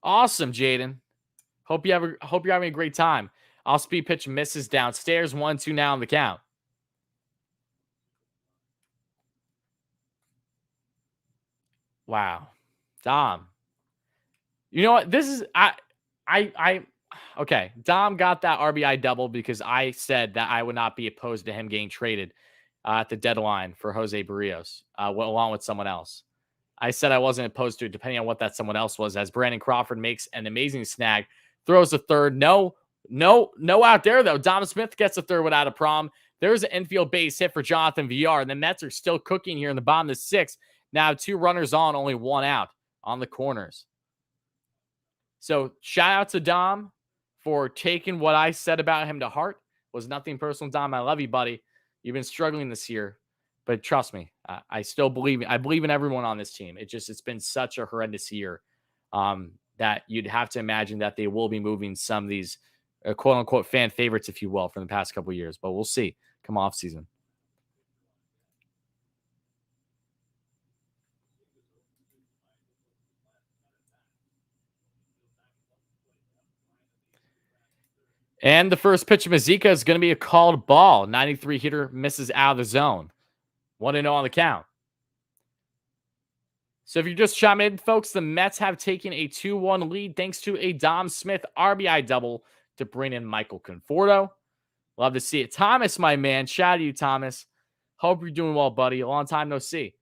Awesome, Jaden. Hope you're having a great time. Off speed pitch misses downstairs. 1-2 now on the count. Wow. Dom. You know what? This is okay. Dom got that RBI double because I said that I would not be opposed to him getting traded at the deadline for Jose Barrios, along with someone else. I said I wasn't opposed to it, depending on what that someone else was, as Brandon Crawford makes an amazing snag, throws a third. No out there, though. Dom Smith gets a third without a problem. There's an infield base hit for Jonathan VR. The Mets are still cooking here in the bottom of the sixth. Now 2 runners on, only 1 out on the corners. So shout out to Dom for taking what I said about him to heart. Was nothing personal, Dom. I love you, buddy. You've been struggling this year. But trust me, I still believe. I believe in everyone on this team. It's been such a horrendous year that you'd have to imagine that they will be moving some of these quote unquote fan favorites, if you will, from the past couple of years. But we'll see. Come off season. And the first pitch of Mazika is going to be a called ball. 93 hitter misses out of the zone. 1-0 on the count. So if you're just chiming in, folks, the Mets have taken a 2-1 lead thanks to a Dom Smith RBI double to bring in Michael Conforto. Love to see it. Thomas, my man. Shout out to you, Thomas. Hope you're doing well, buddy. A long time no see.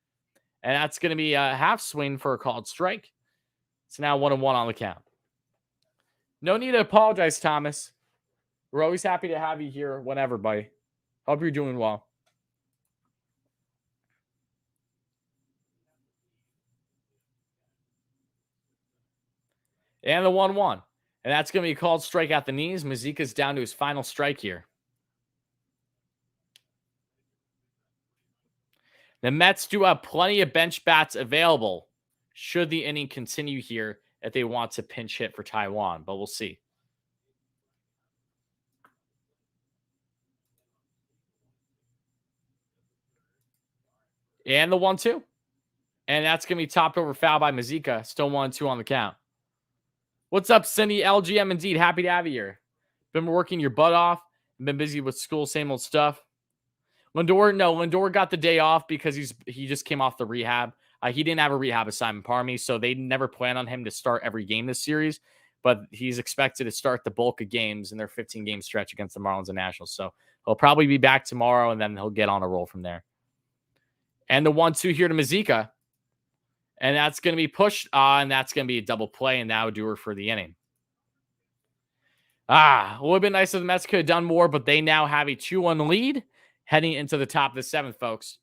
And that's going to be a half swing for a called strike. It's now 1-1 on the count. No need to apologize, Thomas. We're always happy to have you here whenever, buddy. Hope you're doing well. And the 1-1. And that's going to be called strike at the knees. Mazika's down to his final strike here. The Mets do have plenty of bench bats available should the inning continue here if they want to pinch hit for Taijuan, but we'll see. And the 1-2. And that's going to be topped over foul by Mazika. Still 1-2 on the count. What's up, Cindy? LGM indeed. Happy to have you here. Been working your butt off. Been busy with school, same old stuff. Lindor got the day off because he just came off the rehab. He didn't have a rehab assignment, pardon me, so they never plan on him to start every game this series, but he's expected to start the bulk of games in their 15-game stretch against the Marlins and Nationals. So he'll probably be back tomorrow, and then he'll get on a roll from there. And the 1-2 here to Mazika. And that's going to be pushed, and that's going to be a double play, and that would do her for the inning. It would have been nice if the Mets could have done more, but they now have a 2-1 lead heading into the top of the seventh, folks.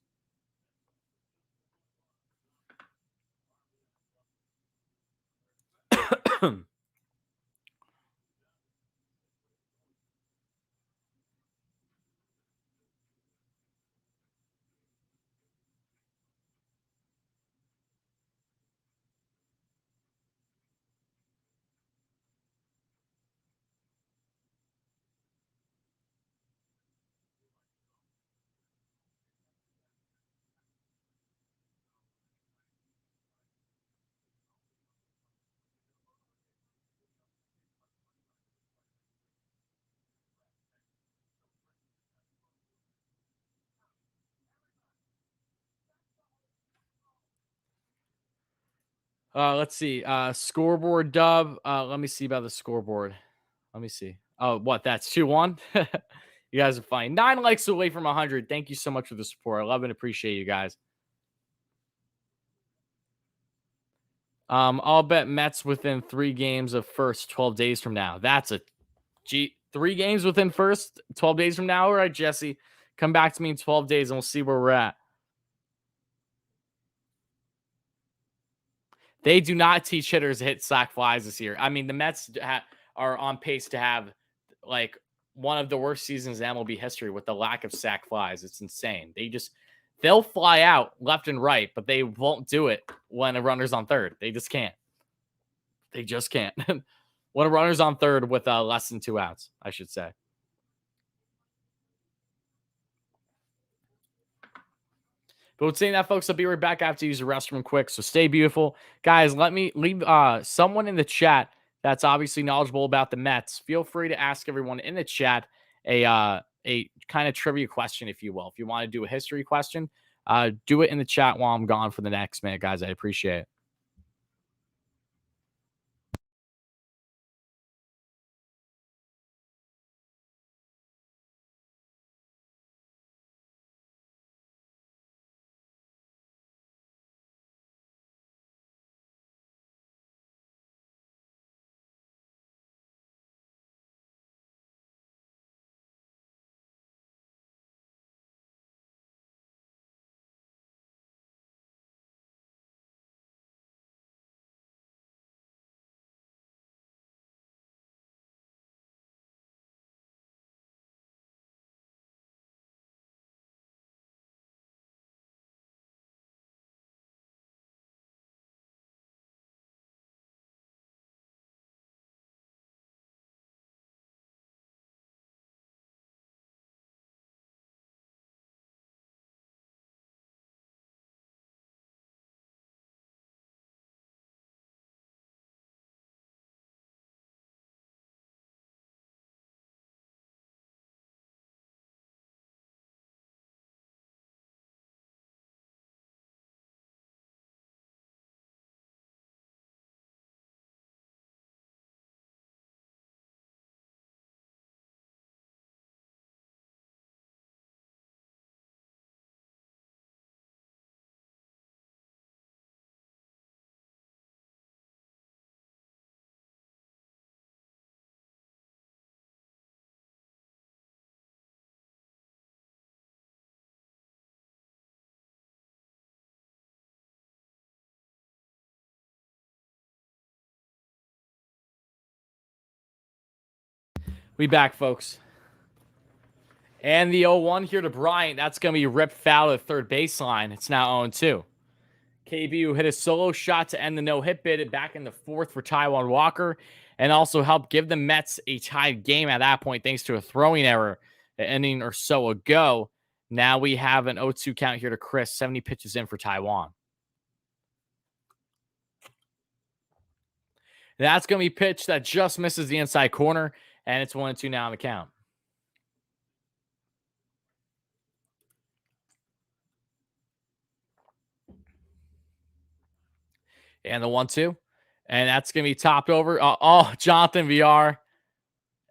Let's see. Scoreboard dub. Let me see about the scoreboard. Let me see. Oh, what? That's 2-1. You guys are funny. 9 likes away from 100. Thank you so much for the support. I love and appreciate you guys. I'll bet Mets within 3 games of first 12 days from now. That's a 3 games within first 12 days from now. All right, Jesse, come back to me in 12 days and we'll see where we're at. They do not teach hitters to hit sac flies this year. I mean, the Mets are on pace to have like one of the worst seasons in MLB history with the lack of sac flies. It's insane. They'll fly out left and right, but they won't do it when a runner's on third. They just can't. They just can't. When a runner's on third with less than 2 outs, I should say. But with saying that, folks, I'll be right back. I have to use the restroom quick, so stay beautiful. Guys, let me leave someone in the chat that's obviously knowledgeable about the Mets. Feel free to ask everyone in the chat a kind of trivia question, if you will. If you want to do a history question, do it in the chat while I'm gone for the next minute, guys. I appreciate it. We back, folks. And the 0-1 here to Bryant. That's going to be ripped foul at third baseline. It's now 0-2. KB, who hit a solo shot to end the no-hit bid back in the 4th for Taijuan Walker, and also helped give the Mets a tied game at that point thanks to a throwing error an inning or so ago. Now we have an 0-2 count here to Chris. 70 pitches in for Taijuan. That's going to be pitch that just misses the inside corner, and it's 1-2 now on the count. And the 1-2. And that's going to be topped over. Jonathan VR.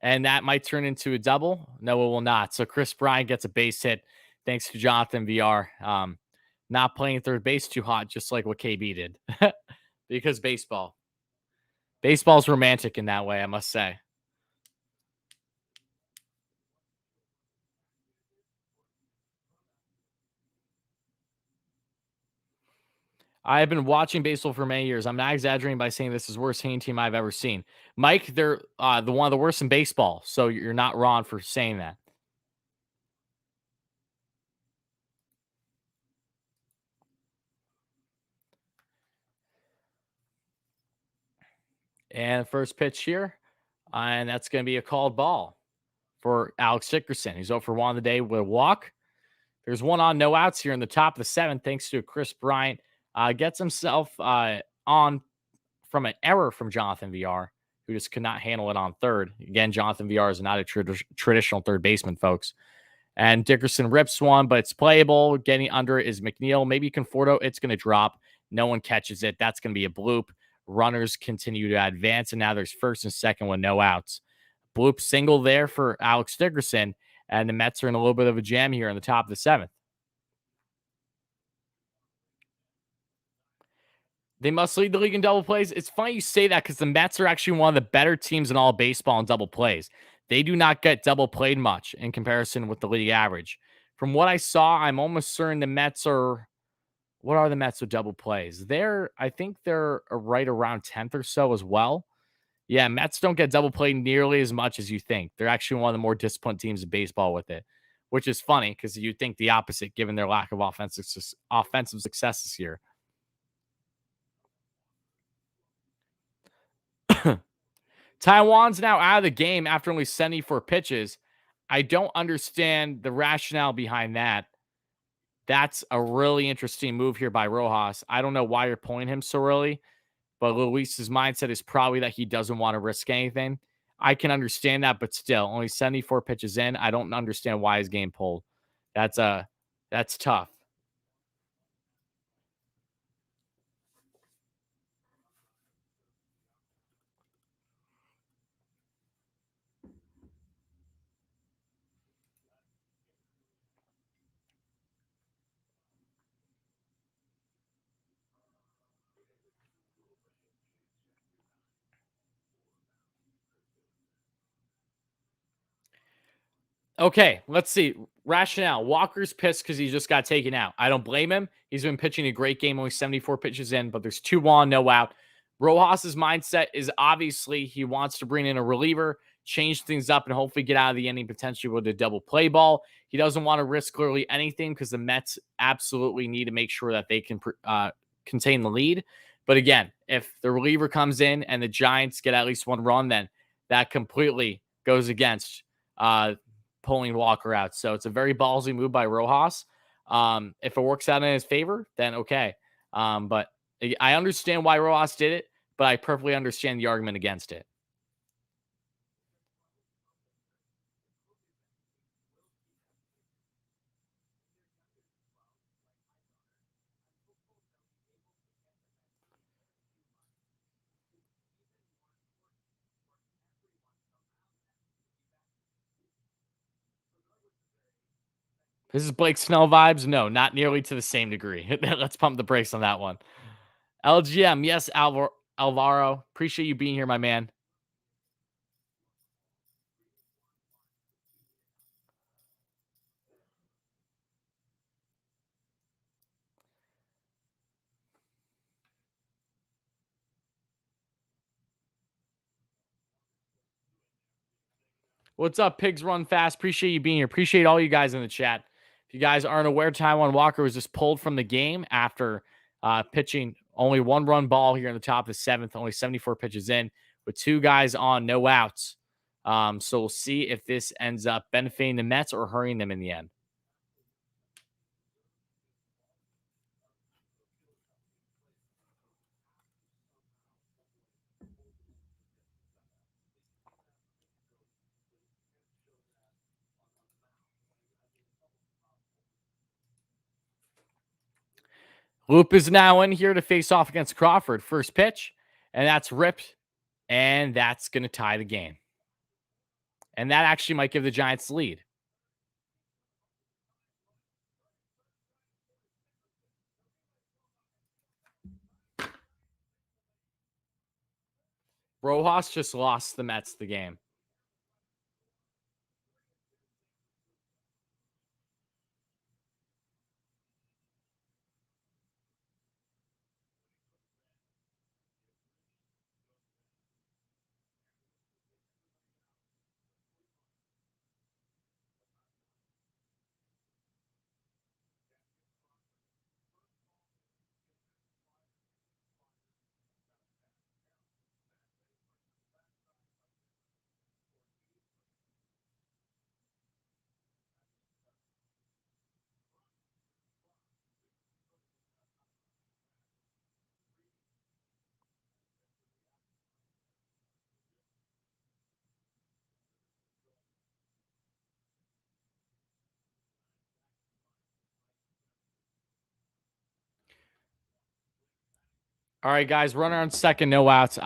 And that might turn into a double. No, it will not. So Chris Bryant gets a base hit thanks to Jonathan VR. Not playing third base too hot, just like what KB did. Because baseball. Baseball's romantic in that way, I must say. I have been watching baseball for many years. I'm not exaggerating by saying this is the worst hitting team I've ever seen. Mike, they're the one of the worst in baseball, so you're not wrong for saying that. And first pitch here, and that's going to be a called ball for Alex Dickerson. He's 0 for 1 on the day with a walk. There's 1 on, no outs here in the top of the 7th, thanks to Chris Bryant. Gets himself on from an error from Jonathan VR, who just could not handle it on third. Again, Jonathan VR is not a traditional third baseman, folks. And Dickerson rips one, but it's playable. Getting under it is Mcneil. Maybe Conforto. It's going to drop. No one catches it. That's going to be a bloop. Runners continue to advance, and now there's first and second with no outs. bloop single there for Alex Dickerson, and the Mets are in a little bit of a jam here in the top of the 7th. They must lead the league in double plays. It's funny you say that because the Mets are actually one of the better teams in all of baseball in double plays. They do not get double played much in comparison with the league average. From what I saw, I'm almost certain the Mets are. What are the Mets with double plays? I think they're right around 10th or so as well. Yeah, Mets don't get double played nearly as much as you think. They're actually one of the more disciplined teams in baseball with it, which is funny because you'd think the opposite given their lack of offensive success this year. Taijuan's now out of the game after only 74 pitches. I don't understand the rationale behind that. That's a really interesting move here by Rojas. I don't know why you're pulling him so early, but Luis's mindset is probably that he doesn't want to risk anything. I can understand that, but still, only 74 pitches in. I don't understand why his game pulled. That's tough. Okay, let's see. Rationale. Walker's pissed because he just got taken out. I don't blame him. He's been pitching a great game, only 74 pitches in, but there's 2 on, no out. Rojas's mindset is obviously he wants to bring in a reliever, change things up, and hopefully get out of the inning potentially with a double play ball. He doesn't want to risk clearly anything because the Mets absolutely need to make sure that they can contain the lead. But again, if the reliever comes in and the Giants get at least 1 run, then that completely goes against pulling Walker out. So it's a very ballsy move by Rojas. If it works out in his favor, then okay. But I understand why Rojas did it, but I perfectly understand the argument against it. This is Blake Snell vibes. No, not nearly to the same degree. Let's pump the brakes on that one. LGM, yes, Alvaro. Appreciate you being here, my man. What's up, Pigs Run Fast? Appreciate you being here. Appreciate all you guys in the chat. If you guys aren't aware, Taijuan Walker was just pulled from the game after pitching only 1 run ball here in the top of the 7th, only 74 pitches in, with 2 guys on, no outs. So we'll see if this ends up benefiting the Mets or hurting them in the end. Loop is now in here to face off against Crawford. First pitch, and that's ripped, and that's going to tie the game. And that actually might give the Giants the lead. Rojas just lost the Mets the game. All right, guys, runner on second, no outs.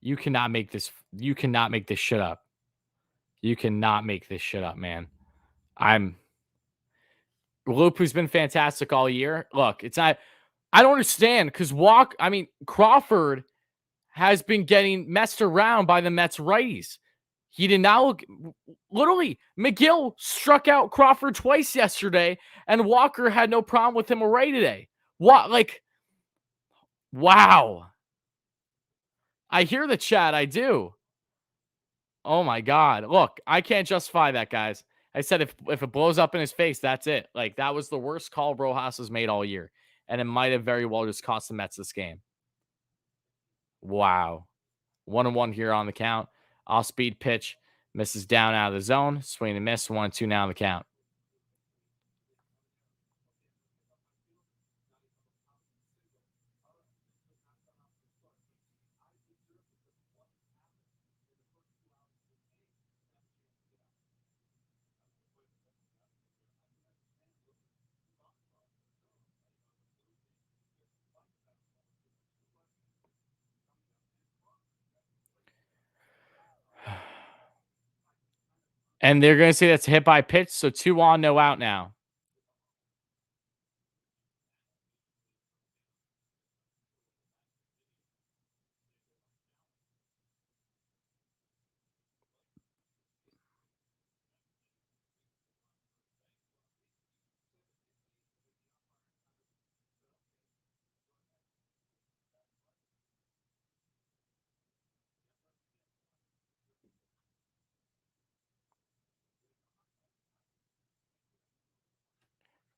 You cannot make this. You cannot make this shit up. You cannot make this shit up, man. Loop, who's been fantastic all year. Look, it's not. I don't understand because Crawford has been getting messed around by the Mets righties. He did not look. Literally, Mcneil struck out Crawford twice yesterday, and Walker had no problem with him a right today. What? Like, wow. I hear the chat. I do. Oh my God. Look, I can't justify that, guys. I said if it blows up in his face, that's it. Like, that was the worst call Rojas has made all year. And it might have very well just cost the Mets this game. Wow. 1-1 here on the count. Off speed pitch. Misses down out of the zone. Swing and miss. 1-2 now on the count. And they're going to say that's a hit by pitch. So 2 on, no out now.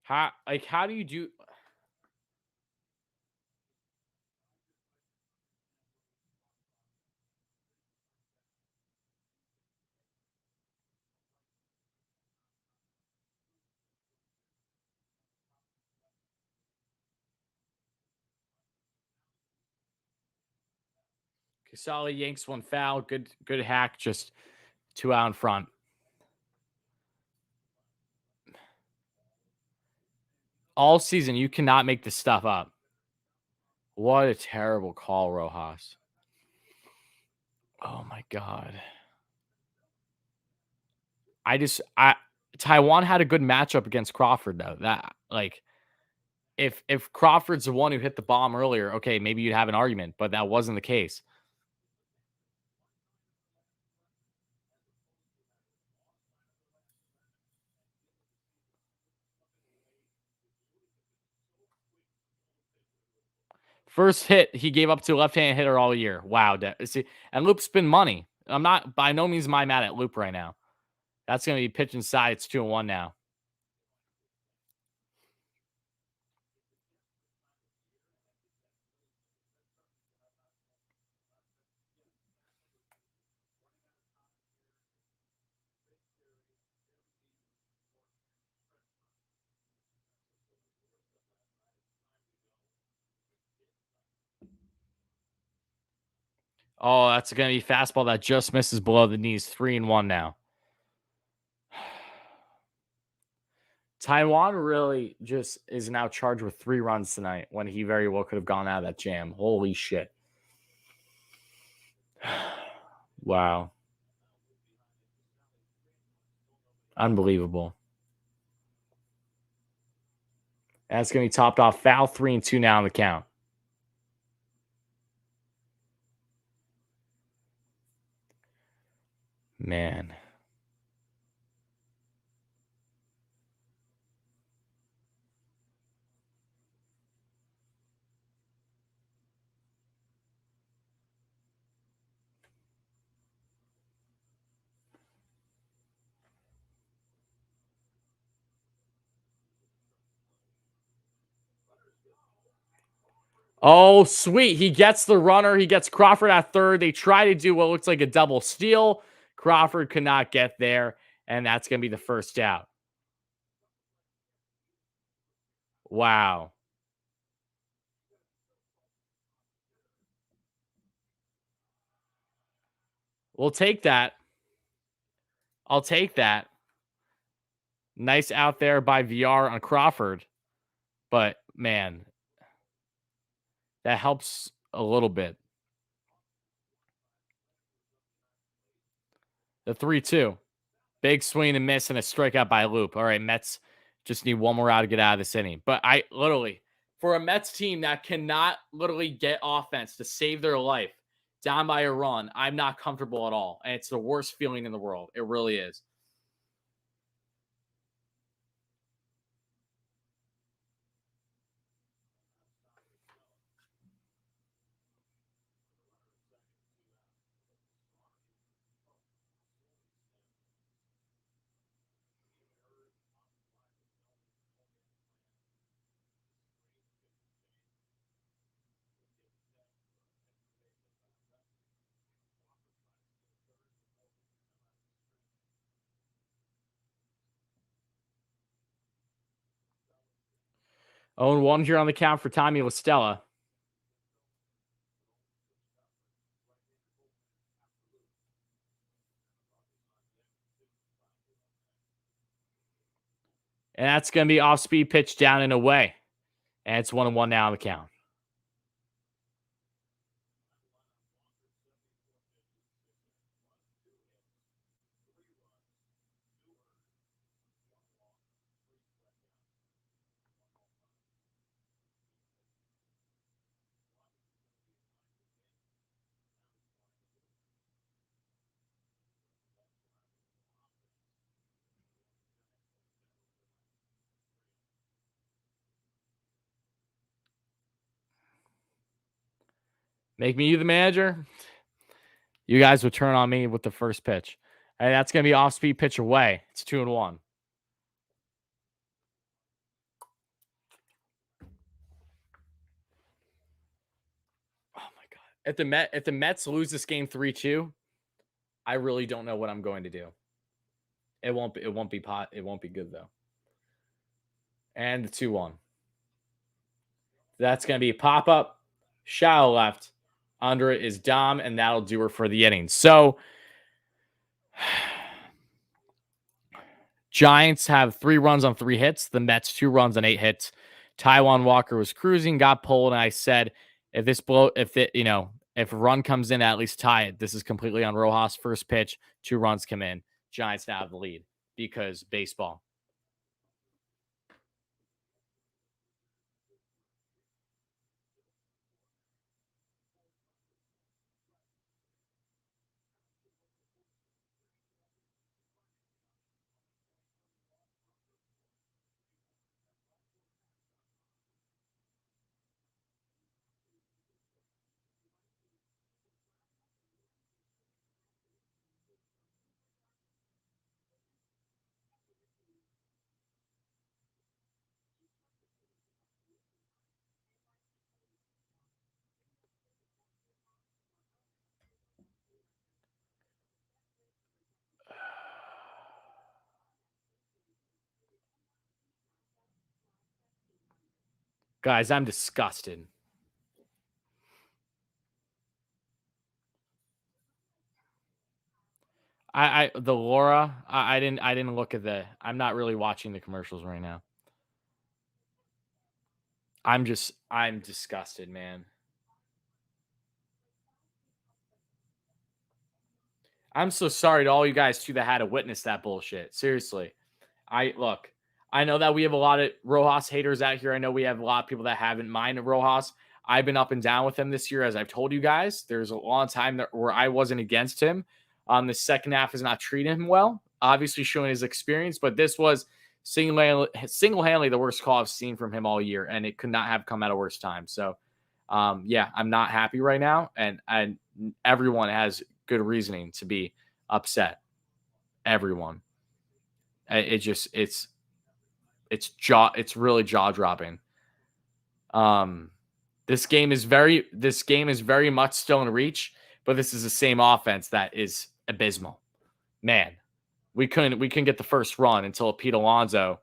How do you do? Casali yanks one foul. Good hack. Just 2 out in front. All season, you cannot make this stuff up. What a terrible call, Rojas. Oh my God. Taijuan had a good matchup against Crawford, though. That, like, if Crawford's the one who hit the bomb earlier, okay, maybe you'd have an argument, but that wasn't the case. First hit he gave up to a left-handed hitter all year. Wow. See, and Loop's been money. I'm not, by no means am I mad at Loop right now. That's going to be pitch inside. It's 2-1 now. Oh, that's going to be fastball that just misses below the knees. 3-1 now. Taijuan really just is now charged with 3 runs tonight when he very well could have gone out of that jam. Holy shit. Wow. Unbelievable. That's going to be topped off foul. 3-2 now on the count. Man. Oh, sweet. He gets the runner. He gets Crawford at third. They try to do what looks like a double steal. Crawford could not get there, and that's going to be the first out. Wow. We'll take that. I'll take that. Nice out there by VR on Crawford. But, man, that helps a little bit. The 3-2. Big swing and miss and a strikeout by Loop. All right, Mets just need one more out to get out of this inning. But I literally, for a Mets team that cannot literally get offense to save their life down by a run, I'm not comfortable at all. And it's the worst feeling in the world. It really is. Oh, and 1 here on the count for Tommy La Stella. And that's going to be off-speed pitch down and away. And it's 1-1 now on the count. Make me you the manager. You guys would turn on me with the first pitch. And that's going to be off-speed pitch away. It's 2-1. Oh my god! If the Mets lose this game 3-2, I really don't know what I'm going to do. It won't be good though. And the 2-1. That's going to be pop up, shallow left. Under it is Dom, and that'll do her for the inning. So Giants have 3 runs on 3 hits. The Mets 2 runs on 8 hits. Taijuan Walker was cruising, got pulled, and I said, if a run comes in, at least tie it. This is completely on Rojas. First pitch, 2 runs come in. Giants now have the lead because baseball. Guys, I'm disgusted. I didn't look at I'm not really watching the commercials right now. I'm disgusted, man. I'm so sorry to all you guys too that had to witness that bullshit. Seriously. I know that we have a lot of Rojas haters out here. I know we have a lot of people that haven't minded Rojas. I've been up and down with him this year, as I've told you guys. There's a long time where I wasn't against him. The second half is not treating him well, obviously showing his experience, but this was single-handedly the worst call I've seen from him all year, and it could not have come at a worse time. So, yeah, I'm not happy right now, and everyone has good reasoning to be upset. Everyone. It's really jaw-dropping. This game is very much still in reach, but this is the same offense that is abysmal. Man, we couldn't get the first run until Pete Alonso,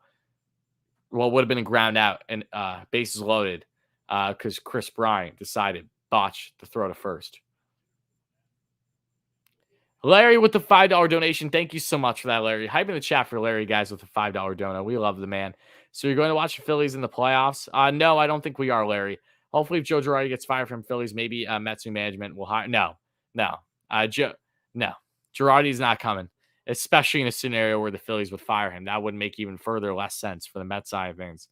would have been a ground out and bases loaded because Chris Bryant decided botch the throw to first. Larry with the $5 donation. Thank you so much for that, Larry. Hyping the chat for Larry, guys, with the $5 donut. We love the man. So you're going to watch the Phillies in the playoffs? No, I don't think we are, Larry. Hopefully, if Joe Girardi gets fired from Phillies, maybe Mets management will hire. No. Girardi's not coming. especially in a scenario where the Phillies would fire him. That would make even further less sense for the Mets side of things.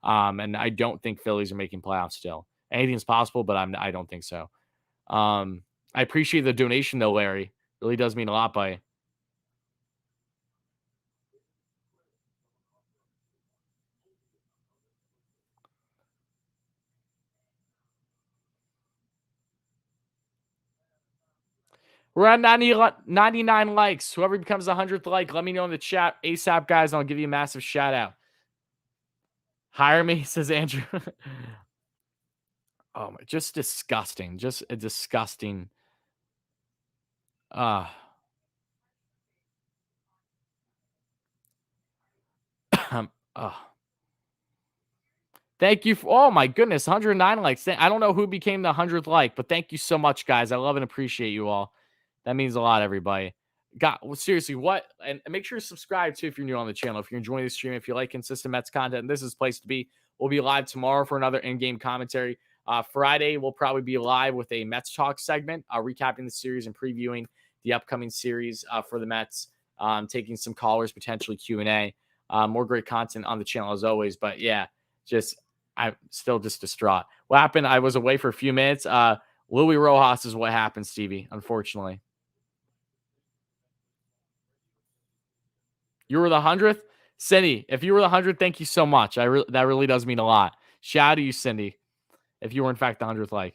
And I don't think Phillies are making playoffs still. Anything's possible, but I don't think so. I appreciate the donation though, Larry. Really does mean a lot by you. We're at 99 likes. Whoever becomes the 100th like, let me know in the chat ASAP, guys. And I'll give you a massive shout out. Hire me, says Andrew. Oh my, just disgusting. Just a disgusting. Uh, uh. Thank you for, oh my goodness, 109 likes. I don't know who became the 100th like, but thank you so much, guys. I love and appreciate you all. That means a lot, everybody. Well, seriously, what? And make sure to subscribe too if you're new on the channel. If you're enjoying the stream, if you like consistent Mets content, this is the place to be. We'll be live tomorrow for another in-game commentary. Friday, we'll probably be live with a Mets Talk segment, recapping the series and previewing the upcoming series for the Mets, taking some callers, potentially Q&A. More great content on the channel as always. But yeah, I'm still just distraught. What happened? I was away for a few minutes. Louis Rojas is what happened, Stevie, unfortunately. You were the 100th? Cindy, if you were the 100th, thank you so much. That really does mean a lot. Shout out to you, Cindy, if you were in fact the 100th like.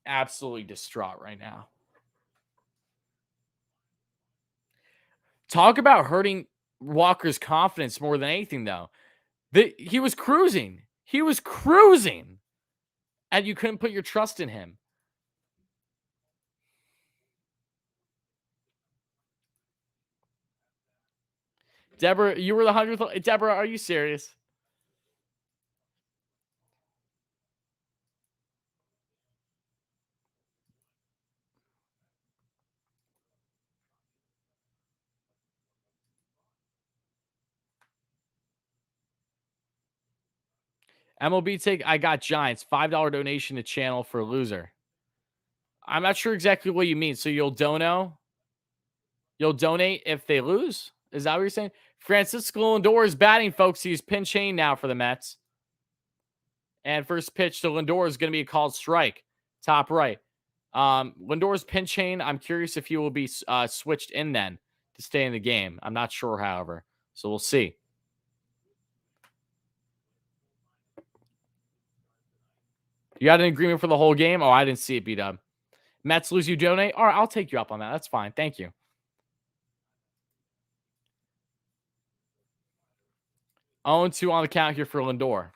Absolutely distraught right now. Talk about hurting Walker's confidence more than anything, though. He was cruising. He was cruising. And you couldn't put your trust in him. Deborah, you were the 100th. Deborah, are you serious? MLB take, I got Giants. $5 donation to channel for loser. I'm not sure exactly what you mean. So you'll donate if they lose? Is that what you're saying? Francisco Lindor is batting, folks. He's pinch hitting now for the Mets. And first pitch to Lindor is going to be a called strike. Top right. Lindor's pinch hitting. I'm curious if he will be switched in then to stay in the game. I'm not sure, however. So we'll see. You got an agreement for the whole game? Oh, I didn't see it, B-Dub. Mets lose, you donate? All right, I'll take you up on that. That's fine. Thank you. Oh, 2 on the count here for Lindor.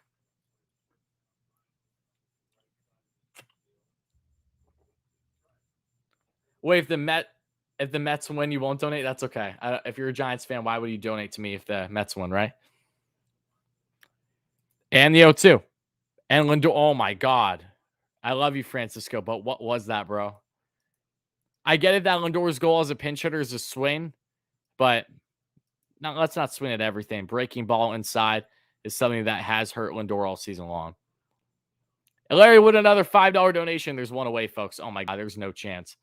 Wait, if the Mets win, you won't donate? That's okay. If you're a Giants fan, why would you donate to me if the Mets win, right? And the 0-2. And Lindor. Oh, my God. I love you, Francisco, but what was that, bro? I get it that Lindor's goal as a pinch hitter is a swing, but no, let's not swing at everything. Breaking ball inside is something that has hurt Lindor all season long. And Larry with another $5 donation. There's one away, folks. Oh, my God. There's no chance.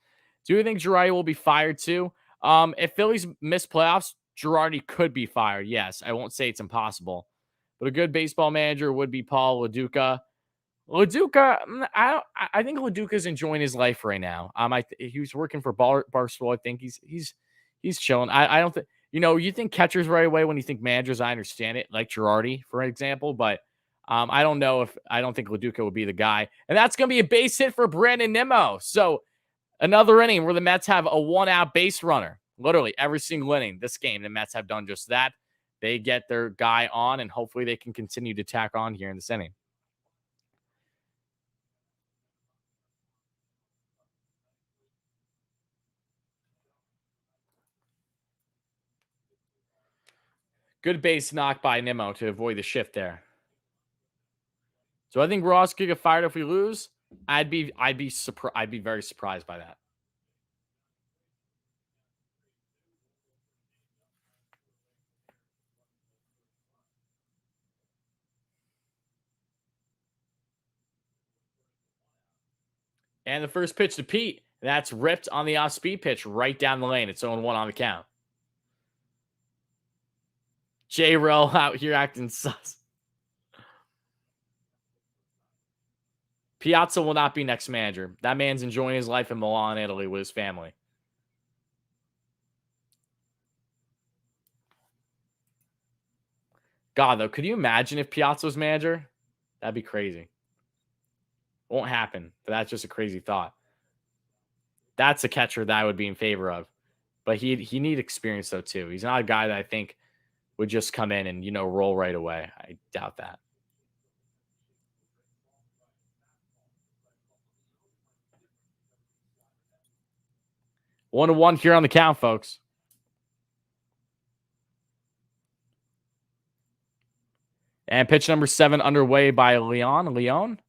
Do you think Girardi will be fired too? If Phillies miss playoffs, Girardi could be fired. Yes, I won't say it's impossible, but a good baseball manager would be Paul Lo Duca. I think Lo Duca's enjoying his life right now. He was working for Barstool. I think he's chilling. I don't think you think catchers right away when you think managers. I understand it, like Girardi, for example, but I don't think Lo Duca would be the guy, and that's gonna be a base hit for Brandon Nimmo. So. Another inning where the Mets have a 1-out base runner. Literally every single inning this game, the Mets have done just that. They get their guy on, and hopefully they can continue to tack on here in this inning. Good base knock by Nimmo to avoid the shift there. So I think Ross could get fired if we lose. I'd be very surprised by that. And the first pitch to Pete. And that's ripped on the off-speed pitch right down the lane. It's 0-1 on the count. J-Roll out here acting sus. Piazza will not be next manager. That man's enjoying his life in Milan, Italy with his family. God, though, could you imagine if Piazza was manager? That'd be crazy. Won't happen, but that's just a crazy thought. That's a catcher that I would be in favor of. But he need experience, though, too. He's not a guy that I think would just come in and, roll right away. I doubt that. 1-1 here on the count, folks. And pitch number 7 underway by Leon.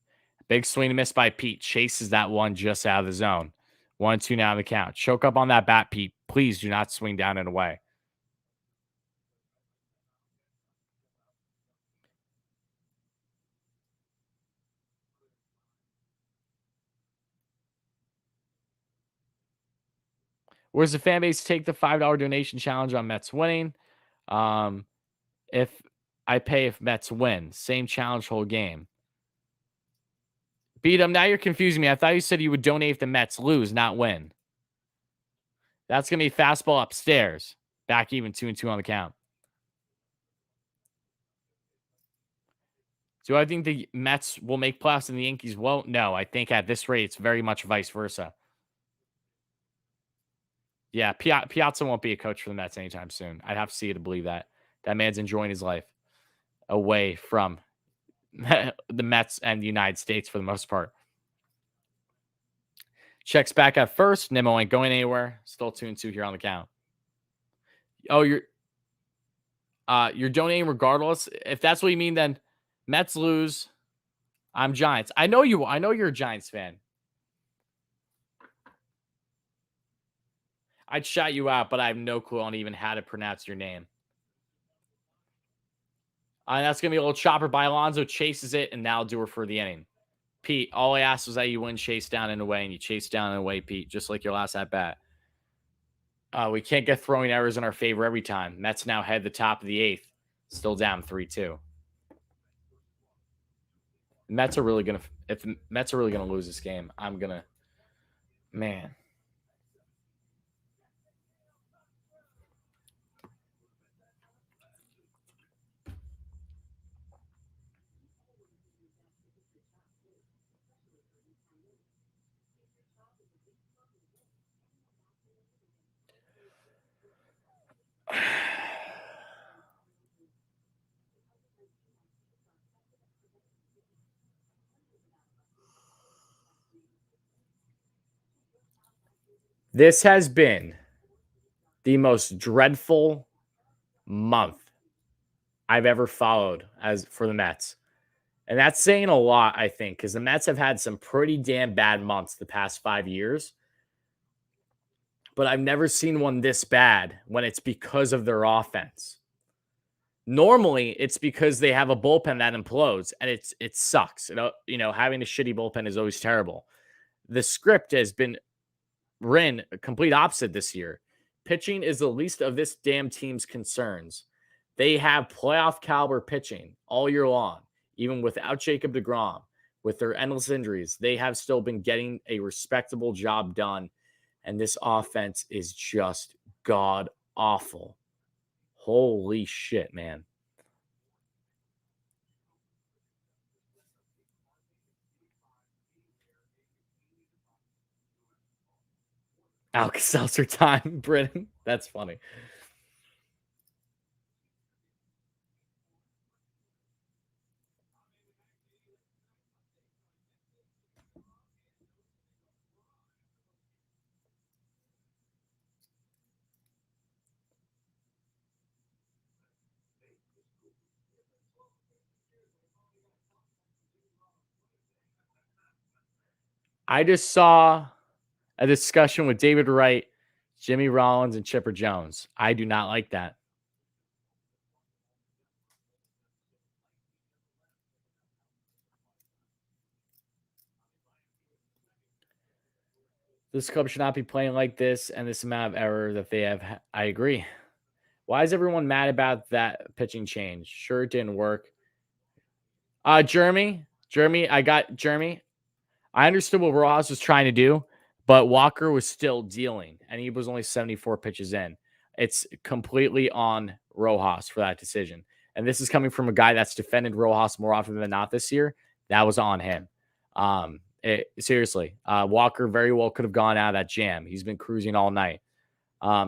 Big swing and miss by Pete. Chases that one just out of the zone. 1-2 now on the count. Choke up on that bat, Pete. Please do not swing down and away. Where's the fan base take the $5 donation challenge on Mets winning? If I pay if Mets win, same challenge whole game. Beat them. Now you're confusing me. I thought you said you would donate if the Mets lose, not win. That's going to be fastball upstairs. Back even 2-2 on the count. Do I think the Mets will make playoffs and the Yankees won't? No, I think at this rate, it's very much vice versa. Yeah, Piazza won't be a coach for the Mets anytime soon. I'd have to see it to believe that. That man's enjoying his life away from the Mets and the United States for the most part. Checks back at first. Nimmo ain't going anywhere. Still 2-2 here on the count. Oh, you're donating regardless. If that's what you mean, then Mets lose. I'm Giants. I know you. I know you're a Giants fan. I'd shout you out, but I have no clue on even how to pronounce your name. And that's going to be a little chopper by Alonso. Chases it, and that'll do her for the inning. Pete, all I asked was that you wouldn't chase down and away, and you chased down and away, Pete, just like your last at-bat. We can't get throwing errors in our favor every time. Mets now head the top of the 8th. Still down 3-2. Mets are really going to – if the Mets are really going to lose this game, I'm going to – man. This has been the most dreadful month I've ever followed as for the Mets. And that's saying a lot, I think, because the Mets have had some pretty damn bad months the past 5 years. But I've never seen one this bad when it's because of their offense. Normally, it's because they have a bullpen that implodes, and it sucks. Having a shitty bullpen is always terrible. The script has been written complete opposite this year. Pitching is the least of this damn team's concerns. They have playoff caliber pitching all year long, even without Jacob deGrom. With their endless injuries, they have still been getting a respectable job done. And this offense is just god awful. Holy shit, man. Alka-Seltzer time, Britain. That's funny. I just saw a discussion with David Wright, Jimmy Rollins, and Chipper Jones. I do not like that. This club should not be playing like this and this amount of error that they have. I agree. Why is everyone mad about that pitching change? Sure, it didn't work. Jeremy, I got Jeremy. I understood what Rojas was trying to do, but Walker was still dealing, and he was only 74 pitches in. It's completely on Rojas for that decision. And this is coming from a guy that's defended Rojas more often than not this year. That was on him. Seriously, Walker very well could have gone out of that jam. He's been cruising all night.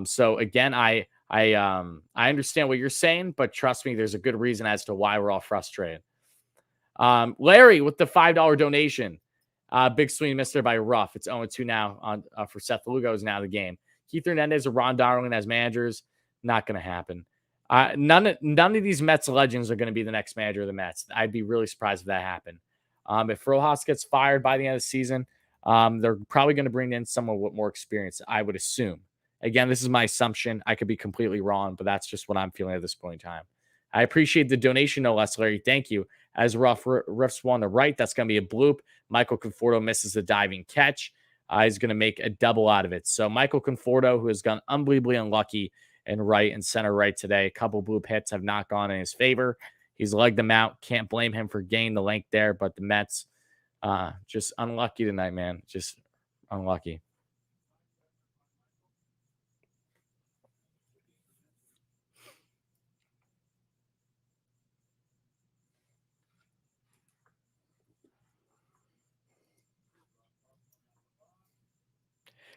So again, I understand what you're saying, but trust me, there's a good reason as to why we're all frustrated. Larry with the $5 donation. Big swing missed there by Ruff. It's 0-2 now on for Seth Lugo is now the game. Keith Hernandez or Ron Darling as managers, not going to happen. None of these Mets legends are going to be the next manager of the Mets. I'd be really surprised if that happened. If Rojas gets fired by the end of the season, they're probably going to bring in someone with more experience, I would assume. Again, this is my assumption. I could be completely wrong, but that's just what I'm feeling at this point in time. I appreciate the donation, no less, Larry. Thank you. As Riffs one to right, that's going to be a bloop. Michael Conforto misses the diving catch. He's going to make a double out of it. So Michael Conforto, who has gone unbelievably unlucky in right and center right today, a couple bloop hits have not gone in his favor. He's legged them out. Can't blame him for gaining the length there, but the Mets just unlucky tonight, man. Just unlucky.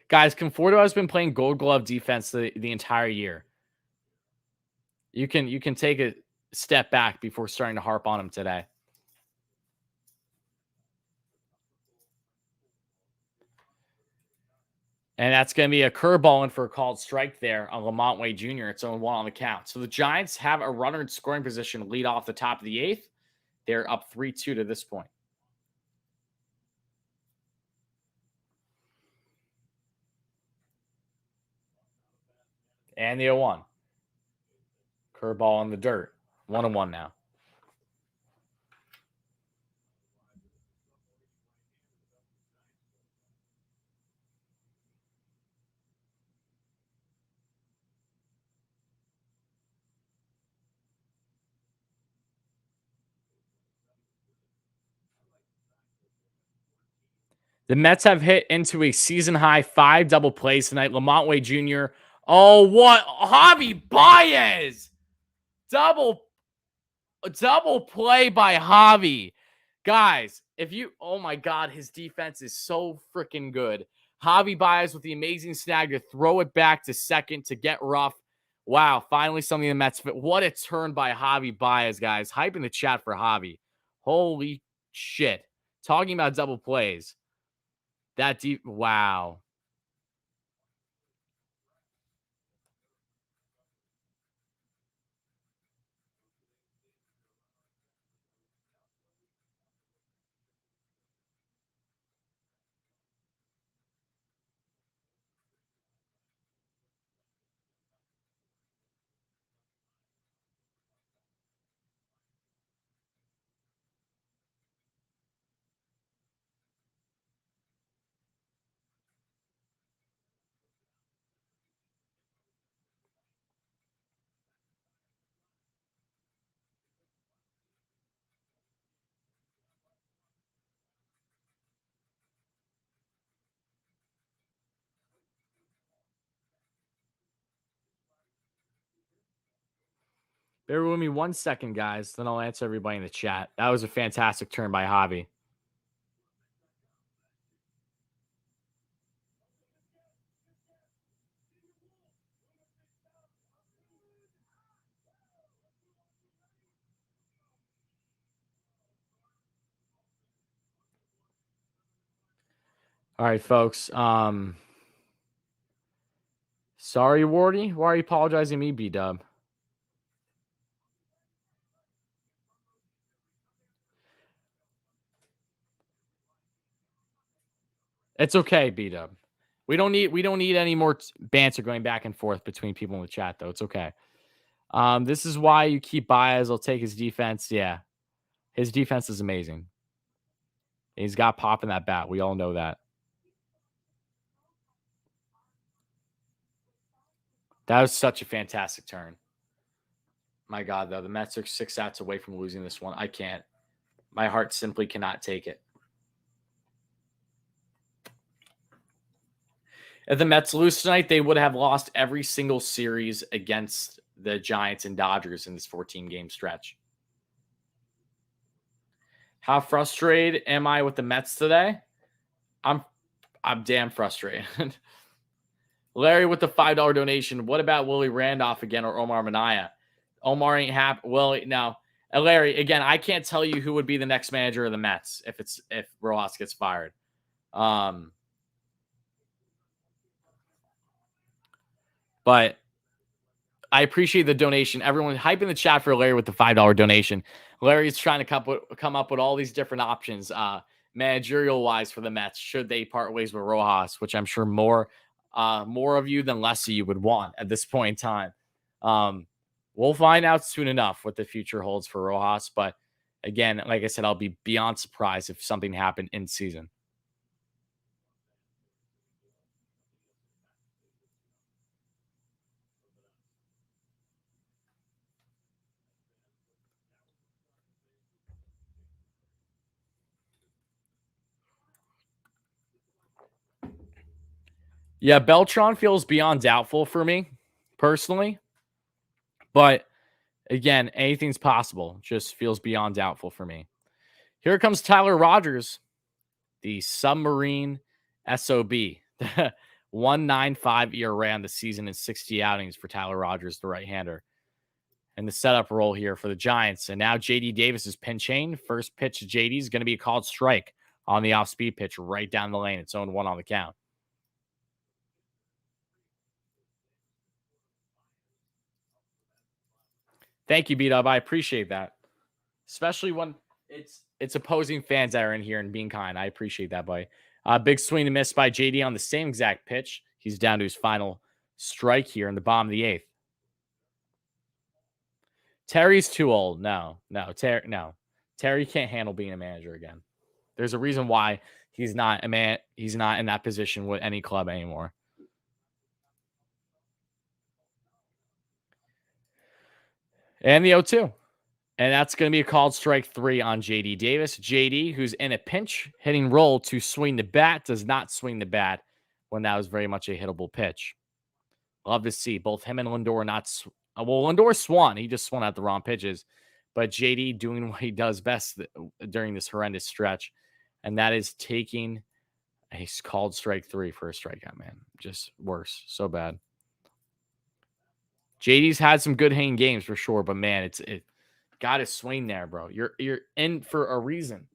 Guys, Conforto has been playing Gold Glove defense the entire year. You can take a step back before starting to harp on him today. And that's going to be a curveball in for a called strike there on Lamont Wade Jr. It's 0-1 on the count. So the Giants have a runner in scoring position lead off the top of the eighth. They're up 3-2 to this point. And the 0-1. Curveball in the dirt. 1-1 now. The Mets have hit into a season-high 5 double plays tonight. Lamont Wade Jr. Oh, what? Javi Baez! Double play by Javi. Guys, oh my God, his defense is so freaking good. Javi Baez with the amazing snag to throw it back to second to get Ruff. Wow, finally something the Mets fit. What a turn by Javi Baez, guys. Hype in the chat for Javi. Holy shit. Talking about double plays. Wow. Bear with me 1 second, guys. Then I'll answer everybody in the chat. That was a fantastic turn by Javi. All right, folks. Sorry, Wardy. Why are you apologizing to me, B-Dub? It's okay, B-Dub. We don't need any more banter going back and forth between people in the chat, though. It's okay. This is why you keep Baez. I'll take his defense. Yeah. His defense is amazing. He's got pop in that bat. We all know that. That was such a fantastic turn. My God, though, the Mets are 6 outs away from losing this one. I can't. My heart simply cannot take it. If the Mets lose tonight, they would have lost every single series against the Giants and Dodgers in this 14-game stretch. How frustrated am I with the Mets today? I'm damn frustrated. Larry with the $5 donation. What about Willie Randolph again or Omar Minaya? Omar ain't happy. Well, no. Larry, again, I can't tell you who would be the next manager of the Mets if Rojas gets fired. But I appreciate the donation. Everyone hyping the chat for Larry with the $5 donation. Larry's trying to come up with all these different options, managerial-wise for the Mets, should they part ways with Rojas, which I'm sure more of you than less of you would want at this point in time. We'll find out soon enough what the future holds for Rojas. But again, like I said, I'll be beyond surprised if something happened in season. Yeah, Beltran feels beyond doubtful for me personally. But again, anything's possible. Just feels beyond doubtful for me. Here comes Tyler Rogers, the submarine SOB. 1.95 ERA on the season and 60 outings for Tyler Rogers, the right-hander. And the setup role here for the Giants. And now JD Davis is pinch hitting. First pitch to JD is going to be a called strike on the off-speed pitch right down the lane. It's 0-1 on the count. Thank you, B-Dub. I appreciate that. Especially when it's opposing fans that are in here and being kind. I appreciate that, buddy. Big swing and miss by JD on the same exact pitch. He's down to his final strike here in the bottom of the 8th. Terry's too old. No. Terry can't handle being a manager again. There's a reason why he's not a man. He's not in that position with any club anymore. And the 0-2. And that's going to be a called strike 3 on JD Davis. JD, who's in a pinch hitting role to swing the bat, does not swing the bat when that was very much a hittable pitch. Love to see both him and Lindor not. Lindor swung. He just swung at the wrong pitches. But JD doing what he does best during this horrendous stretch. And that is taking a called strike 3 for a strikeout, man. Just worse. So bad. JD's had some good hitting games for sure. But, man, it got to swing there, bro. You're in for a reason.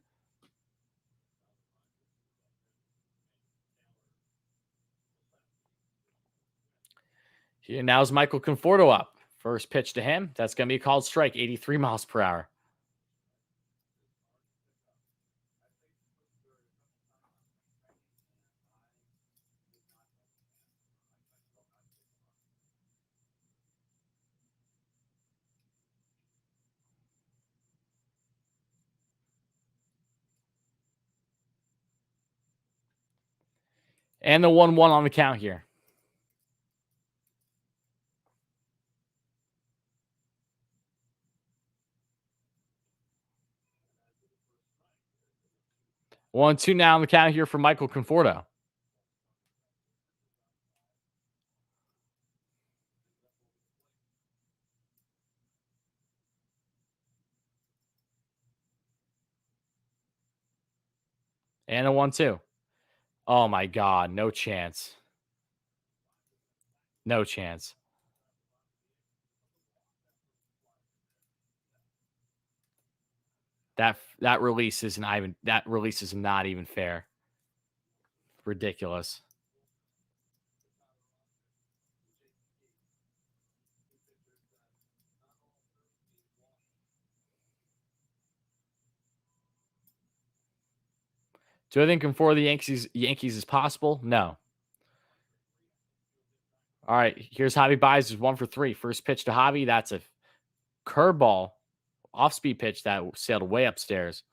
Here now's Michael Conforto up. First pitch to him. That's going to be a called strike, 83 miles per hour. And the 1-1 on the count here. One, two now on the count here for Michael Conforto. And a 1-2. Oh my God, no chance. No chance. That release is not even fair. Ridiculous. Do I think Conforto the Yankees is possible? No. All right, here's Javi Baez, 1 for 3. First pitch to Javi. That's a curveball, off-speed pitch that sailed way upstairs.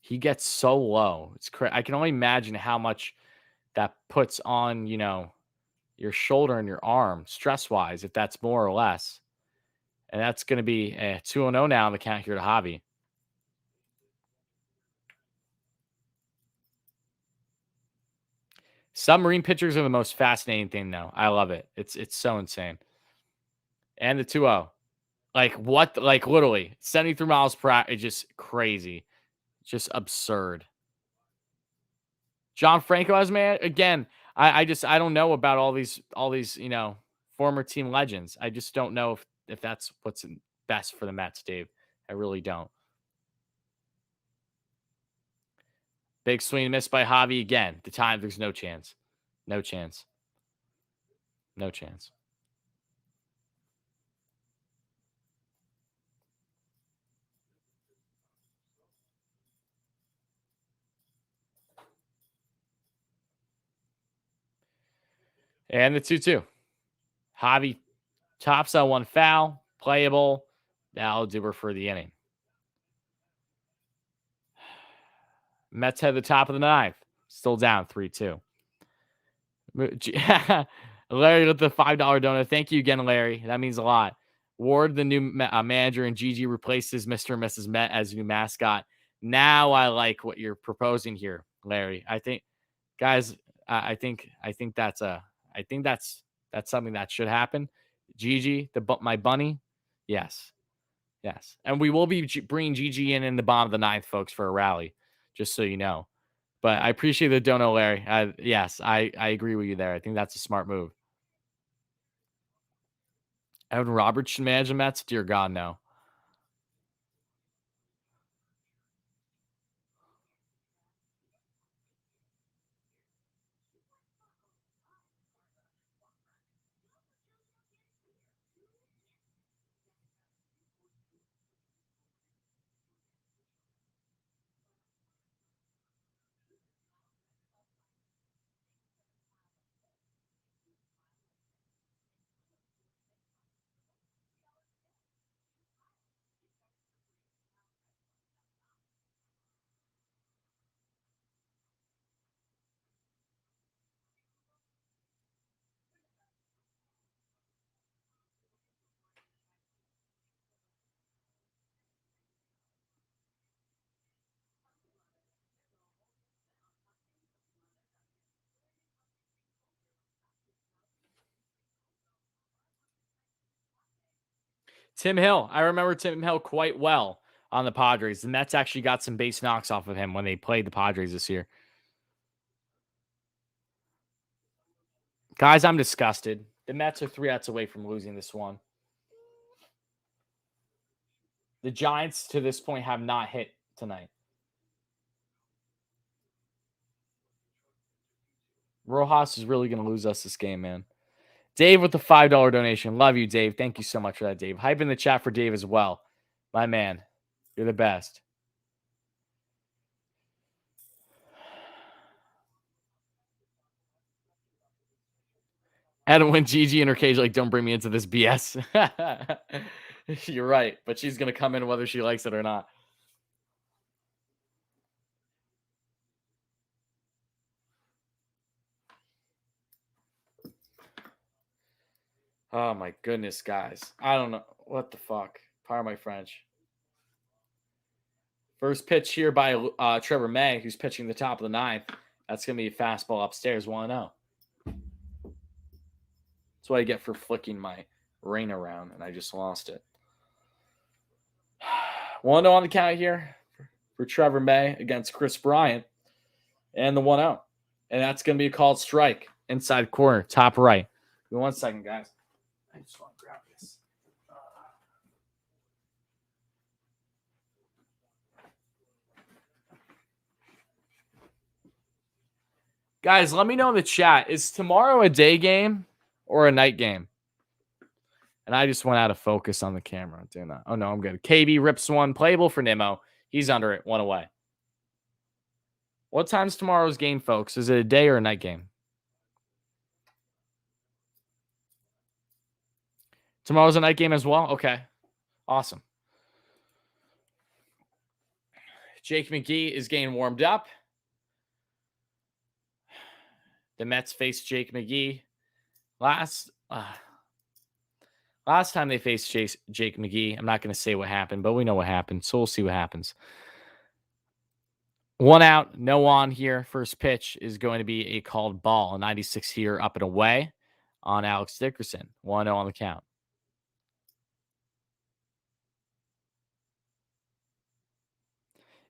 He gets so low. It's crazy. I can only imagine how much that puts on, your shoulder and your arm, stress-wise, if that's more or less. And that's going to be a 2-0 now on the count here to Javi. Submarine pictures are the most fascinating thing, though. I love it. It's so insane. And the 2-0. Like, what? Like, literally, 73 miles per hour. It's just crazy. Just absurd. John Franco as man again. I don't know about all these former team legends. I just don't know if that's what's best for the Mets, Dave. I really don't. Big swing missed by Javi again. The time there's no chance. No chance. No chance. And the 2-2. Javi tops on one foul. Playable. That'll do her for the inning. Mets head the top of the ninth. Still down 3-2. Larry with the $5 donut. Thank you again, Larry. That means a lot. Ward, the new manager, and Gigi replaces Mr. and Mrs. Met as new mascot. Now I like what you're proposing here, Larry. I think, guys, I think that's something that should happen. Gigi, my bunny, yes, and we will be bringing Gigi in the bottom of the ninth, folks, for a rally, just so you know. But I appreciate the dono, Larry. Yes, I agree with you there. I think that's a smart move. Evan Roberts should manage the Mets? Dear God, no. Tim Hill. I remember Tim Hill quite well on the Padres. The Mets actually got some base knocks off of him when they played the Padres this year. Guys, I'm disgusted. The Mets are 3 outs away from losing this one. The Giants, to this point, have not hit tonight. Rojas is really going to lose us this game, man. Dave with the $5 donation. Love you, Dave. Thank you so much for that, Dave. Hype in the chat for Dave as well. My man, you're the best. And when Gigi in her cage, like, don't bring me into this BS. You're right. But she's going to come in whether she likes it or not. Oh, my goodness, guys. I don't know. What the fuck? Pardon my French. First pitch here by Trevor May, who's pitching the top of the ninth. That's going to be a fastball upstairs, 1-0. That's what I get for flicking my rain around, and I just lost it. 1-0 on the count here for Trevor May against Chris Bryant. And the 1-0. And that's going to be a called strike. Inside corner, top right. Give me 1 second, guys. I just want to grab this. Guys, let me know in the chat. Is tomorrow a day game or a night game? And I just went out of focus on the camera. Doing that. Oh, no, I'm good. KB rips one. Playable for Nimmo. He's under it. 1 away. What time's tomorrow's game, folks? Is it a day or a night game? Tomorrow's a night game as well? Okay. Awesome. Jake McGee is getting warmed up. The Mets face Jake McGee Last time they faced Jake McGee, I'm not going to say what happened, but we know what happened, so we'll see what happens. 1 out, no on here. First pitch is going to be a called ball. 96 here, up and away on Alex Dickerson. 1-0 on the count.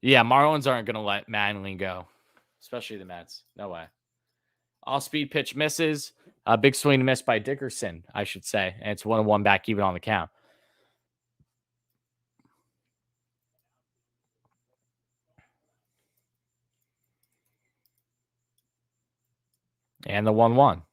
Yeah, Marlins aren't going to let Mcneil go, especially the Mets. No way. Off-speed pitch misses. A big swing and miss by Dickerson, I should say. And it's 1-1 back even on the count. And the 1-1.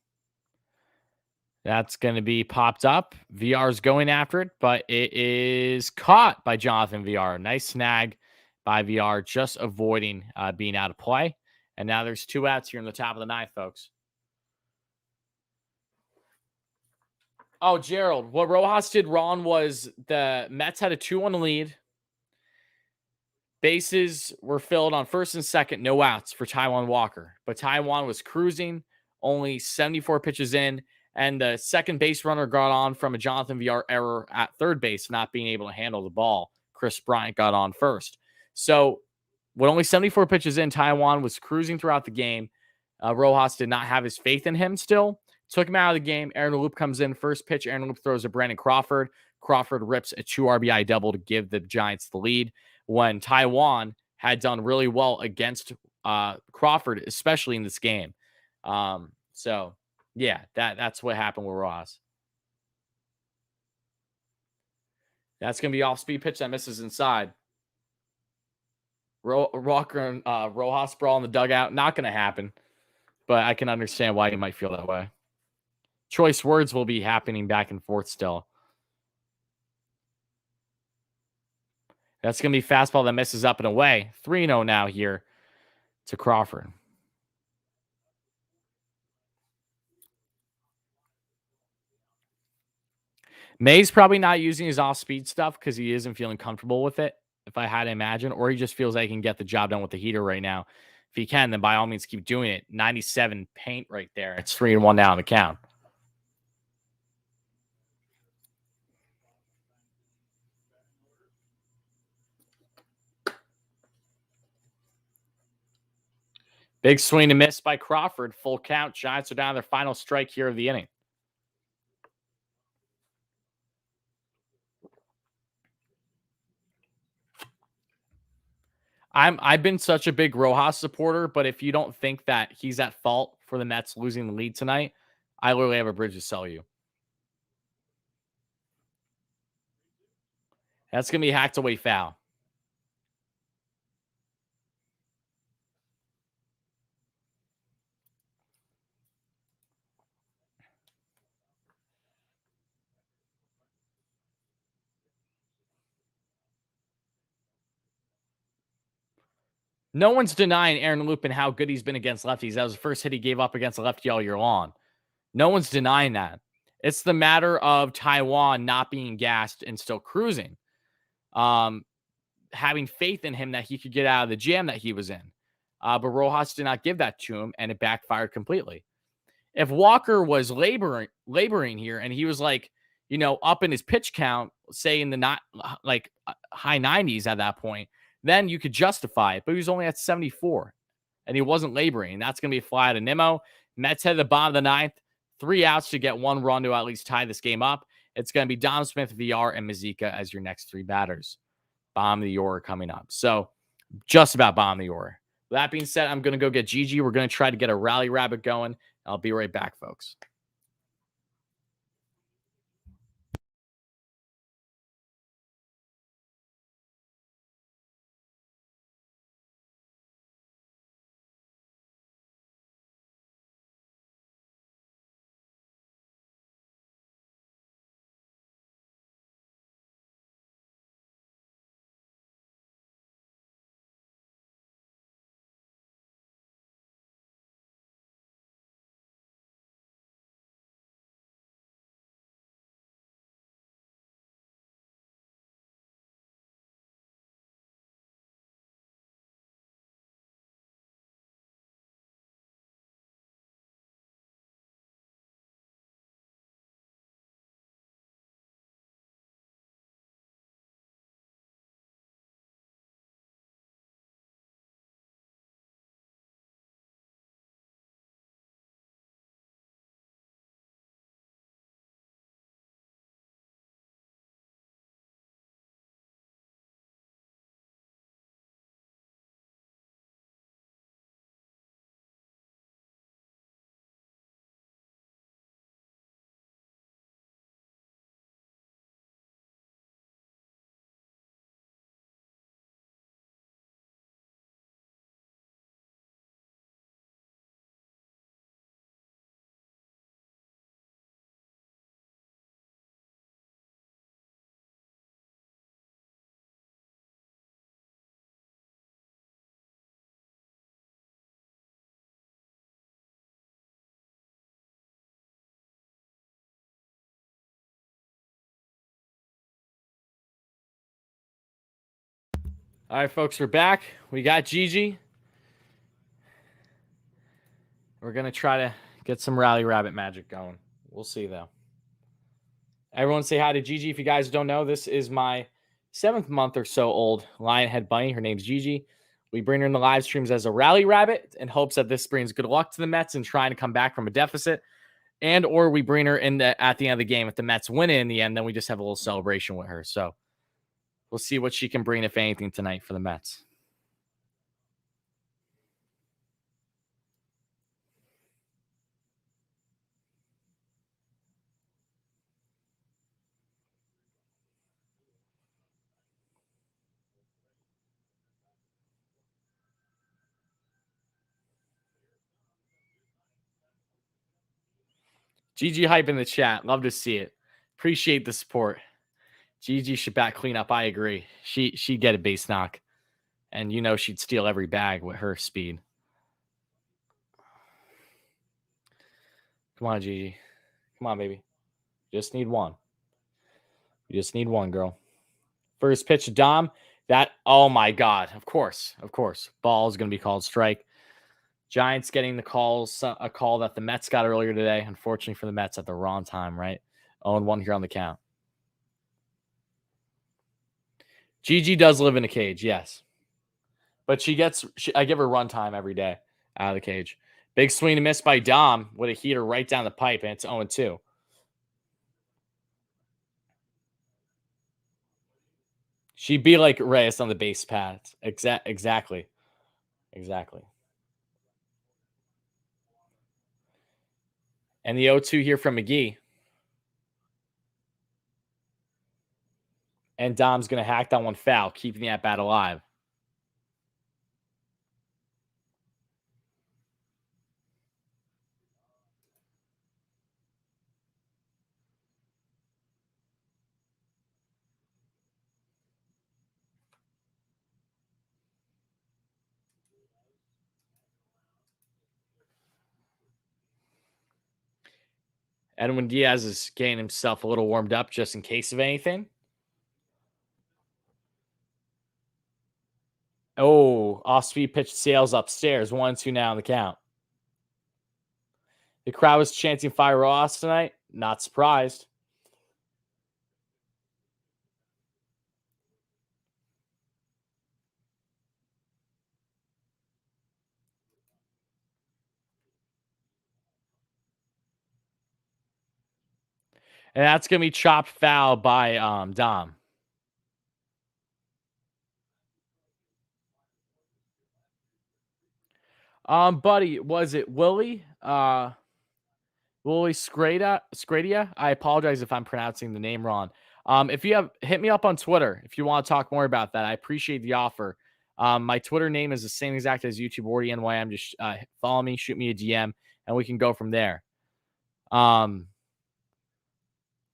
That's going to be popped up. VR's going after it, but it is caught by Jonathan VR. Nice snag by VR, just avoiding being out of play. And now there's 2 outs here in the top of the 9th, folks. Oh, Gerald, what Rojas did wrong was the Mets had a 2-1 lead. Bases were filled on first and second, no outs for Taijuan Walker. But Taijuan was cruising, only 74 pitches in, and the second base runner got on from a Jonathan VR error at third base, not being able to handle the ball. Chris Bryant got on first. So with only 74 pitches in, Taijuan was cruising throughout the game. Rojas did not have his faith in him still. Took him out of the game. Aaron Loop comes in. First pitch, Aaron Loop throws to Brandon Crawford. Crawford rips a 2 RBI double to give the Giants the lead, when Taijuan had done really well against Crawford, especially in this game. So, yeah, that's what happened with Rojas. That's going to be off-speed pitch that misses inside. Walker and Rojas brawl in the dugout. Not going to happen, but I can understand why you might feel that way. Choice words will be happening back and forth still. That's going to be fastball that misses up and away. 3-0 now here to Crawford. May's probably not using his off-speed stuff because he isn't feeling comfortable with it, if I had to imagine, or he just feels like he can get the job done with the heater right now. If he can, then by all means keep doing it. 97 paint right there. It's 3-1 now on the count. Big swing and miss by Crawford. Full count. Giants are down their final strike here of the inning. I've been such a big Rojas supporter, but if you don't think that he's at fault for the Mets losing the lead tonight, I literally have a bridge to sell you. That's going to be a hacked away foul. No one's denying Aaron Lupin how good he's been against lefties. That was the first hit he gave up against a lefty all year long. No one's denying that. It's the matter of Taijuan not being gassed and still cruising. Having faith in him that he could get out of the jam that he was in. But Rojas did not give that to him, and it backfired completely. If Walker was laboring here and he was like, up in his pitch count, say in the high 90s at that point, then you could justify it. But he was only at 74, and he wasn't laboring. And that's going to be a fly to Nimmo. Mets head to the bottom of the 9th. 3 outs to get 1 run to at least tie this game up. It's going to be Dom Smith, VR, and Mazika as your next 3 batters. Bomb of the Order coming up. So just about bomb of the Order. That being said, I'm going to go get Gigi. We're going to try to get a rally rabbit going. I'll be right back, folks. All right, folks, we're back. We got Gigi. We're going to try to get some Rally Rabbit magic going. We'll see, though. Everyone say hi to Gigi. If you guys don't know, this is my 7th month or so old Lionhead Bunny. Her name's Gigi. We bring her in the live streams as a Rally Rabbit in hopes that this brings good luck to the Mets and trying to come back from a deficit. And or we bring her in at the end of the game. If the Mets win in the end, then we just have a little celebration with her. So we'll see what she can bring, if anything, tonight for the Mets. GG hype in the chat. Love to see it. Appreciate the support. GG should bat cleanup. I agree. She'd get a base knock. And you know she'd steal every bag with her speed. Come on, Gigi. Come on, baby. Just need one. You just need one, girl. First pitch to Dom. Oh my God. Of course. Ball is going to be called strike. Giants getting a call that the Mets got earlier today. Unfortunately for the Mets at the wrong time, right? 0-1 here on the count. Gigi does live in a cage, yes. But I give her run time every day out of the cage. Big swing and miss by Dom with a heater right down the pipe, and it's 0-2. She'd be like Reyes on the base paths. Exactly. And the 0-2 here from McGee. And Dom's going to hack that one foul, keeping the at-bat alive. Edwin Diaz is getting himself a little warmed up just in case of anything. Oh, off-speed pitch sails upstairs. 1-2 now on the count. The crowd was chanting Fire Ross tonight. Not surprised. And that's going to be chopped foul by Dom. Buddy, was it Willie? Willie Scradia? I apologize if I'm pronouncing the name wrong. If you hit me up on Twitter if you want to talk more about that. I appreciate the offer. My Twitter name is the same exact as YouTube WardyNYM. Just follow me, shoot me a DM, and we can go from there.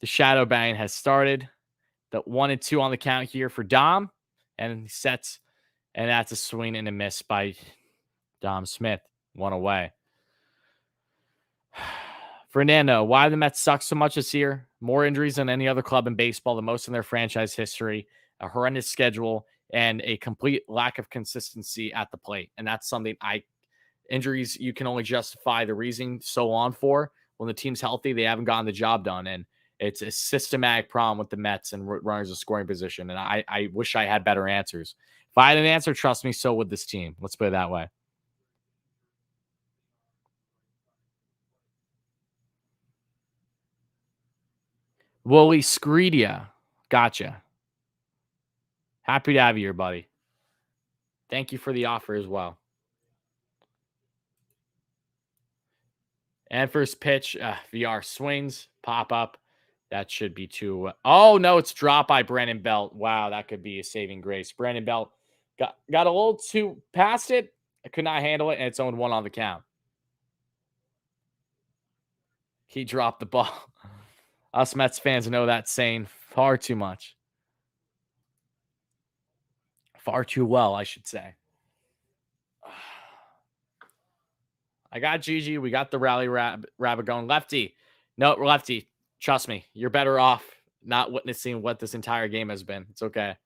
The shadow bang has started. The 1-2 on the count here for Dom, and he sets, and that's a swing and a miss by Dom Smith. One away. Fernando, why the Mets suck so much this year? More injuries than any other club in baseball, the most in their franchise history, a horrendous schedule, and a complete lack of consistency at the plate. And that's something injuries, you can only justify the reason so on for. When the team's healthy, they haven't gotten the job done. And it's a systematic problem with the Mets and runners in scoring position. And I wish I had better answers. If I had an answer, trust me, so would this team. Let's put it that way. Willie Scredia. Gotcha. Happy to have you here, buddy. Thank you for the offer as well. And first pitch, VR swings, pop up. That should be two. Oh, no, it's dropped by Brandon Belt. Wow, that could be a saving grace. Brandon Belt got a little too past it. I could not handle it, and it's 0-1 on the count. He dropped the ball. Us Mets fans know that saying far too much. Far too well, I should say. I got Gigi. We got the Rally Rabbit going. Lefty. No, lefty. Trust me. You're better off not witnessing what this entire game has been. It's okay.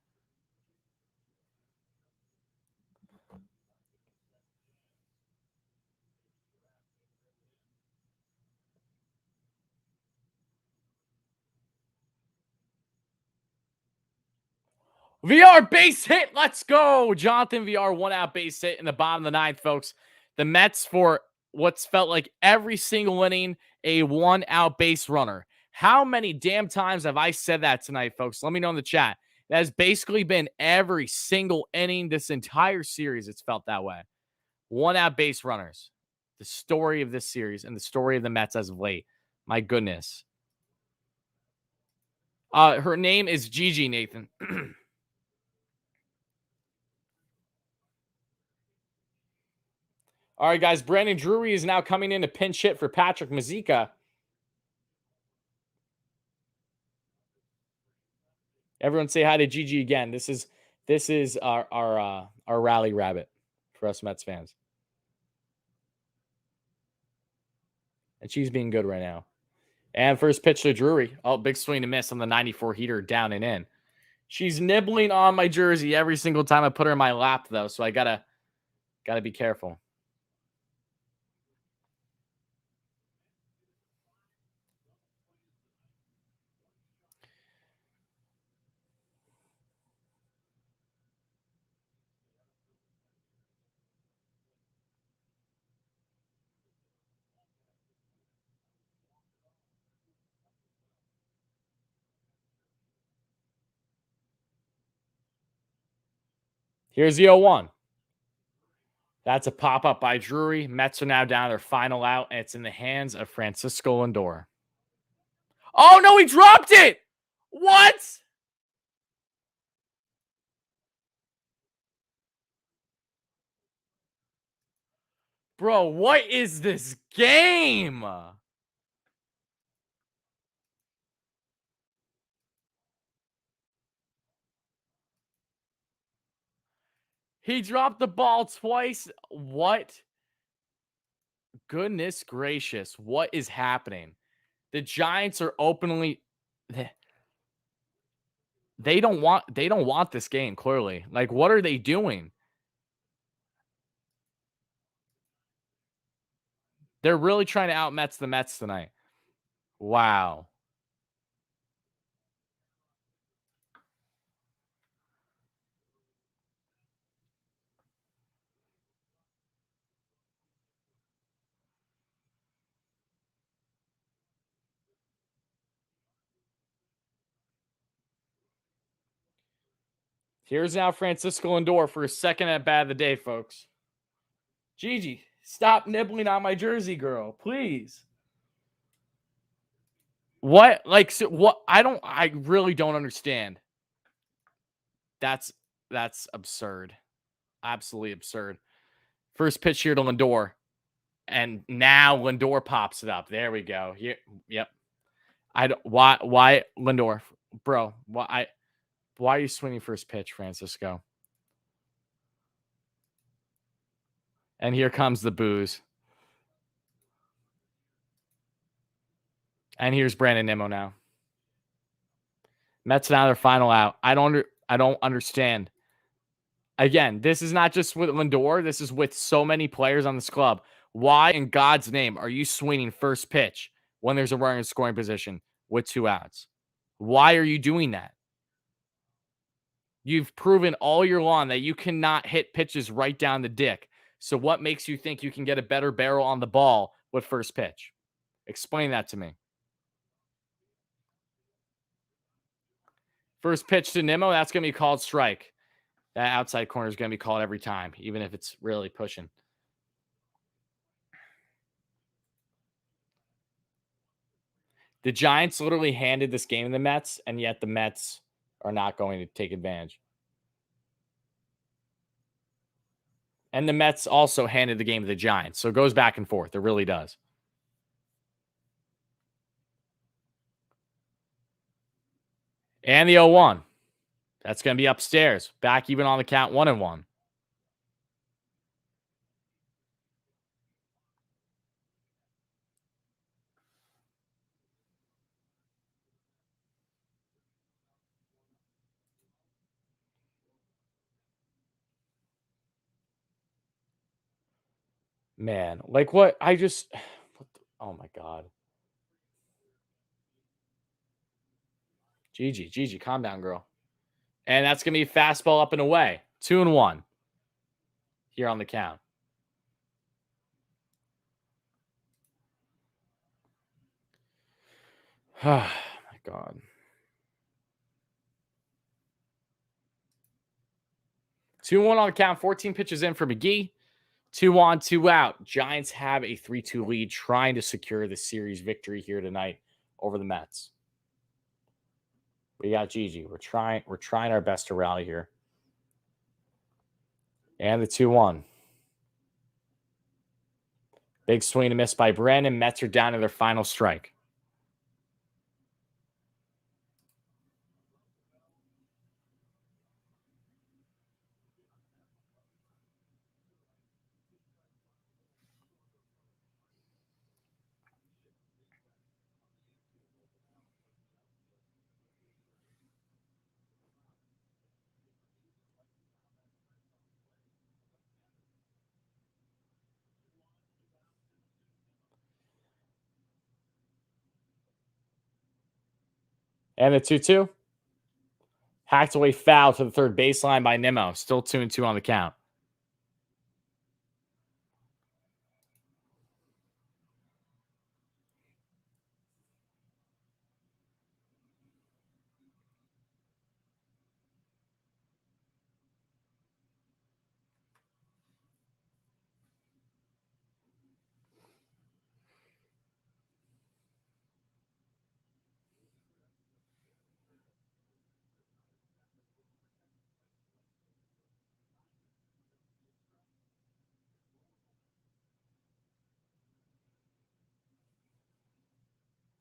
VR base hit. Let's go. Jonathan VR 1-out base hit in the bottom of the ninth, folks. The Mets, for what's felt like every single inning, a 1-out base runner. How many damn times have I said that tonight, folks? Let me know in the chat. That has basically been every single inning this entire series. It's felt that way. 1-out base runners. The story of this series and the story of the Mets as of late. My goodness. Her name is Gigi, Nathan. All right, guys. Brandon Drury is now coming in to pinch hit for Patrick Mazeika. Everyone say hi to Gigi again. This is our rally rabbit for us Mets fans. And she's being good right now. And first pitch to Drury. Oh, big swing and miss on the 94 heater down and in. She's nibbling on my jersey every single time I put her in my lap, though, so I gotta be careful. Here's the 0-1. That's a pop-up by Drury. Mets are now down their final out, and it's in the hands of Francisco Lindor. Oh, no, he dropped it! What? Bro, what is this game? He dropped the ball twice. What? Goodness gracious. What is happening? The Giants are openly they don't want this game, clearly. Like, what are they doing? They're really trying to out Mets the Mets tonight. Wow. Here's now Francisco Lindor for his second at bat of the day, folks. Gigi, stop nibbling on my jersey, girl, please. What? Like, so what? I really don't understand. That's absurd. Absolutely absurd. First pitch here to Lindor. And now Lindor pops it up. There we go. Here, yep. I don't why Lindor, bro? Why are you swinging first pitch, Francisco? And here comes the booze. And here's Brandon Nimmo now. Mets now their final out. I don't understand. Again, this is not just with Lindor. This is with so many players on this club. Why in God's name are you swinging first pitch when there's a runner in scoring position with 2 outs? Why are you doing that? You've proven all year long that you cannot hit pitches right down the dick. So what makes you think you can get a better barrel on the ball with first pitch? Explain that to me. First pitch to Nimmo, that's going to be called strike. That outside corner is going to be called every time, even if it's really pushing. The Giants literally handed this game to the Mets, and yet the Mets are not going to take advantage. And the Mets also handed the game to the Giants. So it goes back and forth. It really does. And the 0-1. That's going to be upstairs. Back even on the count, 1-1. Man, like what? Oh my God. Gigi, calm down, girl. And that's going to be fastball up and away. 2-1 here on the count. Oh, my God. 2-1 on the count. 14 pitches in for McGee. 2 on, 2 out. Giants have a 3-2 lead, trying to secure the series victory here tonight over the Mets. We got Gigi. We're trying our best to rally here. And the 2-1. Big swing and miss by Brandon. Mets are down to their final strike. And the 2-2. Hacked away foul to the third baseline by Nimmo. Still 2-2 on the count.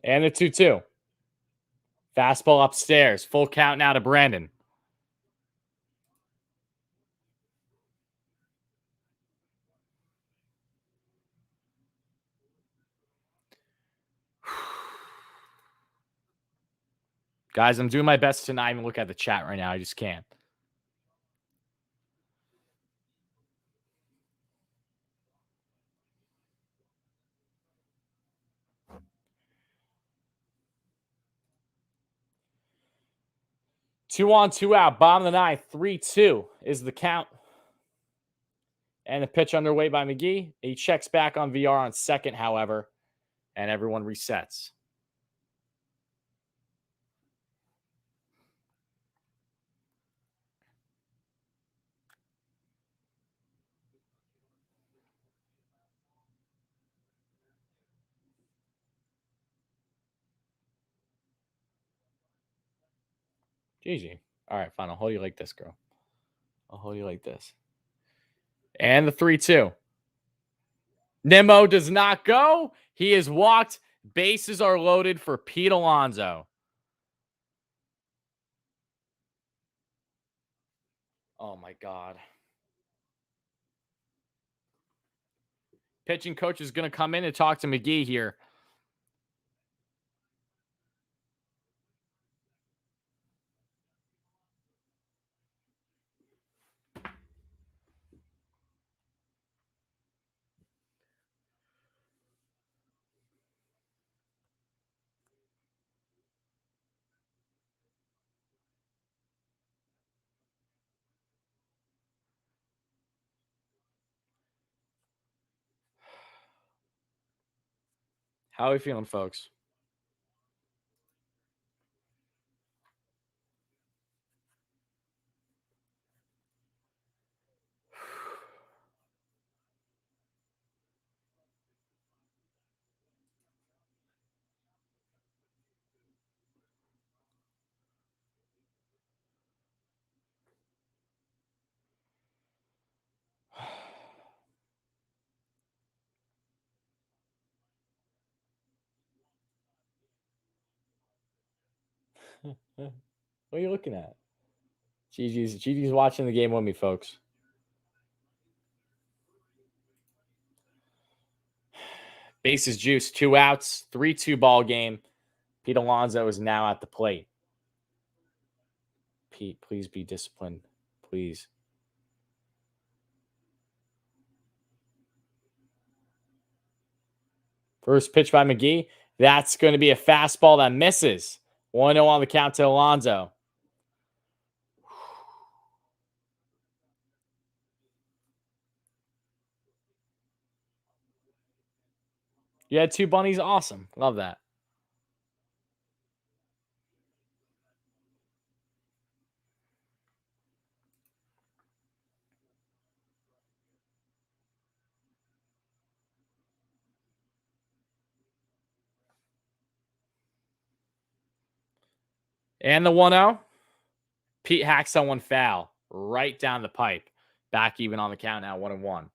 And the 2-2. Fastball upstairs. Full count now to Brandon. Guys, I'm doing my best to not even look at the chat right now. I just can't. Two on, 2 out. Bottom of the ninth. 3-2 is the count. And the pitch underway by McGee. He checks back on VR on second, however, and everyone resets. GG. All right, fine. I'll hold you like this, girl. I'll hold you like this. And the 3-2. Nimmo does not go. He is walked. Bases are loaded for Pete Alonso. Oh, my God. Pitching coach is going to come in and talk to McGee here. How are we feeling, folks? What are you looking at? Gigi's watching the game with me, folks. Bases juice, 2 outs, 3-2 ball game. Pete Alonso is now at the plate. Pete, please be disciplined. Please. First pitch by McGee. That's going to be a fastball that misses. 1-0 on the count to Alonso. You had 2 bunnies? Awesome. Love that. And the 1-0. Pete hacks on one foul. Right down the pipe. Back even on the count now, 1-1.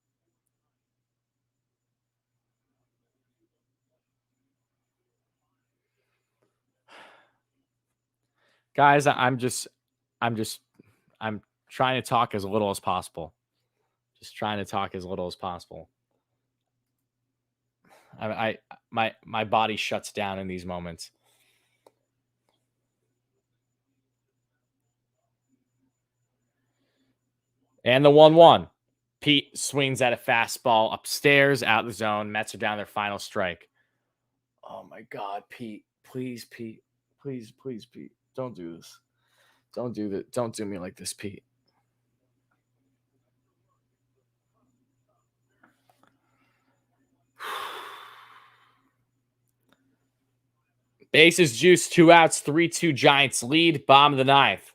Guys, I'm trying to talk as little as possible. Just trying to talk as little as possible. My body shuts down in these moments. And the 1-1. Pete swings at a fastball upstairs, out the zone. Mets are down their final strike. Oh my God, Pete. Please, Pete. Please, please, Pete. Don't do this. Don't do that. Don't do me like this, Pete. Bases juice, 2 outs, 3-2 Giants lead. Bottom of the ninth.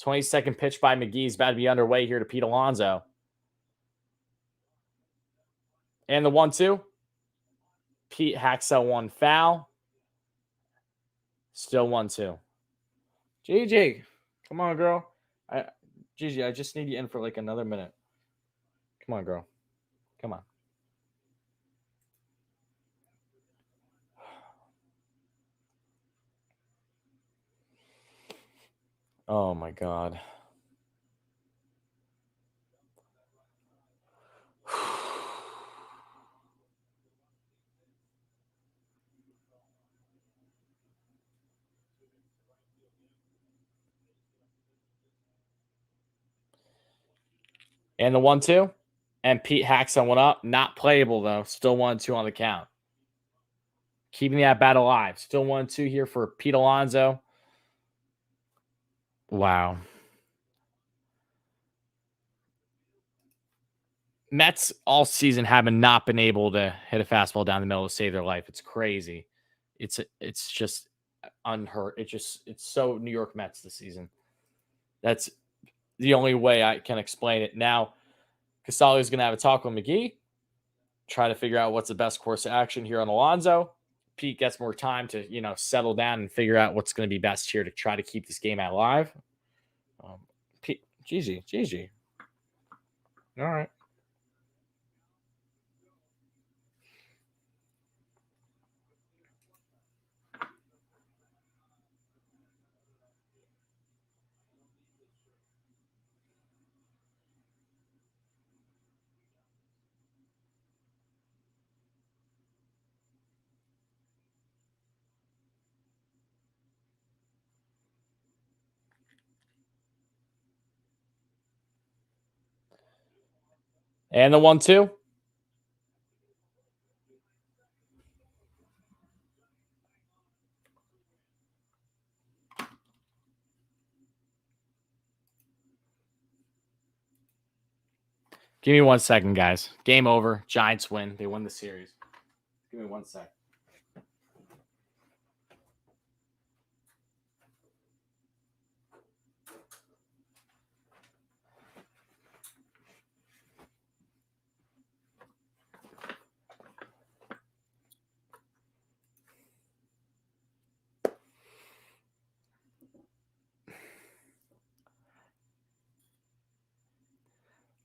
22nd pitch by McGee's about to be underway here to Pete Alonso. And the 1-2. Pete hacks out one foul. Still 1-2. GG. Come on, girl. Gigi, I just need you in for like another minute. Come on, girl. Come on. Oh my God. And the 1-2. And Pete hacks that one up. Not playable, though. Still 1-2 on the count. Keeping that bat alive. Still 1-2 here for Pete Alonso. Wow. Mets all season haven't not been able to hit a fastball down the middle to save their life. It's crazy. It's just unheard. It's so New York Mets this season. That's the only way I can explain it. Now, Casali is going to have a talk with McGee, try to figure out what's the best course of action here on Alonso. Pete gets more time to, settle down and figure out what's going to be best here to try to keep this game alive. Pete, GG. All right. And the 1-2. Give me 1 second, guys. Game over. Giants win. They win the series. Give me 1 sec.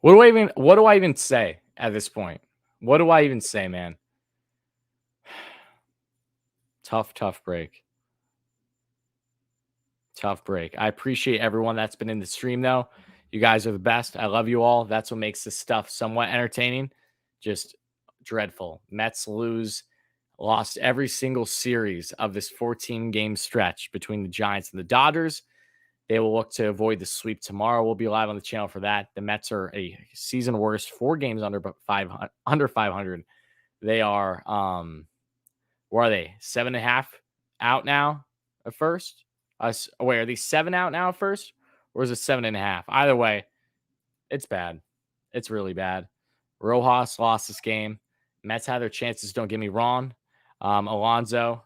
What do I even say at this point? What do I even say, man? Tough break. Tough break. I appreciate everyone that's been in the stream, though. You guys are the best. I love you all. That's what makes this stuff somewhat entertaining. Just dreadful. Mets lost every single series of this 14-game stretch between the Giants and the Dodgers. They will look to avoid the sweep tomorrow. We'll be live on the channel for that. The Mets are a season worst, 4 games under 500. They are, where are they? 7.5 out now at first. Wait, are they 7 out now at first? Or is it 7.5? Either way, it's bad. It's really bad. Rojas lost this game. Mets had their chances, don't get me wrong. Alonso,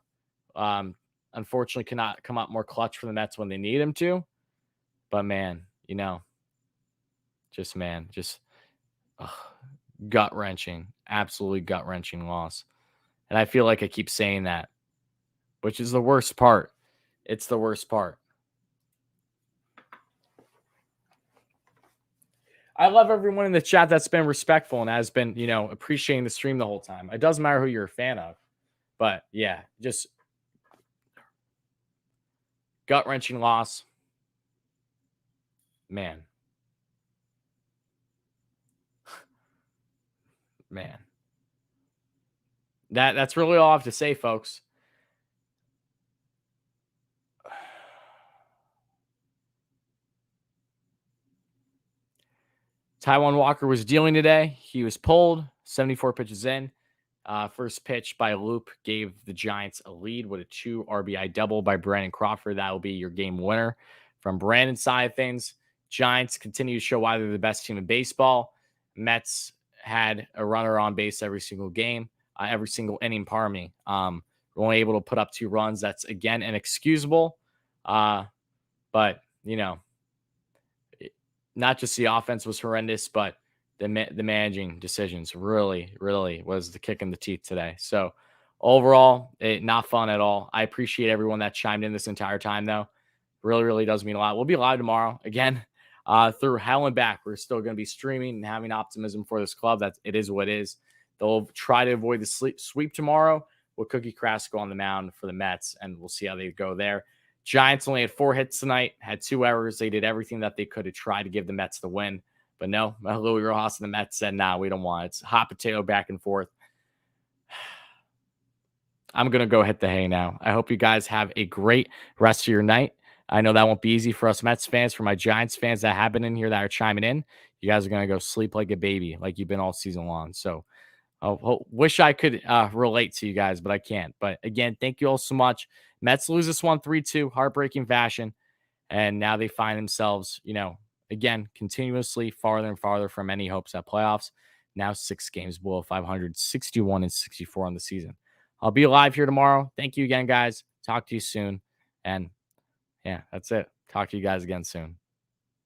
unfortunately, cannot come out more clutch for the Mets when they need him to. But man, just gut wrenching, absolutely gut wrenching loss. And I feel like I keep saying that, which is the worst part. It's the worst part. I love everyone in the chat that's been respectful and has been, appreciating the stream the whole time. It doesn't matter who you're a fan of, but yeah, just gut wrenching loss. Man. That's really all I have to say, folks. Taijuan Walker was dealing today. He was pulled 74 pitches in. First pitch by Loop gave the Giants a lead with a 2 RBI double by Brandon Crawford. That will be your game winner. From Brandon's side of things, Giants continue to show why they're the best team in baseball. Mets had a runner on base every single game, every single inning, pardon me. We're only able to put up 2 runs. That's, again, inexcusable. But, not just the offense was horrendous, but the managing decisions really, really was the kick in the teeth today. So overall, not fun at all. I appreciate everyone that chimed in this entire time, though. Really, really does mean a lot. We'll be live tomorrow again through hell and back. We're still going to be streaming and having optimism for this club. That it is what it is. They'll try to avoid the sweep tomorrow with Cookie Carrasco on the mound for the Mets, and we'll see how they go there. Giants only had 4 hits tonight, had 2 errors. They did everything that they could to try to give the Mets the win. But no, Louis Rojas and the Mets said, nah, we don't want it. It's hot potato back and forth. I'm going to go hit the hay now. I hope you guys have a great rest of your night. I know that won't be easy for us Mets fans, for my Giants fans that have been in here that are chiming in. You guys are going to go sleep like a baby, like you've been all season long. So I wish I could relate to you guys, but I can't. But again, thank you all so much. Mets lose this one 3-2, heartbreaking fashion. And now they find themselves, again, continuously farther and farther from any hopes at playoffs. Now 6 games below 500, 61-64 on the season. I'll be live here tomorrow. Thank you again, guys. Talk to you soon. And yeah, that's it. Talk to you guys again soon.